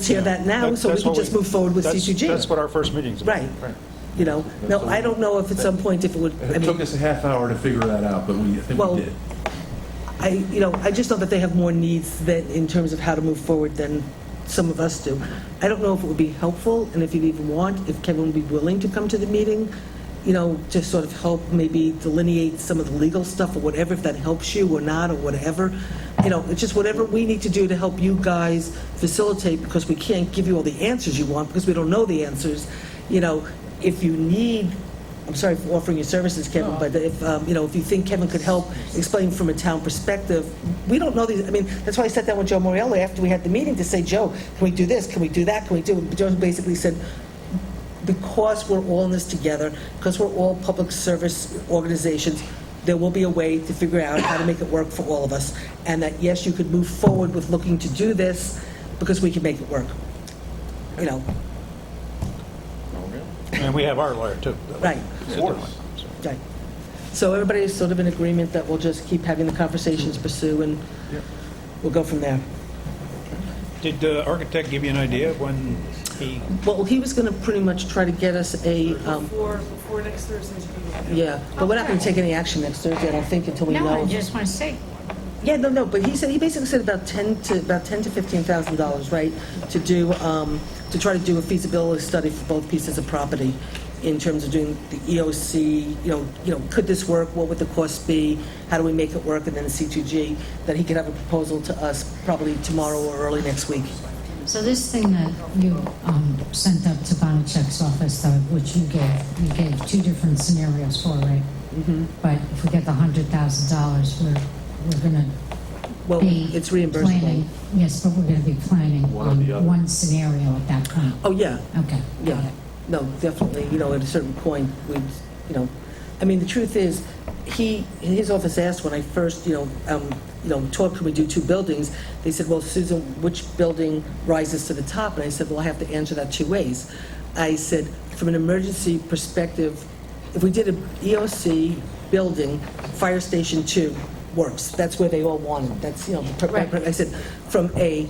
hear that now, so we can just move forward with C2G. That's what our first meeting's about. Right. No, I don't know if at some point if it would. It took us a half hour to figure that out, but I think we did. I just know that they have more needs that in terms of how to move forward than some of us do. I don't know if it would be helpful, and if you'd even want, if Kevin would be willing to come to the meeting, to sort of help maybe delineate some of the legal stuff or whatever, if that helps you or not or whatever. It's just whatever we need to do to help you guys facilitate, because we can't give you all the answers you want because we don't know the answers. If you need, I'm sorry for offering your services, Kevin, but if if you think Kevin could help explain from a town perspective, we don't know these. I mean, that's why I sat down with Joe Morelli after we had the meeting to say, Joe, can we do this? Can we do that? Can we do it? But Joe basically said, because we're all in this together, because we're all public service organizations, there will be a way to figure out how to make it work for all of us. And that, yes, you could move forward with looking to do this because we can make it work. And we have our lawyer, too. Right. Right. So everybody is sort of in agreement that we'll just keep having the conversations, pursue, and we'll go from there. Did the architect give you an idea of when he... Well, he was going to pretty much try to get us a... Before next Thursday's meeting. Yeah, but we're not going to take any action next Thursday, I don't think, until we know. No, I just want to say. Yeah, no, but he basically said about $10,000 to $15,000, right, to try to do a feasibility study for both pieces of property in terms of doing the EOC. Could this work? What would the cost be? How do we make it work? And then the C2G, that he could have a proposal to us probably tomorrow or early next week. So this thing that you sent up to Bonachek's office, which you gave two different scenarios for, right? Mm-hmm. But if we get the $100,000, we're going to it's reimbursable. Planning, yes, but we're going to be planning One on one scenario at that point. Oh, yeah. Okay. Yeah. No, definitely. At a certain point, I mean, the truth is, his office asked when I first, talked, can we do two buildings? They said, well, Susan, which building rises to the top? And I said, well, I have to answer that two ways. I said, from an emergency perspective, if we did an EOC building, Fire Station 2 works. That's where they all want it. That's, Right. I said, from a,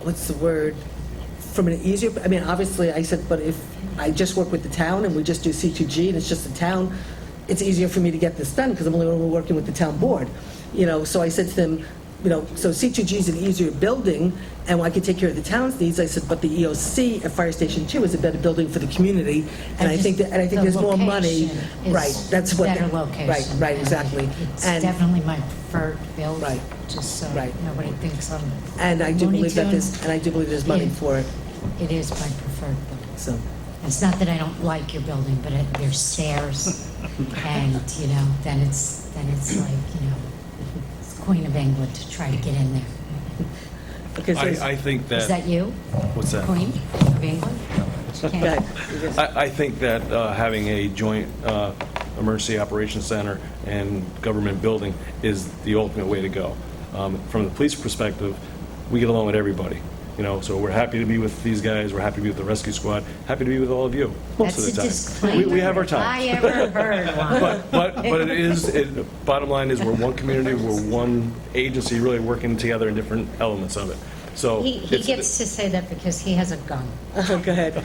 what's the word? From an easier, I mean, obviously, I said, but if I just work with the town and we just do C2G and it's just the town, it's easier for me to get this done because I'm only working with the town board. So I said to them, so C2G is an easier building and I could take care of the town's needs. I said, but the EOC at Fire Station 2 is a better building for the community, and I think there's more money. Right, that's what. Better location. Right, exactly. It's definitely my preferred build. Right. Just so Right. nobody thinks I'm. And I do Looney believe that Tunes. there's money for it. It is my preferred building. So. It's not that I don't like your building, but there's stairs, and then it's like it's Queen of England to try to get in there. Okay, so I think that... Is that you? What's that? Queen of England? I think that having a joint emergency operations center and government building is the ultimate way to go. From the police perspective, we get along with everybody. So we're happy to be with these guys. We're happy to be with the rescue squad. Happy to be with all of you most of the time. Disclaimer. We have our time. I ever heard one. But bottom line is we're one community. We're one agency, really working together in different elements of it. So He gets to say that because he has a gun. Go ahead.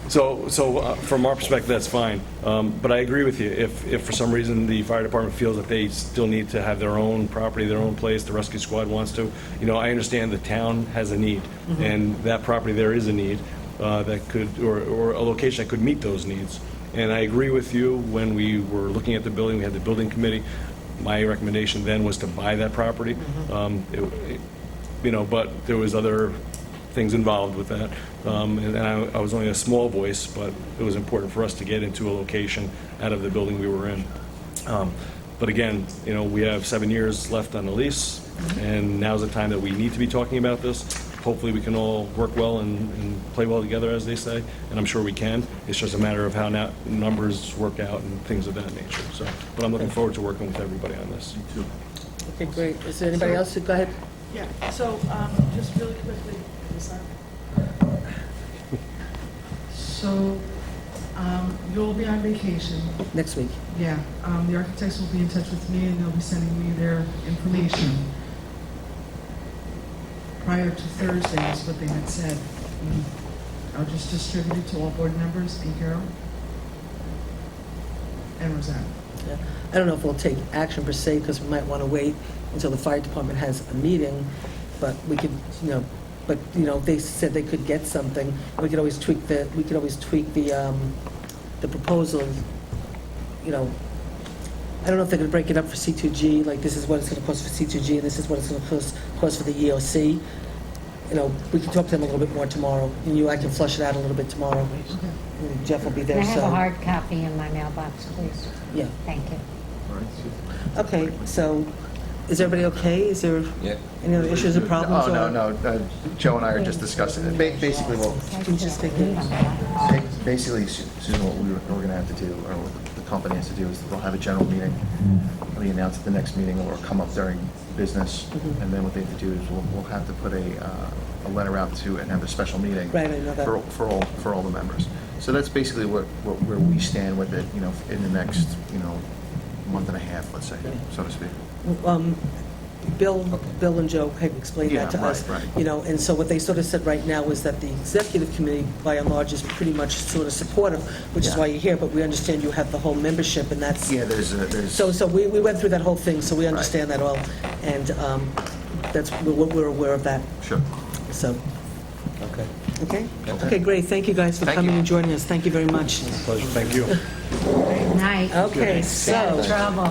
So from our perspective, that's fine. But I agree with you. If for some reason the fire department feels that they still need to have their own property, their own place, the rescue squad wants to, I understand the town has a need, and that property there is a need that could, or a location that could meet those needs. And I agree with you. When we were looking at the building, we had the building committee. My recommendation then was to buy that property. but there was other things involved with that. And I was only a small voice, but it was important for us to get into a location out of the building we were in. But again, we have 7 years left on the lease, and now's the time that we need to be talking about this. Hopefully we can all work well and play well together, as they say, and I'm sure we can. It's just a matter of how numbers work out and things of that nature. So, but I'm looking forward to working with everybody on this. Me too. Okay, great. Is there anybody else? Go ahead. Yeah, so, just really quickly, so, you'll be on vacation. Next week. Yeah, the architects will be in touch with me and they'll be sending me their information. Prior to Thursday is what they had said. I'll just distribute it to all board members and Carol and Roseanne. Yeah. I don't know if we'll take action per se, because we might want to wait until the fire department has a meeting, but we could, they said they could get something. We could always tweak the proposal. I don't know if they're going to break it up for C2G, like this is what it's going to cost for C2G, and this is what it's going to cost for the EOC. We can talk to them a little bit more tomorrow, and I can flush it out a little bit tomorrow. Okay. And Jeff will be there. Can I have a hard copy in my mailbox, please? Yeah. Thank you. Okay, so is everybody okay? Is there any other issues or problems? Oh, no. Joe and I are just discussing it. Basically, Can you just take it? Basically, Susan, what we're going to have to do, or what the company has to do, is they'll have a general meeting. We announce at the next meeting, or come up during business, and then what they have to do is we'll have to put a letter out to and have a special meeting for all the members. So that's basically where we stand with it, in the next month and a half, let's say, so to speak. Bill and Joe had explained that to us. Right. And so what they sort of said right now is that the executive committee, by and large, is pretty much sort of supportive, which is why you're here, but we understand you have the whole membership, and that's... Yeah, there's... So we went through that whole thing, so we understand that all, and we're aware of that. Sure. So... Okay, great. Thank you guys for coming and joining us. Thank you very much. Pleasure. Thank you. Good night. Okay, so... Trouble.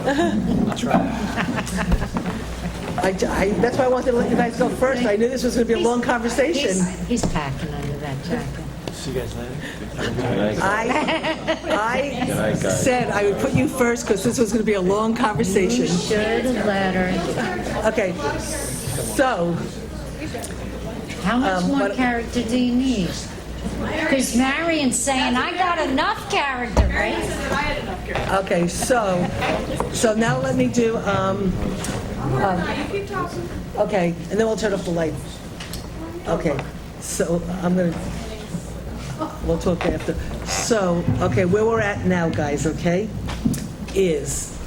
That's why I wanted to let you guys go first. I knew this was going to be a long conversation. He's packing under that jacket. See you guys later. I said I would put you first because this was going to be a long conversation. You should have let her. Okay, so... How much more character do you need? Because Marion's saying, I got enough character, right? I had enough character. Okay, so now let me do... You keep talking. Okay, and then we'll turn off the light. Okay, so we'll talk after. So, okay, where we're at now, guys, okay, is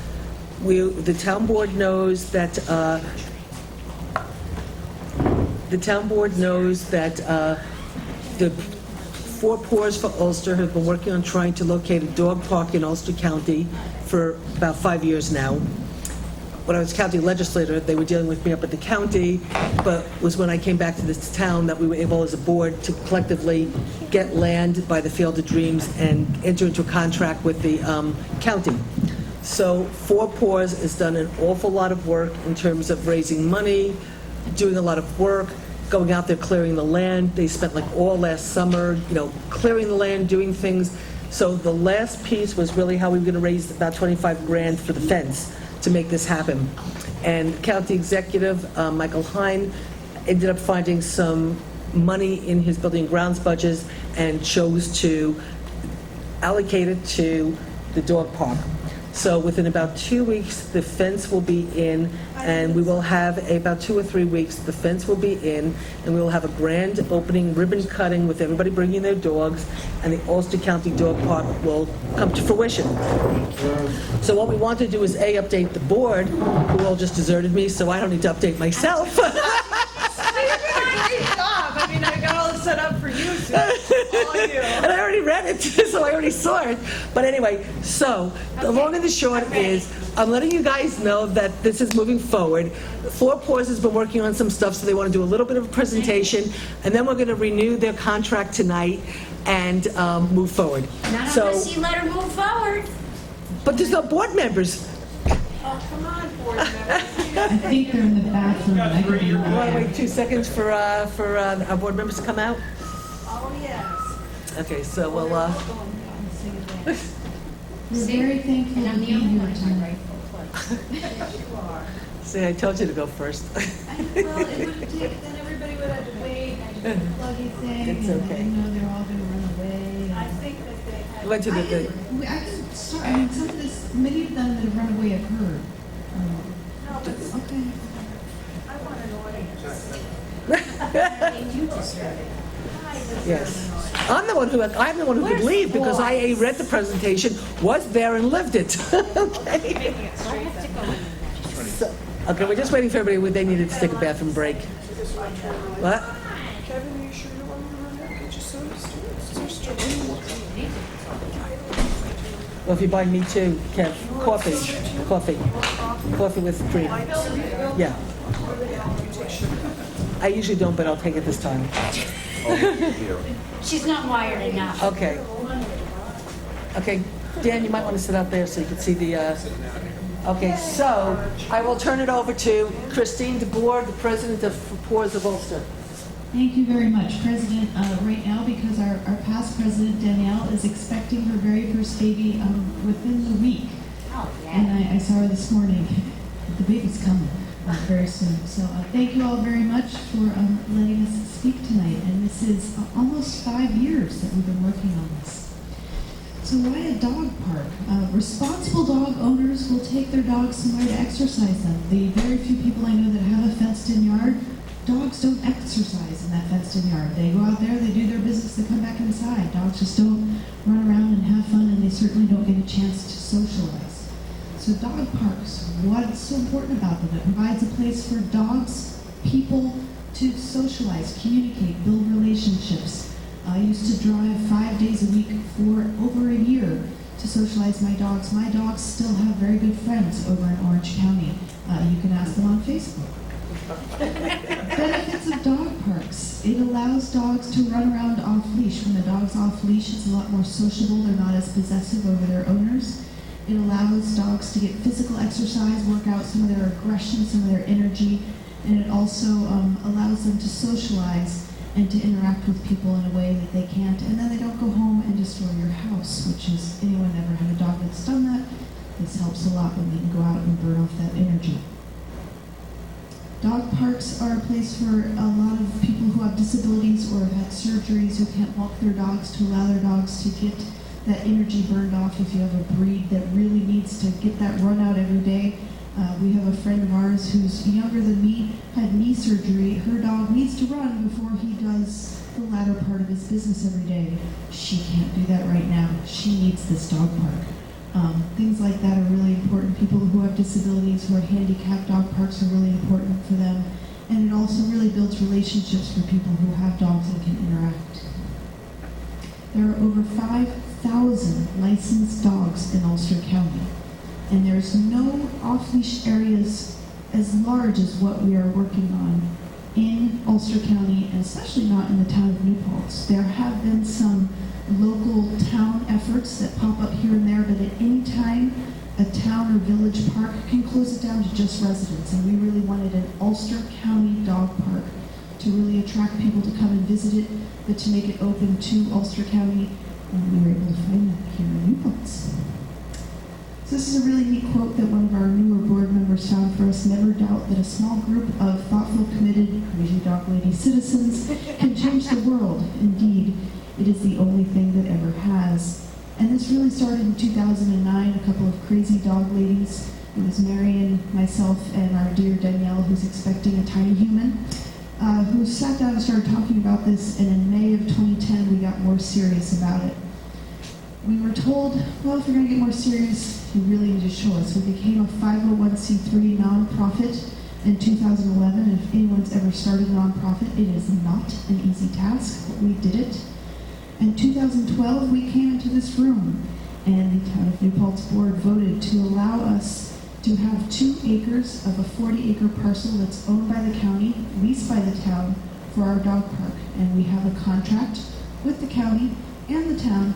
the town board knows that, the Four Paws for Ulster have been working on trying to locate a dog park in Ulster County for about 5 years now. When I was county legislator, they were dealing with me up at the county, but it was when I came back to this town that we were able as a board to collectively get land by the Field of Dreams and enter into a contract with the county. So Four Paws has done an awful lot of work in terms of raising money, doing a lot of work, going out there clearing the land. They spent like all last summer, clearing the land, doing things. So the last piece was really how we were going to raise about 25 grand for the fence to make this happen. And County Executive Michael Hine ended up finding some money in his building and grounds budgets and chose to allocate it to the dog park. So within about 2 weeks, the fence will be in, and we will have about 2 or 3 weeks, the fence will be in, and we will have a grand opening ribbon cutting with everybody bringing their dogs, and the Ulster County Dog Park will come to fruition. So what we want to do is, A, update the board, who all just deserted me, so I don't need to update myself. Great job. I mean, I got all this set up for you, Sue. All you. And I already read it, so I already saw it. But anyway, so the long and the short is, I'm letting you guys know that this is moving forward. Four Paws has been working on some stuff, so they want to do a little bit of a presentation, and then we're going to renew their contract tonight and move forward. Not unless you let her move forward. But there's no board members. Oh, come on, board members. I think they're in the bathroom. I could be You want to wrong. wait 2 seconds for our board members to come out? Oh, yes. Okay, so we'll, We're very thankful to be here tonight. see, I told you to go first. Well, it would take, then everybody would have to wait, and do the pluggy thing. It's and okay. I know they're all gonna run away. I think that they had. Went to the thing. I can start, I mean, some of this, many of them that have run away have heard. No, but Okay. I want an audience. You just read it. Yes. I'm the one who could leave because I read the presentation, was there and lived it. Okay. So, okay, we're just waiting for everybody, they needed to take a bathroom break. What? Kevin, are you sure you don't want to run out? Get your sodas too. Well, if you buy me too, Kev, coffee with cream. Yeah. I usually don't, but I'll take it this time. She's not wired enough. Okay. Okay, Dan, you might want to sit out there so you can see the, okay, so I will turn it over to Christine DeBoer, the president of Poors of Ulster. Thank you very much, President. Right now, because our past president, Danielle, is expecting her very first baby within the week. Oh, yeah. And I saw her this morning. The baby's coming very soon. So thank you all very much for letting us speak tonight. And this is almost 5 years that we've been working on this. So why a dog park? Responsible dog owners will take their dogs somewhere to exercise them. The very few people I know that have a fenced-in yard, dogs don't exercise in that fenced-in yard. They go out there, they do their business, they come back inside. Dogs just don't run around and have fun, and they certainly don't get a chance to socialize. So dog parks, what's so important about them? It provides a place for dogs, people to socialize, communicate, build relationships. I used to drive 5 days a week for over a year to socialize my dogs. My dogs still have very good friends over in Orange County. You can ask them on Facebook. Benefits of dog parks. It allows dogs to run around off leash. When the dog's off leash, it's a lot more sociable. They're not as possessive over their owners. It allows dogs to get physical exercise, work out some of their aggression, some of their energy, and it also allows them to socialize and to interact with people in a way that they can't, and then they don't go home and destroy your house, which is, anyone ever had a dog that's done that, this helps a lot when they can go out and burn off that energy. Dog parks are a place for a lot of people who have disabilities or have had surgeries who can't walk their dogs, to allow their dogs to get that energy burned off. If you have a breed that really needs to get that run out every day. We have a friend of ours who's younger than me, had knee surgery. Her dog needs to run before he does the latter part of his business every day. She can't do that right now. She needs this dog park. Things like that are really important. People who have disabilities, who are handicapped, dog parks are really important for them. And it also really builds relationships for people who have dogs and can interact. There are over 5,000 licensed dogs in Ulster County. And there's no off-leash areas as large as what we are working on in Ulster County, and especially not in the town of New Paltz. There have been some local town efforts that pop up here and there, but at any time, a town or village park can close it down to just residents. And we really wanted an Ulster County dog park to really attract people to come and visit it, but to make it open to Ulster County. And we were able to find that here in New Paltz. So this is a really neat quote that one of our newer board members found for us. Never doubt that a small group of thoughtful, committed, crazy dog lady citizens can change the world. Indeed, it is the only thing that ever has. And this really started in 2009, a couple of crazy dog ladies. It was Marion, myself, and our dear Danielle, who's expecting a tiny human, who sat down and started talking about this, and in May of 2010, we got more serious about it. We were told, well, if you're going to get more serious, you really need to show us. We became a 501c3 nonprofit in 2011. If anyone's ever started a nonprofit, it is not an easy task, but we did it. In 2012, we came into this room, and the town of New Paltz board voted to allow us to have 2 acres of a 40-acre parcel that's owned by the county, leased by the town, for our dog park. And we have a contract with the county and the town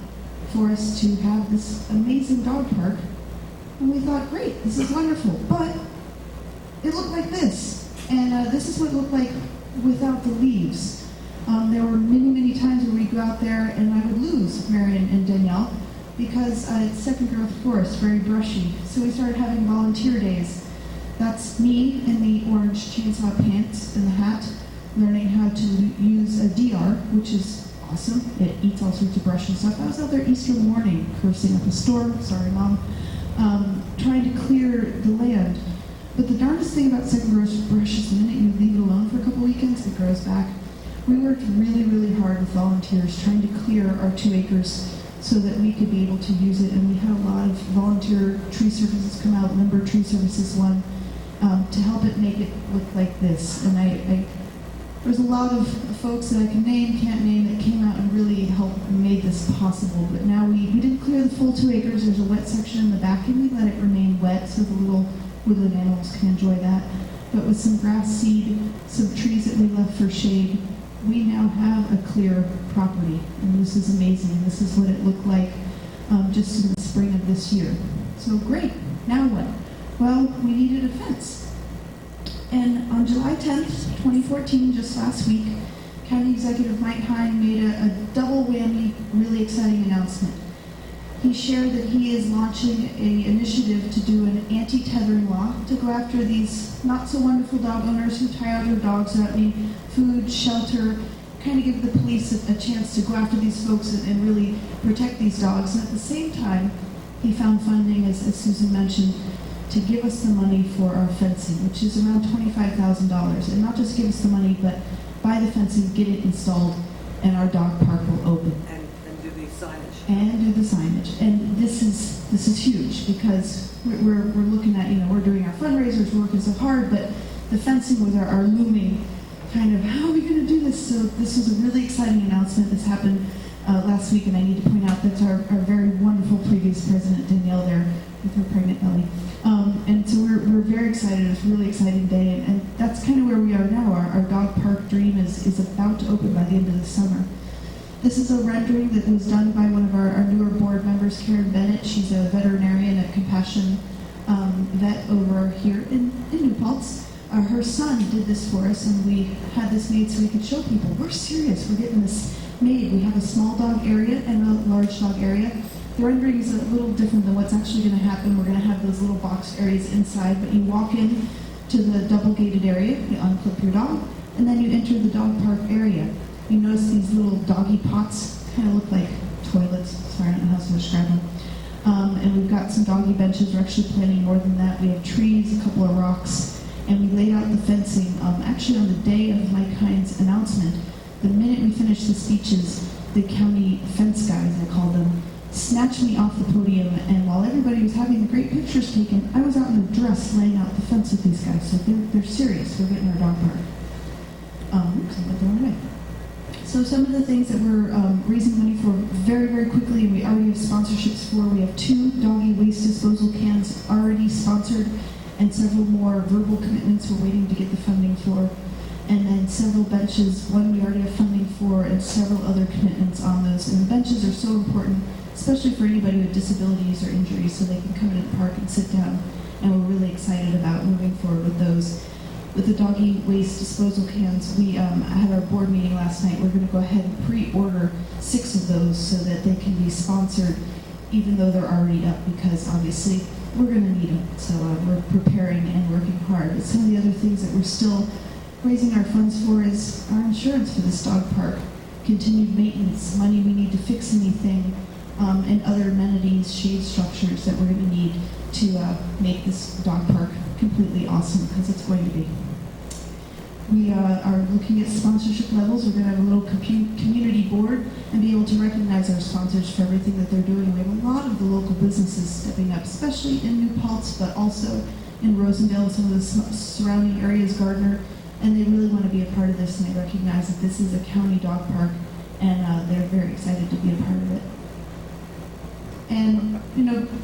for us to have this amazing dog park. And we thought, great, this is wonderful. But it looked like this. And this is what it looked like without the leaves. There were many, many times where we'd go out there and I would lose Marion and Danielle because it's second growth forest, very brushy. So we started having volunteer days. That's me in the orange chainsaw pants and the hat, learning how to use a DR, which is awesome. It eats all sorts of brush and stuff. I was out there Easter morning cursing at the store, sorry Mom, trying to clear the land. But the darndest thing about second growth brush is the minute you leave it alone for a couple weekends, it grows back. We worked really, really hard with volunteers trying to clear our 2 acres so that we could be able to use it. And we had a lot of volunteer tree services come out, Limber Tree Services one, to help it make it look like this. And there's a lot of folks that I can name, can't name, that came out and really helped and made this possible. But now we didn't clear the full 2 acres. There's a wet section in the back, and we let it remain wet so the little woodland animals can enjoy that. But with some grass seed, some trees that we left for shade, we now have a clear property. And this is amazing. This is what it looked like just in the spring of this year. So great. Now what? Well, we needed a fence. And on July 10th, 2014, just last week, County Executive Mike Hine made a double whammy, really exciting announcement. He shared that he is launching an initiative to do an anti-tethering law to go after these not-so-wonderful dog owners who tie out their dogs without any food, shelter, kind of give the police a chance to go after these folks and really protect these dogs. And at the same time, he found funding, as Susan mentioned, to give us the money for our fencing, which is around $25,000. And not just give us the money, but buy the fencing, get it installed, and our dog park will open. And do the signage. And do the signage. And this is huge because we're looking at, we're doing our fundraisers, we're working so hard, but the fencing was our looming kind of, how are we going to do this? So this was a really exciting announcement. This happened last week, and I need to point out that's our very wonderful previous president, Danielle, there with her pregnant belly. And so we're very excited. It's a really exciting day, and that's kind of where we are now. Our dog park dream is about to open by the end of the summer. This is a rendering that was done by one of our newer board members, Karen Bennett. She's a veterinarian at Compassion Vet over here in New Paltz. Her son did this for us, and we had this made so we could show people, we're serious, we're getting this made. We have a small dog area and a large dog area. The rendering is a little different than what's actually going to happen. We're going to have those little boxed areas inside, but you walk in to the double gated area, you unclip your dog, and then you enter the dog park area. You notice these little doggy pots, kind of look like toilets. Sorry, I don't know how to describe them. And we've got some doggy benches. We're actually planning more than that. We have trees, a couple of rocks, and we laid out the fencing. Actually, on the day of Mike Hine's announcement, the minute we finished the speeches, the county fence guys, I called them, snatched me off the podium, and while everybody was having the great pictures taken, I was out in a dress laying out the fence with these guys. So they're serious. We're getting our dog park. Oops, I went the wrong way. So some of the things that we're raising money for very, very quickly, and we already have sponsorships for. We have 2 doggy waste disposal cans already sponsored, and several more verbal commitments we're waiting to get the funding for. And then several benches, one we already have funding for, and several other commitments on those. And the benches are so important, especially for anybody with disabilities or injuries, so they can come into the park and sit down. And we're really excited about moving forward with those. With the doggy waste disposal cans, we had our board meeting last night. We're going to go ahead and pre-order 6 of those so that they can be sponsored, even though they're already up, because obviously we're going to need them. So we're preparing and working hard. But some of the other things that we're still raising our funds for is our insurance for this dog park, continued maintenance, money we need to fix anything, and other amenities, shade structures that we're going to need to make this dog park completely awesome, because it's going to be. We are looking at sponsorship levels. We're going to have a little community board and be able to recognize our sponsors for everything that they're doing. We have a lot of the local businesses stepping up, especially in New Paltz, but also in Rosendale and some of the surrounding areas, Gardner, and they really want to be a part of this, and they recognize that this is a county dog park, and they're very excited to be a part of it. And,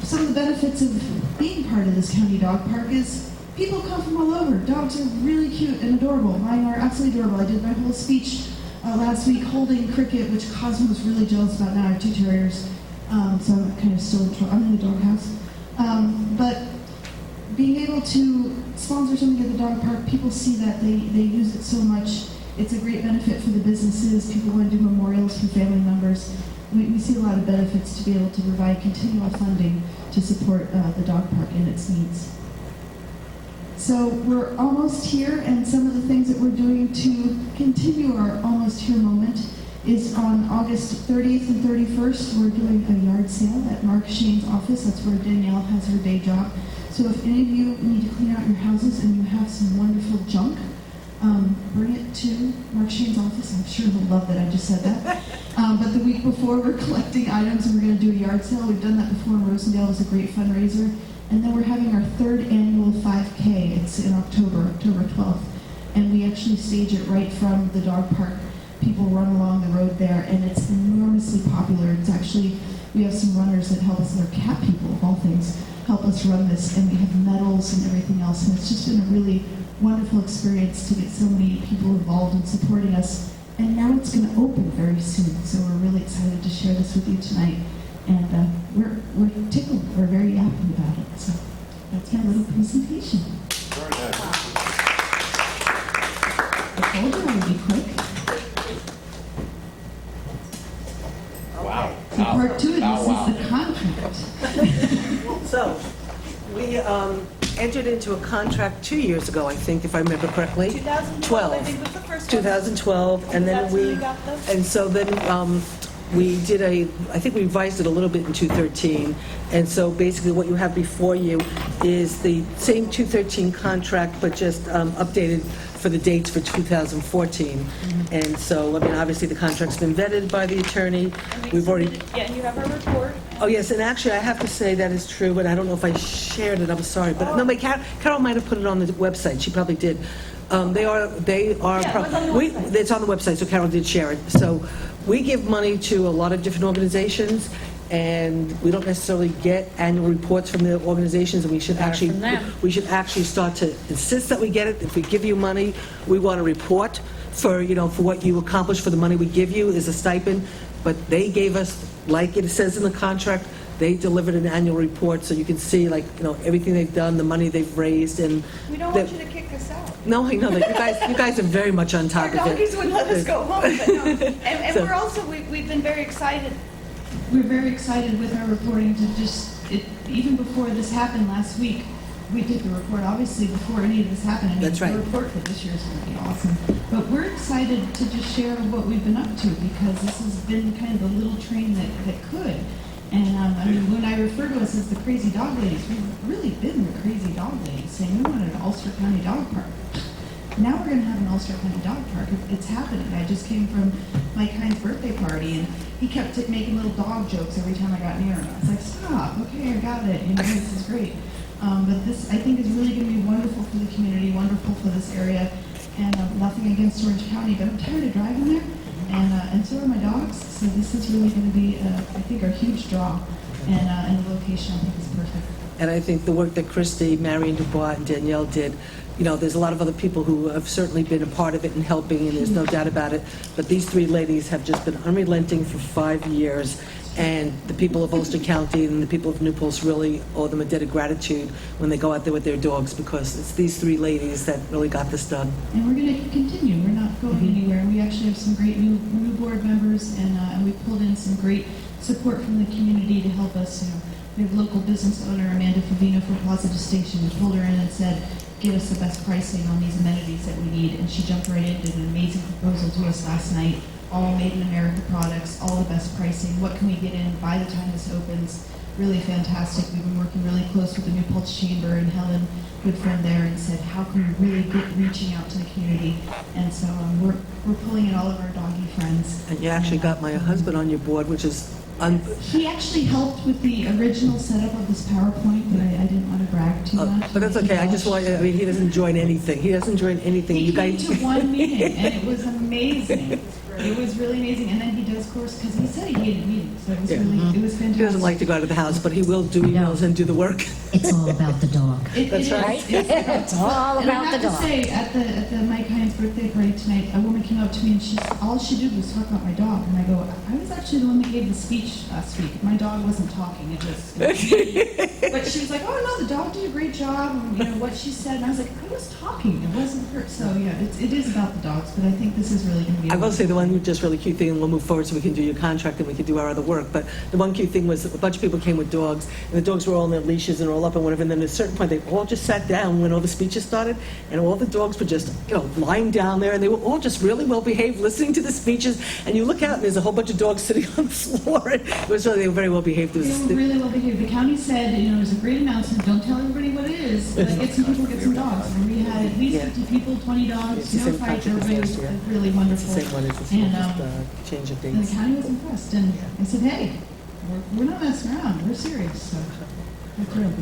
some of the benefits of being part of this county dog park is people come from all over. Dogs are really cute and adorable. Mine are absolutely adorable. I did my whole speech last week holding Cricket, which Cosmo was really jealous about. Now I have 2 terriers, so I'm kind of still in trouble. I'm in the doghouse. But being able to sponsor something at the dog park, people see that they use it so much. It's a great benefit for the businesses. People want to do memorials for family members. We see a lot of benefits to be able to provide continual funding to support the dog park and its needs. So we're almost here, and some of the things that we're doing to continue our almost here moment is on August 30th and 31st, we're doing a yard sale at Mark Shane's office. That's where Danielle has her day job. So if any of you need to clean out your houses and you have some wonderful junk, bring it to Mark Shane's office. I'm sure he'll love that I just said that. But the week before, we're collecting items and we're going to do a yard sale. We've done that before in Rosendale. It was a great fundraiser. And then we're having our 3rd annual 5K. It's in October 12th. And we actually stage it right from the dog park. People run along the road there, and it's enormously popular. It's actually, we have some runners that help us, and they're cat people, of all things, help us run this, and we have medals and everything else. And it's just been a really wonderful experience to get so many people involved in supporting us. And now it's going to open very soon, so we're really excited to share this with you tonight. And we're tickled. We're very happy about it. So that's my little presentation. Very nice. I told you I would be quick. Wow. So part 2 of this is the contract. So, we entered into a contract 2 years ago, I think, if I remember correctly. 2012, I think was the first one. 2012, and then That's when we got those? and so then we did I think we revised it a little bit in 2013, and so basically what you have before you is the same 2013 contract, but just updated for the dates for 2014. And so, I mean, obviously the contract's been vetted by the attorney. We've already... Yeah, and you have our report. Oh, yes, and actually, I have to say that is true, but I don't know if I shared it, I'm sorry. But no, but Carol might have put it on the website, she probably did. They are. Yeah, it was on the website. It's on the website, so Carol did share it. So we give money to a lot of different organizations, and we don't necessarily get annual reports from the organizations, and we should actually start to insist that we get it. If we give you money, we want a report for what you accomplish for the money we give you is a stipend, but they gave us, like it says in the contract, they delivered an annual report, so you can see, everything they've done, the money they've raised, and... We don't want you to kick us out. No, I know that. You guys are very much on top of it. Our doggies wouldn't let us go home, but no. And So- we're also, we've been very excited. We're very excited with our reporting to even before this happened last week, we did the report, obviously, before any of this happened. I mean, That's right. The report for this year is going to be awesome. But we're excited to just share what we've been up to, because this has been kind of the little train that could. And I mean, when I refer to us as the crazy dog ladies, we've really been the crazy dog ladies, saying we wanted an Ulster County dog park. Now we're going to have an Ulster County dog park. It's happening. I just came from Mike Hines' birthday party, and he kept making little dog jokes every time I got near him. I was like, stop, okay, I got it. This is great. But this, I think, is really going to be wonderful for the community, wonderful for this area, and nothing against Orange County, but I'm tired of driving there, and so are my dogs. So this is really going to be, I think, a huge draw, and the location, I think, is perfect. And I think the work that Christy, Marion Dubois, and Danielle did, there's a lot of other people who have certainly been a part of it and helping, and there's no doubt about it. But these 3 ladies have just been unrelenting for 5 years, and the people of Ulster County and the people of New Paltz really owe them a debt of gratitude when they go out there with their dogs, because it's these 3 ladies that really got this done. And we're going to continue. We're not going anywhere. We actually have some great new board members, and we pulled in some great support from the community to help us. We have local business owner Amanda Favino from Positive Station. We pulled her in and said, get us the best pricing on these amenities that we need, and she jumped right in, did an amazing proposal to us last night. All made in America products, all the best pricing. What can we get in by the time this opens? Really fantastic. We've been working really close with the New Paltz Chamber and Helen, good friend there, and said, how can we really get reaching out to the community? And so we're pulling in all of our doggy friends. And you actually got my husband on your board, which is... He actually helped with the original setup of this PowerPoint, but I didn't want to brag too much. But that's okay. He doesn't join anything. He doesn't join anything. He came to one meeting, and it was amazing. It was really amazing, and then he does course, because he said he hated meetings, so it was Yeah. really, it was fantastic. He doesn't like to go out of the house, but he will do emails and do the work. It's all about the dog. That's right. It's all And I about the have to dog. say, at the Mike Hines birthday party tonight, a woman came up to me and all she did was talk about my dog. And I go, I was actually the one that gave the speech last week. My dog wasn't talking, it just. But she was like, oh no, the dog did a great job, and, you know, what she said. And I was like, I was talking, it wasn't her. So yeah, it is about the dogs, but I think this is really going to be. I will say the one just really cute thing, and we'll move forward so we can do your contract and we can do our other work, but the one cute thing was a bunch of people came with dogs, and the dogs were all on their leashes and all up and whatever, and then at a certain point, they all just sat down when all the speeches started, and all the dogs were just, lying down there, and they were all just really well behaved, listening to the speeches, and you look out, and there's a whole bunch of dogs sitting on the floor. It was really, they were very well behaved. They were really well behaved. The county said, it was a great announcement, don't tell everybody what it is, but get some people, get some dogs. And we had at least 50 people, 20 dogs, no fights, everybody was really wonderful. It's the same one, it's And, just change of and the dates. county was impressed, and I said, hey, we're not messing around, we're serious, so we're thrilled.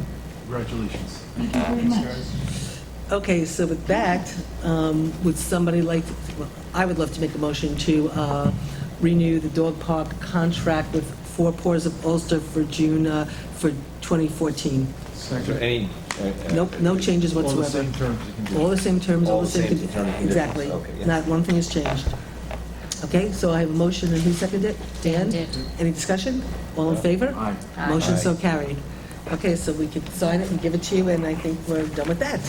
Congratulations. Thank you very much. Okay, so with that, would somebody like, well, I would love to make a motion to renew the dog park contract with Four Paws of Ulster for June, for 2014. Second. Any? Nope, no changes All the whatsoever. same terms and conditions. All the same terms, all the same, terms and conditions. exactly. Okay, yeah. Not one thing has changed. Okay, so I have a motion, and who seconded it? Dan? did. Any discussion? All in favor? Aye. Aye. Motion so Aye. carried. Okay, so we can sign it and give it to you, and I think we're done with that.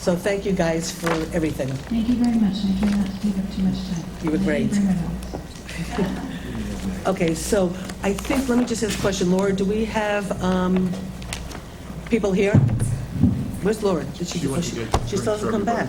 So thank you guys for everything. Thank you very much, and I try not to take up too much time. You were great. Thank you very much. Okay, so I think, let me just ask a question. Laura, do we have people here? Where's Laura? Did she went to get she still hasn't come back?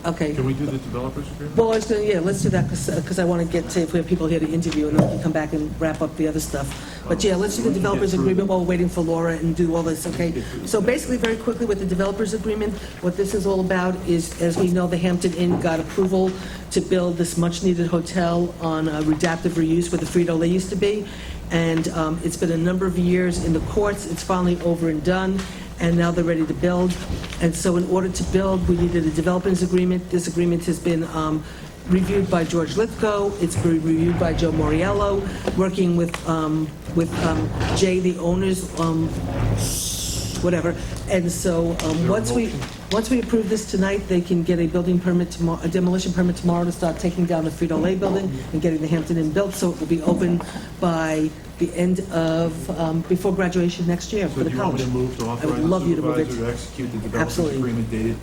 Okay. Can we do the developers agreement? Well, I was going to, yeah, let's do that because I want to get to, if we have people here to interview, and then we can come back and wrap up the other stuff. But yeah, let's do the developers agreement while we're waiting for Laura and do all this, okay? So basically, very quickly with the developers agreement, what this is all about is, as we know, the Hampton Inn got approval to build this much-needed hotel on Redactive Reuse where the Frito-Lay used to be. And it's been a number of years in the courts. It's finally over and done. And now they're ready to build. And so in order to build, we needed a developers agreement. This agreement has been reviewed by George Lithgow. It's been reviewed by Joe Moriello, working with Jay, the owners, whatever. And so once we approve this tonight, they can get a building permit tomorrow, a demolition permit tomorrow to start taking down the Frito-Lay building and getting the Hampton Inn built. So it will be open by the end of, before graduation next year So for the do you want me college. to move to I authorize would the love you to move it. supervisor to execute the development Absolutely. agreement dated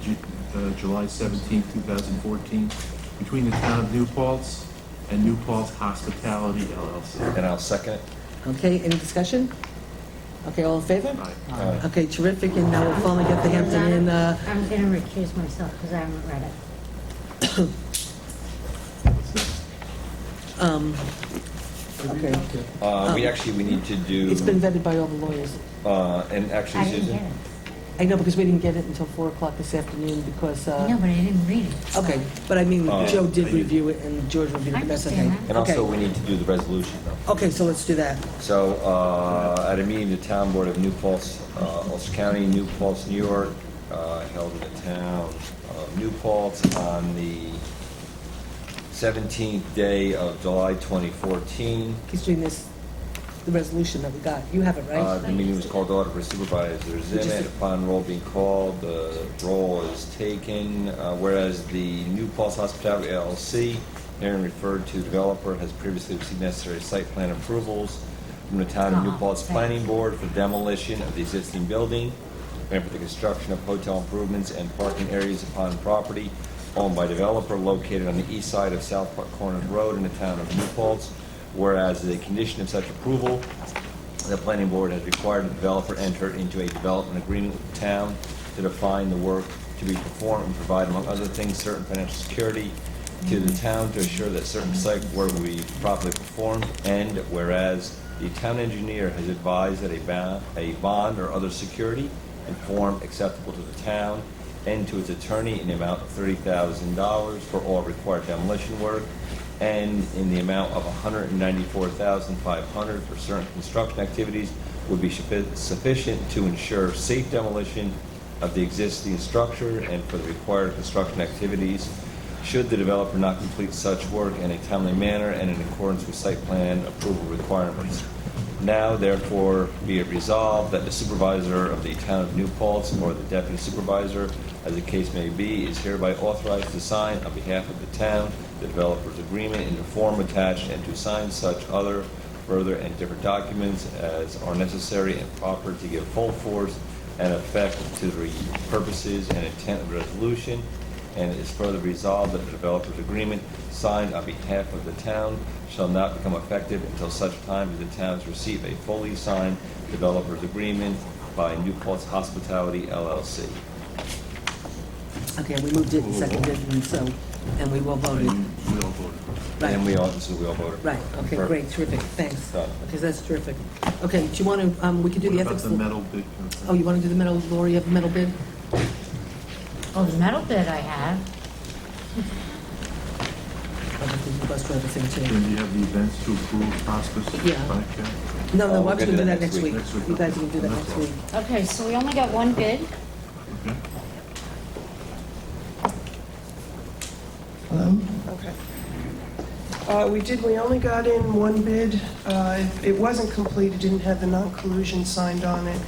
July 17, 2014, between the town of New Paltz and New Paltz Hospitality LLC? And I'll second it. Okay, any discussion? Okay, all in favor? Aye. Okay, terrific, and now we'll finally get the Hampton Inn, I'm going to recuse myself because I haven't read it. okay. We need to do. It's been vetted by all the lawyers. And actually, I didn't Susan. get it. I know, because we didn't get it until 4 o'clock this afternoon, because, I know, but I didn't read it. so- okay, but I mean, Joe did I did. review it, and George reviewed I it, that's understand okay. that. And also, Okay. we need to do the resolution, though. Okay, so let's do that. So, at a meeting, the town board of New Paltz, Ulster County, New Paltz, New York, held in the town of New Paltz on the 17th day of July 2014. He's doing this, the resolution that we got. You have it, right? The meeting was called to order for Supervisor Zimmet. Upon roll being called, the roll is taken. Whereas the New Paltz Hospitality LLC, herein referred to developer, has previously received necessary site plan approvals from the town of New Paltz Planning Board for demolition of the existing building and for the construction of hotel improvements and parking areas upon property owned by developer located on the east side of South Park Corners Road in the town of New Paltz. Whereas the condition of such approval, the planning board has required the developer enter into a development agreement with the town to define the work to be performed and provide, among other things, certain financial security to the town to assure that certain site work will be properly performed. And whereas the town engineer has advised that a bond or other security in form acceptable to the town and to its attorney in the amount of $30,000 for all required demolition work, and in the amount of $194,500 for certain construction activities would be sufficient to ensure safe demolition of the existing structure and for the required construction activities should the developer not complete such work in a timely manner and in accordance with site plan approval requirements. Now, therefore, be it resolved that the supervisor of the town of New Paltz or the deputy supervisor, as the case may be, is hereby authorized to sign on behalf of the town the developer's agreement in the form attached and to sign such other further and different documents as are necessary and proper to give full force and effect to the purposes and intent of the resolution, and it is further resolved that the developer's agreement signed on behalf of the town shall not become effective until such time as the town has received a fully signed developer's agreement by New Paltz Hospitality LLC. Okay, we moved it and seconded, and so, and we all voted. We all voted. Right. And we all voted. Right, okay, Perfect. great, terrific, thanks. Done. Okay, that's terrific. Okay, do you want to, we can do the What about ethics. the metal bid? Oh, you want to do the metal, Lori, you have a metal bid? Oh, the metal bid I have. I'll have to do the bus driver thing too. And do you have the events to approve hospice? Yeah. Bike, No, Oh, we're actually going to do that next next week. Next week. You guys are going to do that That's next all. week. Okay, so we only got one bid. Okay. Hello? Okay. We only got in one bid. It wasn't complete, it didn't have the non-collusion signed on it.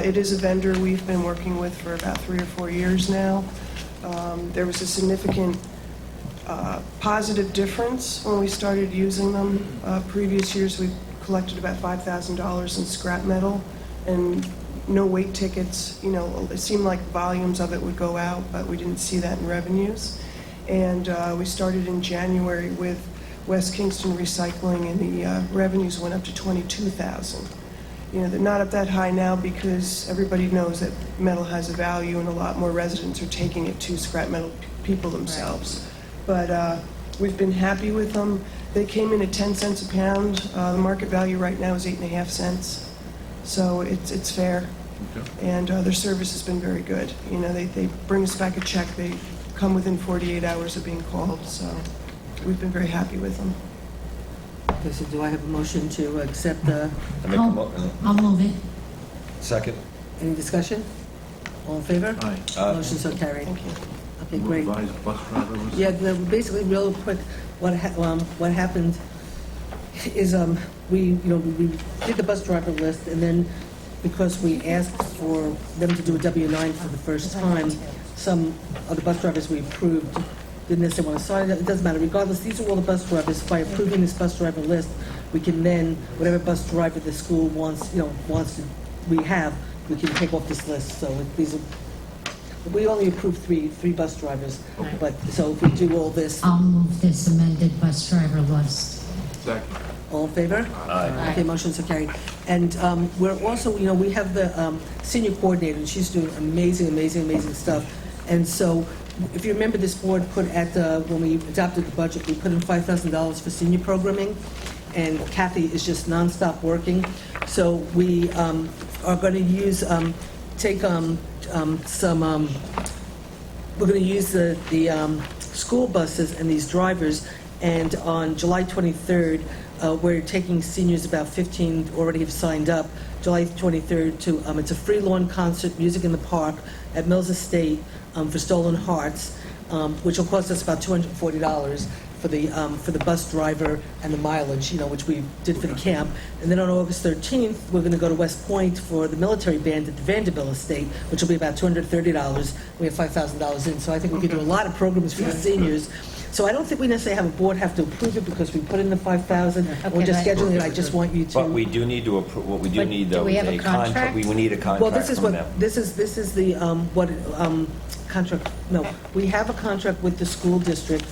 It is a vendor we've been working with for about 3 or 4 years now. There was a significant positive difference when we started using them. Previous years, we collected about $5,000 in scrap metal and no weight tickets. You know, it seemed like volumes of it would go out, but we didn't see that in revenues. And we started in January with West Kingston Recycling, and the revenues went up to $22,000. You know, they're not up that high now because everybody knows that metal has a value, and a lot more residents are taking it to scrap metal people themselves. But we've been happy with them. They came in at 10 cents a pound. The market value right now is 8.5 cents. So it's fair. Okay. And their service has been very good. You know, they bring us back a check. They come within 48 hours of being called. So we've been very happy with them. Okay, so do I have a motion to accept the, I make a I'll move it. second. any discussion? All in favor? Aye. Motion so carried. Thank you. Okay, great. Revised bus driver list? Yeah, basically, real quick, what happened is, we did the bus driver list, and then because we asked for them to do a W-9 for the first time, some of the bus drivers we approved didn't necessarily want to sign it. It doesn't matter. Regardless, these are all the bus drivers. By approving this bus driver list, we can then, whatever bus driver the school wants to, we can take off this list. So these are, we only approved three bus drivers. Right. But, so if we do all this, I'll move this amended bus driver list. Second. all in favor? Aye. Okay, motion so carried. And we're also, we have the senior coordinator, and she's doing amazing stuff. And so, if you remember, this board put when we adopted the budget, we put in $5,000 for senior programming, and Kathy is just nonstop working. So we are going to use, we're going to use the school buses and these drivers, and on July 23rd, we're taking seniors, about 15 already have signed up, July 23rd to, it's a free lawn concert, music in the park at Mills Estate for Stolen Hearts, which will cost us about $240 for the bus driver and the mileage, which we did for the camp. And then on August 13th, we're going to go to West Point for the military band at the Vanderbilt Estate, which will be about $230. We have $5,000 in, so I think we could do a lot of programs for the seniors. So I don't think we necessarily have a board have to approve it because we put in the 5,000. We're just scheduling it. I just want you to. But we do need to approve, what we do But need do though we is have a a contract. contract? We need a Well, contract this is from what, them. this is the, contract, no, we have a contract with the school district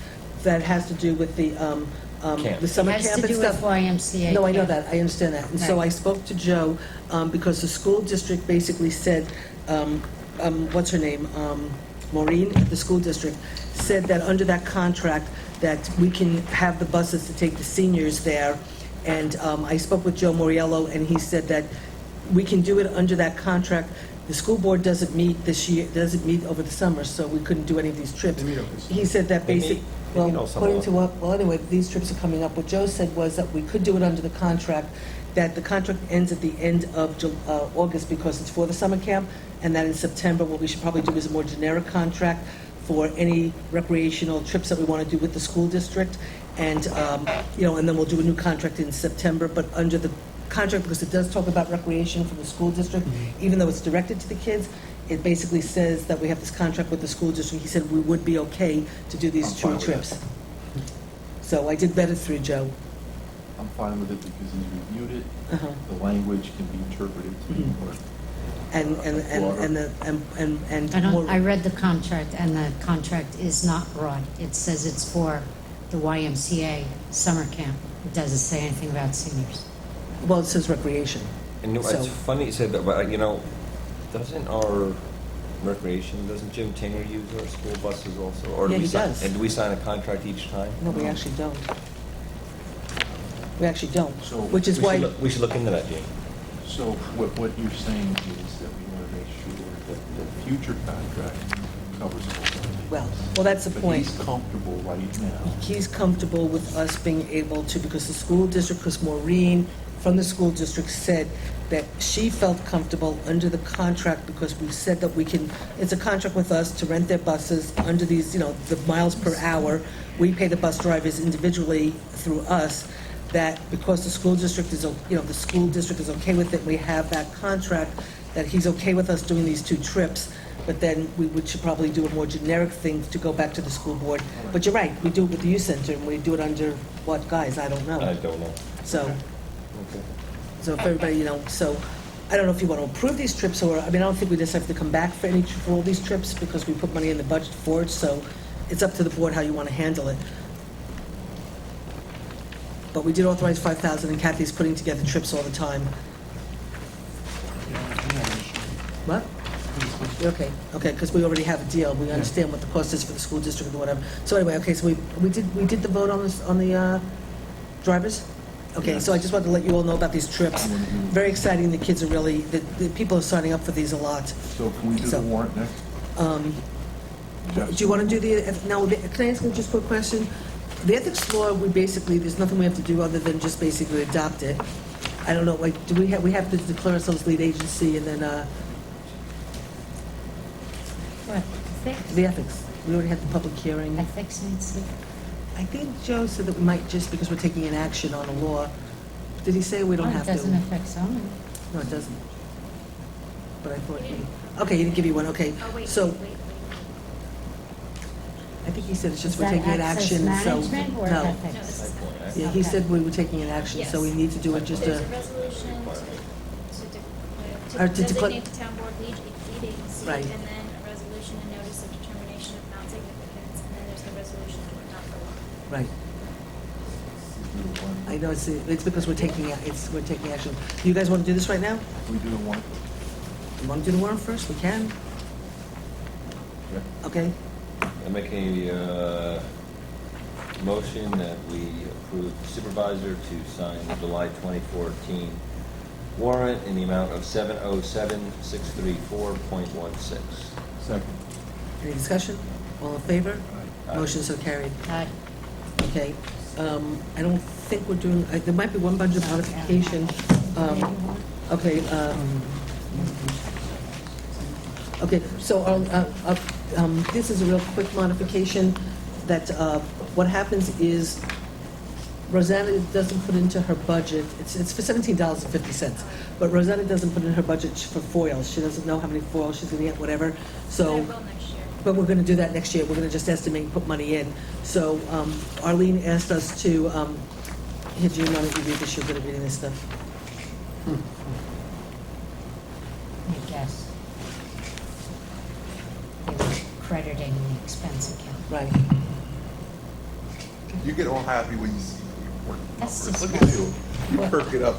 that has to do with the summer Has camp to and do with stuff. YMCA. No, I know camp. that, I understand that. And so Right. I spoke to Joe, because the school district basically said, what's her name? Maureen at the school district said that under that contract, that we can have the buses to take the seniors there. And I spoke with Joe Moriello, and he said that we can do it under that contract. The school board doesn't meet this year, doesn't meet over the summer, so we couldn't do any of these trips. He said that They basic, meet well, also according to what, well, anyway, these trips are coming up. What Joe said was that we could do it under the contract, that the contract ends at the end of August because it's for the summer camp, and that in September, what we should probably do is a more generic contract for any recreational trips that we want to do with the school district. And, and then we'll do a new contract in September, but under the contract, because it does talk about recreation for the school district, even though it's directed to the kids, it basically says that we have this contract with the school district. He said we would be okay to do these two trips. So I did vet it through Joe. I'm fine with it because he's reviewed it. The language can be interpreted to be more. And I read the contract, and the contract is not broad. It says it's for the YMCA summer camp. It doesn't say anything about seniors. Well, it says recreation. And it's funny you said that, but doesn't our recreation, doesn't Jim Tinger use our school buses also? Or Yeah, he does. And do we sign a contract each time? No, we actually don't. We actually don't, So which is why... We should look into that, Jane. So what you're saying is that we want to make sure that the future contract covers all of it. Well, that's the point. But he's comfortable right now. He's comfortable with us being able to, because the school district, because Maureen from the school district said that she felt comfortable under the contract because we said that we can, it's a contract with us to rent their buses under these, the miles per hour. We pay the bus drivers individually through us, that because the school district is, the school district is okay with it, we have that contract, that he's okay with us doing these two trips, but then should probably do a more generic thing to go back to the school board. But you're right, we do it with the youth center, and we do it under what guise? I don't know. I don't know. So, Okay. so if everybody, so I don't know if you want to approve these trips, or, I don't think we just have to come back for all these trips, because we put money in the budget for it, so it's up to the board how you want to handle it. But we did authorize 5,000, and Kathy's putting together trips all the time. What? Okay, because we already have a deal. We understand what the cost is for the school district or whatever. So anyway, okay, so we did the vote on this, on the drivers? Okay, so I just wanted to let you all know about these trips. Very exciting. The kids are really, the people are signing up for these a lot. So can we do the warrant next? Do you want to do now, can I ask you just a quick question? The ethics law, there's nothing we have to do other than just basically adopt it. I don't know, do we have to declare ourselves lead agency and then, What? Ethics? the ethics? We already had the public hearing. Ethics needs to... I think Joe said that we might, just because we're taking an action on a law. Did he say we don't have to? It doesn't affect zoning. No, it doesn't. But I thought okay, he didn't give you one, okay. So, I think he said it's just we're taking an action, so. Management or No. ethics? Yeah, he said we were taking an action, so we need to do it just There's to. a resolution Or to to declare- designate the town board lead agency, Right. and then a resolution and notice of determination of non-significance, and then there's the resolution to adopt the law. Right. I know, it's because we're taking action. You guys want to do this right now? We do the warrant. You want to do the warrant first? We can. Yeah. Okay. I make a motion that we approve the supervisor to sign the July 2014 warrant in the amount of $707,634.16. Second. Any discussion? All in favor? Aye. Motion so carried. Aye. Okay. I don't think we're doing, there might be one budget modification. Okay. Okay, so this is a real quick modification that what happens is Rosanna doesn't put into her budget, it's for $17.50, but Rosanna doesn't put in her budget for foils. She doesn't know how many foils she's going to get, whatever. So, I will next year. but we're going to do that next year. We're going to just estimate and put money in. So Arlene asked us to, here, June, why don't you read this? You're good at reading this stuff. I guess. They were crediting the expense account. Right. You get all happy when you see the report. That's Look at you. You perk it up.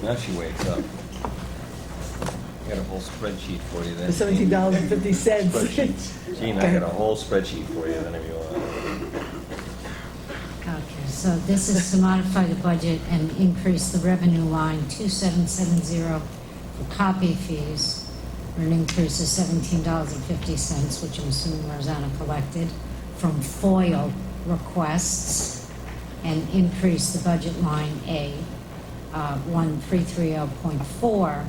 Now she wakes up. I got a whole spreadsheet for you then. The $17.50. Spreadsheets. Gene, I got a whole spreadsheet for you then if you want. Okay, so this is to modify the budget and increase the revenue line 2770 for copy fees, or an increase of $17.50, which I'm assuming Rosanna collected, from FOIL requests, and increase the budget line A, 1330.4,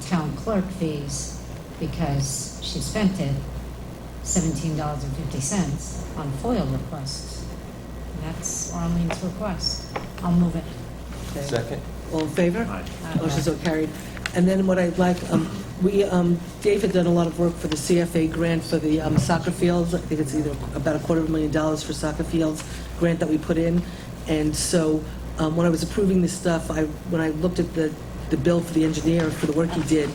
town clerk fees, because she spent it, $17.50 on FOIL requests. And that's Arlene's request. I'll move it. Okay. Second? All in favor? Aye. Motion so carried. And then what I'd like, Dave had done a lot of work for the CFA grant for the soccer fields. I think it's either about $250,000 for soccer fields grant that we put in. And so when I was approving this stuff, when I looked at the bill for the engineer for the work he did,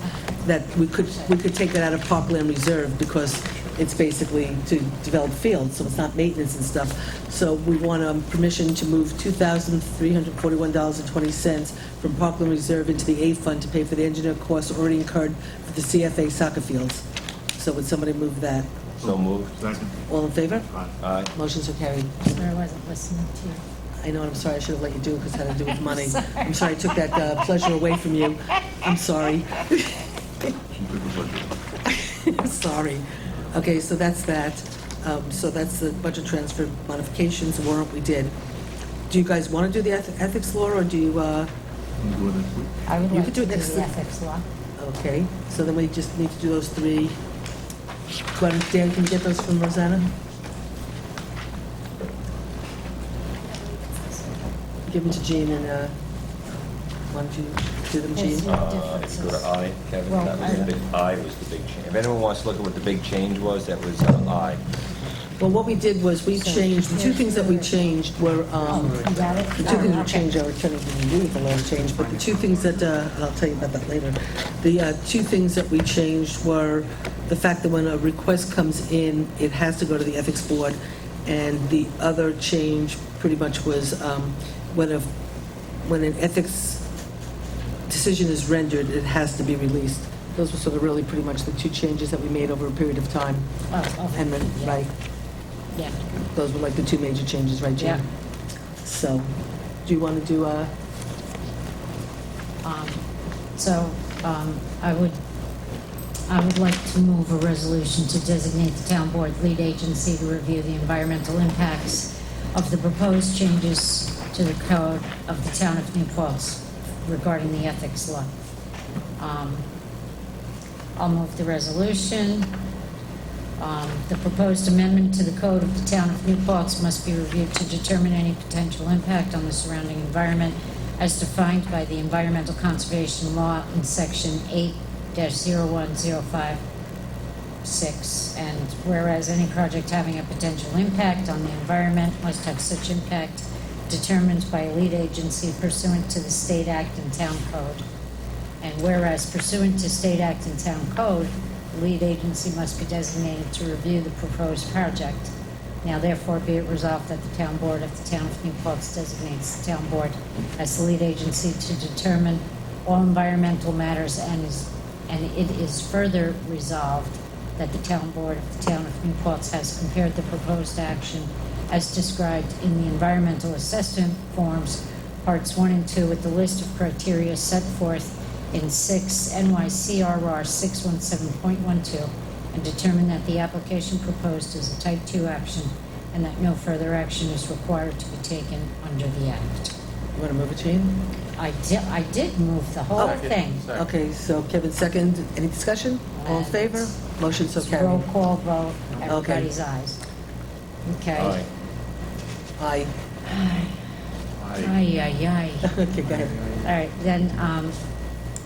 that we could take that out of Parkland Reserve because it's basically to develop fields, so it's not maintenance and stuff. So we want permission to move $2,341.20 from Parkland Reserve into the A Fund to pay for the engineer costs already incurred for the CFA soccer fields. So would somebody move that? So moved. Second. All in favor? Aye. Motions are carried. Sorry, I wasn't listening to you. I know, and I'm sorry, I should have let you do it because it had to do with money. sorry. I'm sorry I took that pleasure away from you. I'm sorry. Sorry. Okay, so that's that. So that's the budget transfer modifications, the warrant we did. Do you guys want to do the ethics law, or do you, I would You like could to do do it next the ethics law. okay, so then we just need to do those three. Go ahead, Dan, can you get those from Rosanna? Give them to Jean, and why don't you do them, Jean? If you go to I, Kevin, Well, that was the big, I was the big change. If anyone wants to look at what the big change was, that was I. Well, what we did was we changed, the two things that we changed were, You got it? the two things we Okay. changed, our attorney didn't agree with the last change, but the two things that, I'll tell you about that later. The two things that we changed were the fact that when a request comes in, it has to go to the ethics board, and the other change pretty much was when an ethics decision is rendered, it has to be released. Those were sort of really pretty much the two changes that we made over a period of time. Oh, okay. And then, Yeah. right, Yeah. those were like the two major changes, right, Jan? Yeah. So, do you want to do, I would like to move a resolution to designate the town board lead agency to review the environmental impacts of the proposed changes to the code of the town of New Paltz regarding the ethics law. I'll move the resolution. The proposed amendment to the code of the town of New Paltz must be reviewed to determine any potential impact on the surrounding environment as defined by the Environmental Conservation Law in Section 8-01056. And whereas any project having a potential impact on the environment must have such impact determined by a lead agency pursuant to the State Act and Town Code. And whereas pursuant to State Act and Town Code, the lead agency must be designated to review the proposed project. Now therefore be it resolved that the town board of the town of New Paltz designates the town board as the lead agency to determine all environmental matters, and it is further resolved that the town board of the town of New Paltz has compared the proposed action as described in the environmental assessment forms, parts 1 and 2, with the list of criteria set forth in 6 NYCRR 617.12, and determine that the application proposed is a type 2 action and that no further action is required to be taken under the act. you want to move it, Jean? I did move the whole thing. Okay, so Kevin, second. Any discussion? All in favor? Motion so It's a roll carried. call vote, everybody's ayes. Okay. Aye. Aye. Aye, aye, aye. Okay, go ahead. All right, then,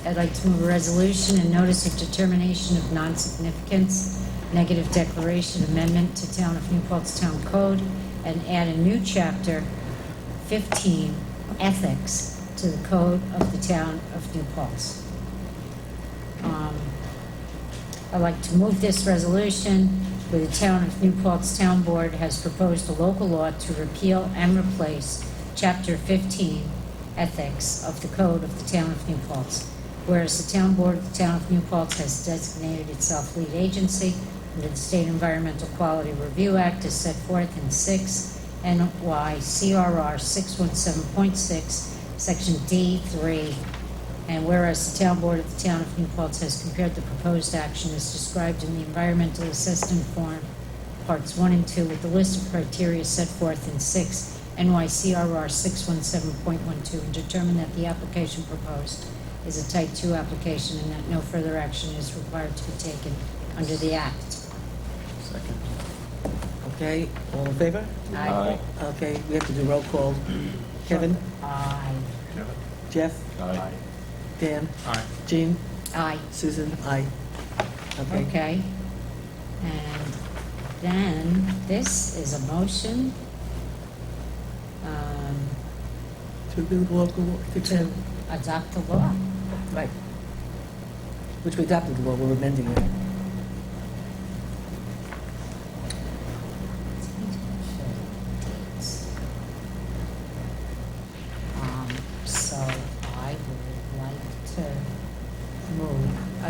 I'd like to move a resolution and notice of determination of non-significance, negative declaration amendment to Town of New Paltz Town Code, and add a new chapter 15, ethics, to the code of the Town of New Paltz. I'd like to move this resolution where the Town of New Paltz Town Board has proposed a local law to repeal and replace Chapter 15, Ethics, of the Code of the Town of New Paltz. Whereas the Town Board of the Town of New Paltz has designated itself lead agency under the State Environmental Quality Review Act as set forth in 6 NYCRR 617.6, Section D3. And whereas the Town Board of the Town of New Paltz has compared the proposed action as described in the Environmental Assessment Form, Parts 1 and 2, with the list of criteria set forth in 6 NYCRR 617.12, and determined that the application proposed is a Type 2 application and that no further action is required to be taken under the Act. Okay, all in favor? Aye. Okay, we have to do roll call. Kevin? Aye. Jeff? Aye. Dan? Aye. Jean? Aye. Susan? Aye. Okay. Okay. And then, this is a motion To build local, to adopt the law. right. Which we adopted the law, we're amending it. So I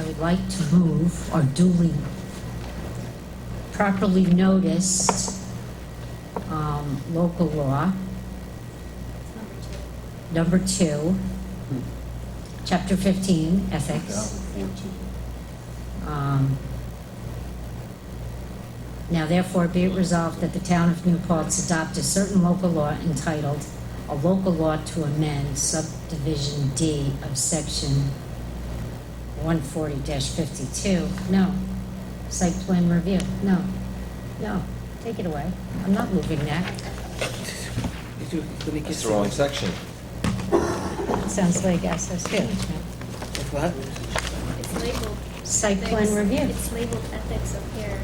would like to move, or duly, properly noticed, local law, number 2, chapter 15, ethics. Now therefore be it resolved that the town of New Paltz adopt a certain local law entitled, a local law to amend subdivision D of section 140-52. No. Site plan review. No. Take it away. I'm not moving that. That's the wrong section. Sounds like access management. What? It's labeled. Site plan review. It's labeled ethics up here.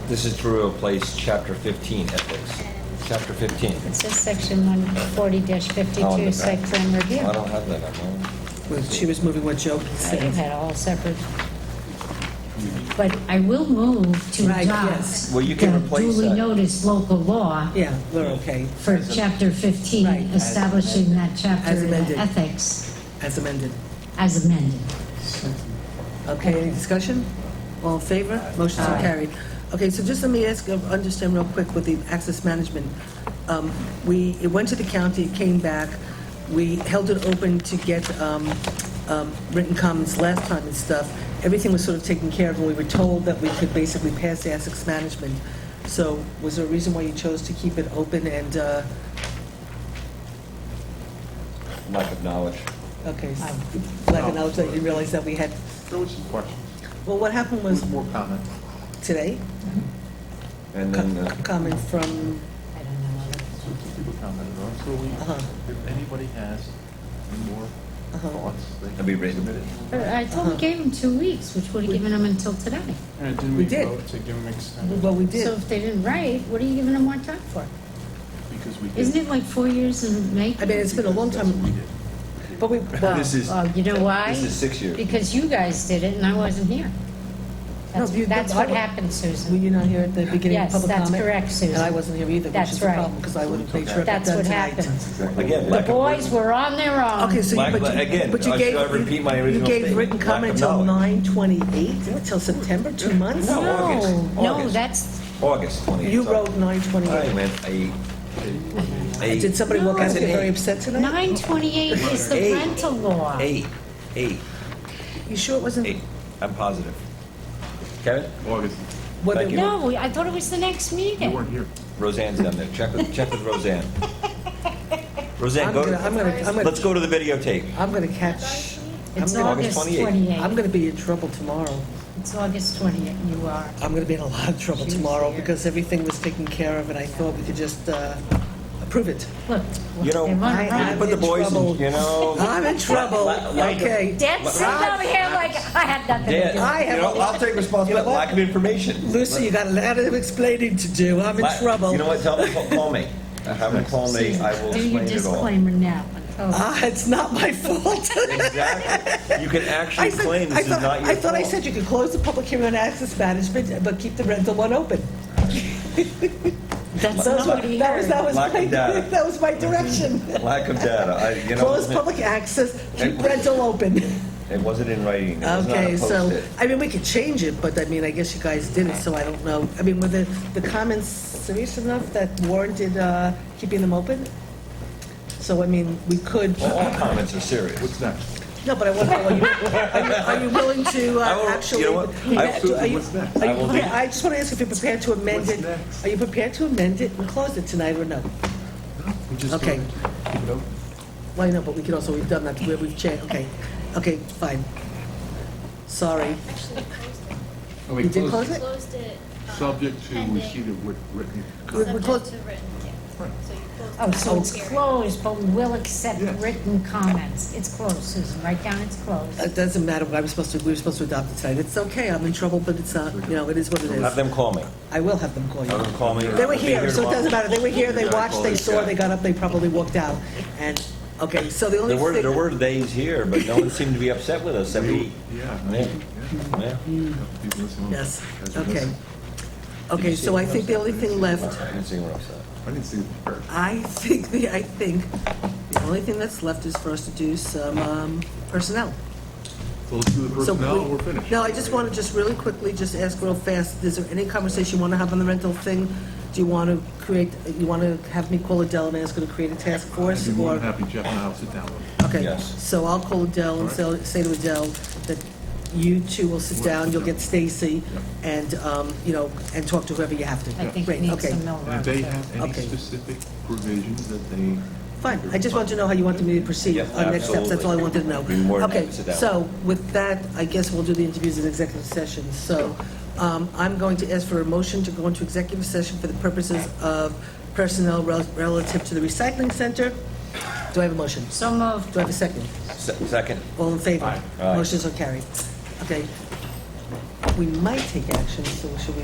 This is to replace chapter 15 ethics. Chapter 15. It says section 140-52, Oh, in the site back. plan review. I don't have that on mine. Well, she was moving what Joe I said. had all separate. But I will move to Right, adopt yes. Well, you can the replace duly that. noticed local law Yeah, we're okay, for chapter 15, Right. establishing that chapter As in amended. ethics as amended. as amended. Okay, any discussion? All in favor? Motion's Aye. carried. Okay, so just let me ask, understand real quick with the access management. It went to the county, it came back. We held it open to get written comments last time and stuff. Everything was sort of taken care of, and we were told that we could basically pass the access management. So was there a reason why you chose to keep it open and, Lack of knowledge. okay, lack of knowledge that you realized that we had, There was some questions. well, what happened was More comment. today, And then, comment from, I don't know. Some people commented on, so if anybody has any more thoughts, they That'd be written. submit it. But I thought we gave them 2 weeks, which would have given them until today. And didn't We we did. vote to give them extended? well, we So did. if they didn't write, what are you giving them more time for? Because we did. Isn't it like 4 years in May? I mean, it's been a long That's what we time, did. but we, This is, You know why? this is 6 years. Because you guys did it and I wasn't here. That's, No, you- that's I what wa- happened, were Susan. you not here at the beginning of Yes, public comment? that's correct, Susan. And I wasn't here either, which That's is the right. problem, because I would have made sure it got That's done what tonight. happened. Again, The lack of- boys were on their own. Okay, so Lack- you, but you, again, but you should gave, I repeat my you original gave statement? written Lack comment of until knowledge. 9/28, till September, 2 months? No. August. No, August. that's, August 28th. You sorry. wrote I 9/28. meant a. Did somebody walk out That's and an get very eight. upset tonight? 928 is the Eight. rental law. Eight. You sure it wasn't? 8. I'm positive. Kevin? August. what Thank it- you. No, I thought it was the next You meeting. weren't here. Roseanne's down there. Check with Roseanne. Roseanne, I'm go gonna- let's go to the videotape. I'm gonna catch, It's I'm August 28th. 28th. I'm gonna be in trouble tomorrow. It's August 20th, you are. I'm gonna be in a lot of trouble She was tomorrow, here. because everything was taken care of, and I thought we could just, approve it. Look, You know, they run I- around. I'm put the in boys trouble. in, you know. I'm in trouble, okay. Dad's sitting over here like, I had nothing to Dad, do. I have you know, a lot- I'll take responsibility. You know what? Lack of information. Lucy, you got a lot of explaining to do, I'm in trouble. You know what? Tell them, call me. Have them call me. I will Do your explain it all. disclaimer now. It's not my fault. Exactly. You can actually I said- claim this is not your fault. I thought I said you could close the public hearing on access management, but keep the rental one open. That's That was not what he heard. Lack of data. that was my direction. Lack of data. You know, Close public access, keep rental open. It wasn't in writing. It was not Okay, a so, post-it. I mean, we could change it, but I mean, I guess you guys did it, so I don't know. I mean, were the comments serious enough that warranted keeping them open? So, I mean, we could, Well, all comments are serious. What's next? no, but I want to know, are you willing to I will- actually? you know what? are you- What's next? are you I will prepared- do- I just want to ask if you're prepared to amend What's it. next? Are you prepared to amend it and close it tonight or no? We just Okay. keep it open. Well, I know, but we can also, we've done that, where we've changed, okay, fine. Sorry. Actually closed it. Oh, we You did closed close it? Closed it Subject to receipt of written. We're close. Subject to written, yeah. So you close. Oh, so it's Hearing. closed, but we will accept Yes. written comments. It's closed, Susan, write down it's closed. It doesn't matter, we were supposed to adopt it tonight. It's okay, I'm in trouble, but it's, it is what it is. Have them call me. I will have them call you. Have them call me. They were I'll be here, so it tomorrow. doesn't matter. They were here, they Yeah, watched, call they this saw, guy. they got up, they probably walked out. And, okay, so the only There thing... were days here, but no one seemed to be upset with us. Yeah. Yes, okay. Okay, so I think the only thing left, I didn't see we're upset. I didn't see the I think the only thing that's left is for us to do some personnel. So let's do the So personnel, we- we're finished. No, I just want to just really quickly just ask real fast, is there any conversation you want to have on the rental thing? Do you want to have me call Adele and ask her to create a task force? I'd be more Or than happy, Jeff and I'll sit down with Okay, Yes. so I'll call Adele and say to Adele that you two will sit down, you'll get Stacy, and, and talk to whoever you have to. I think Great, we need okay. some mill them. And road. do they have any Okay. specific provisions that they? Fine, I just wanted to know how you wanted me to proceed Yep, on next steps, that's all I wanted to know. Be more than happy Okay, to sit down. so with that, I guess we'll do the interviews in executive session. So I'm going to ask for a motion to go into executive session for the purposes of personnel relative to the recycling center. Do I have a motion? So moved. Do I have a second? Second. All in favor? Aye. Motions are carried. Okay. We might take action, so should we?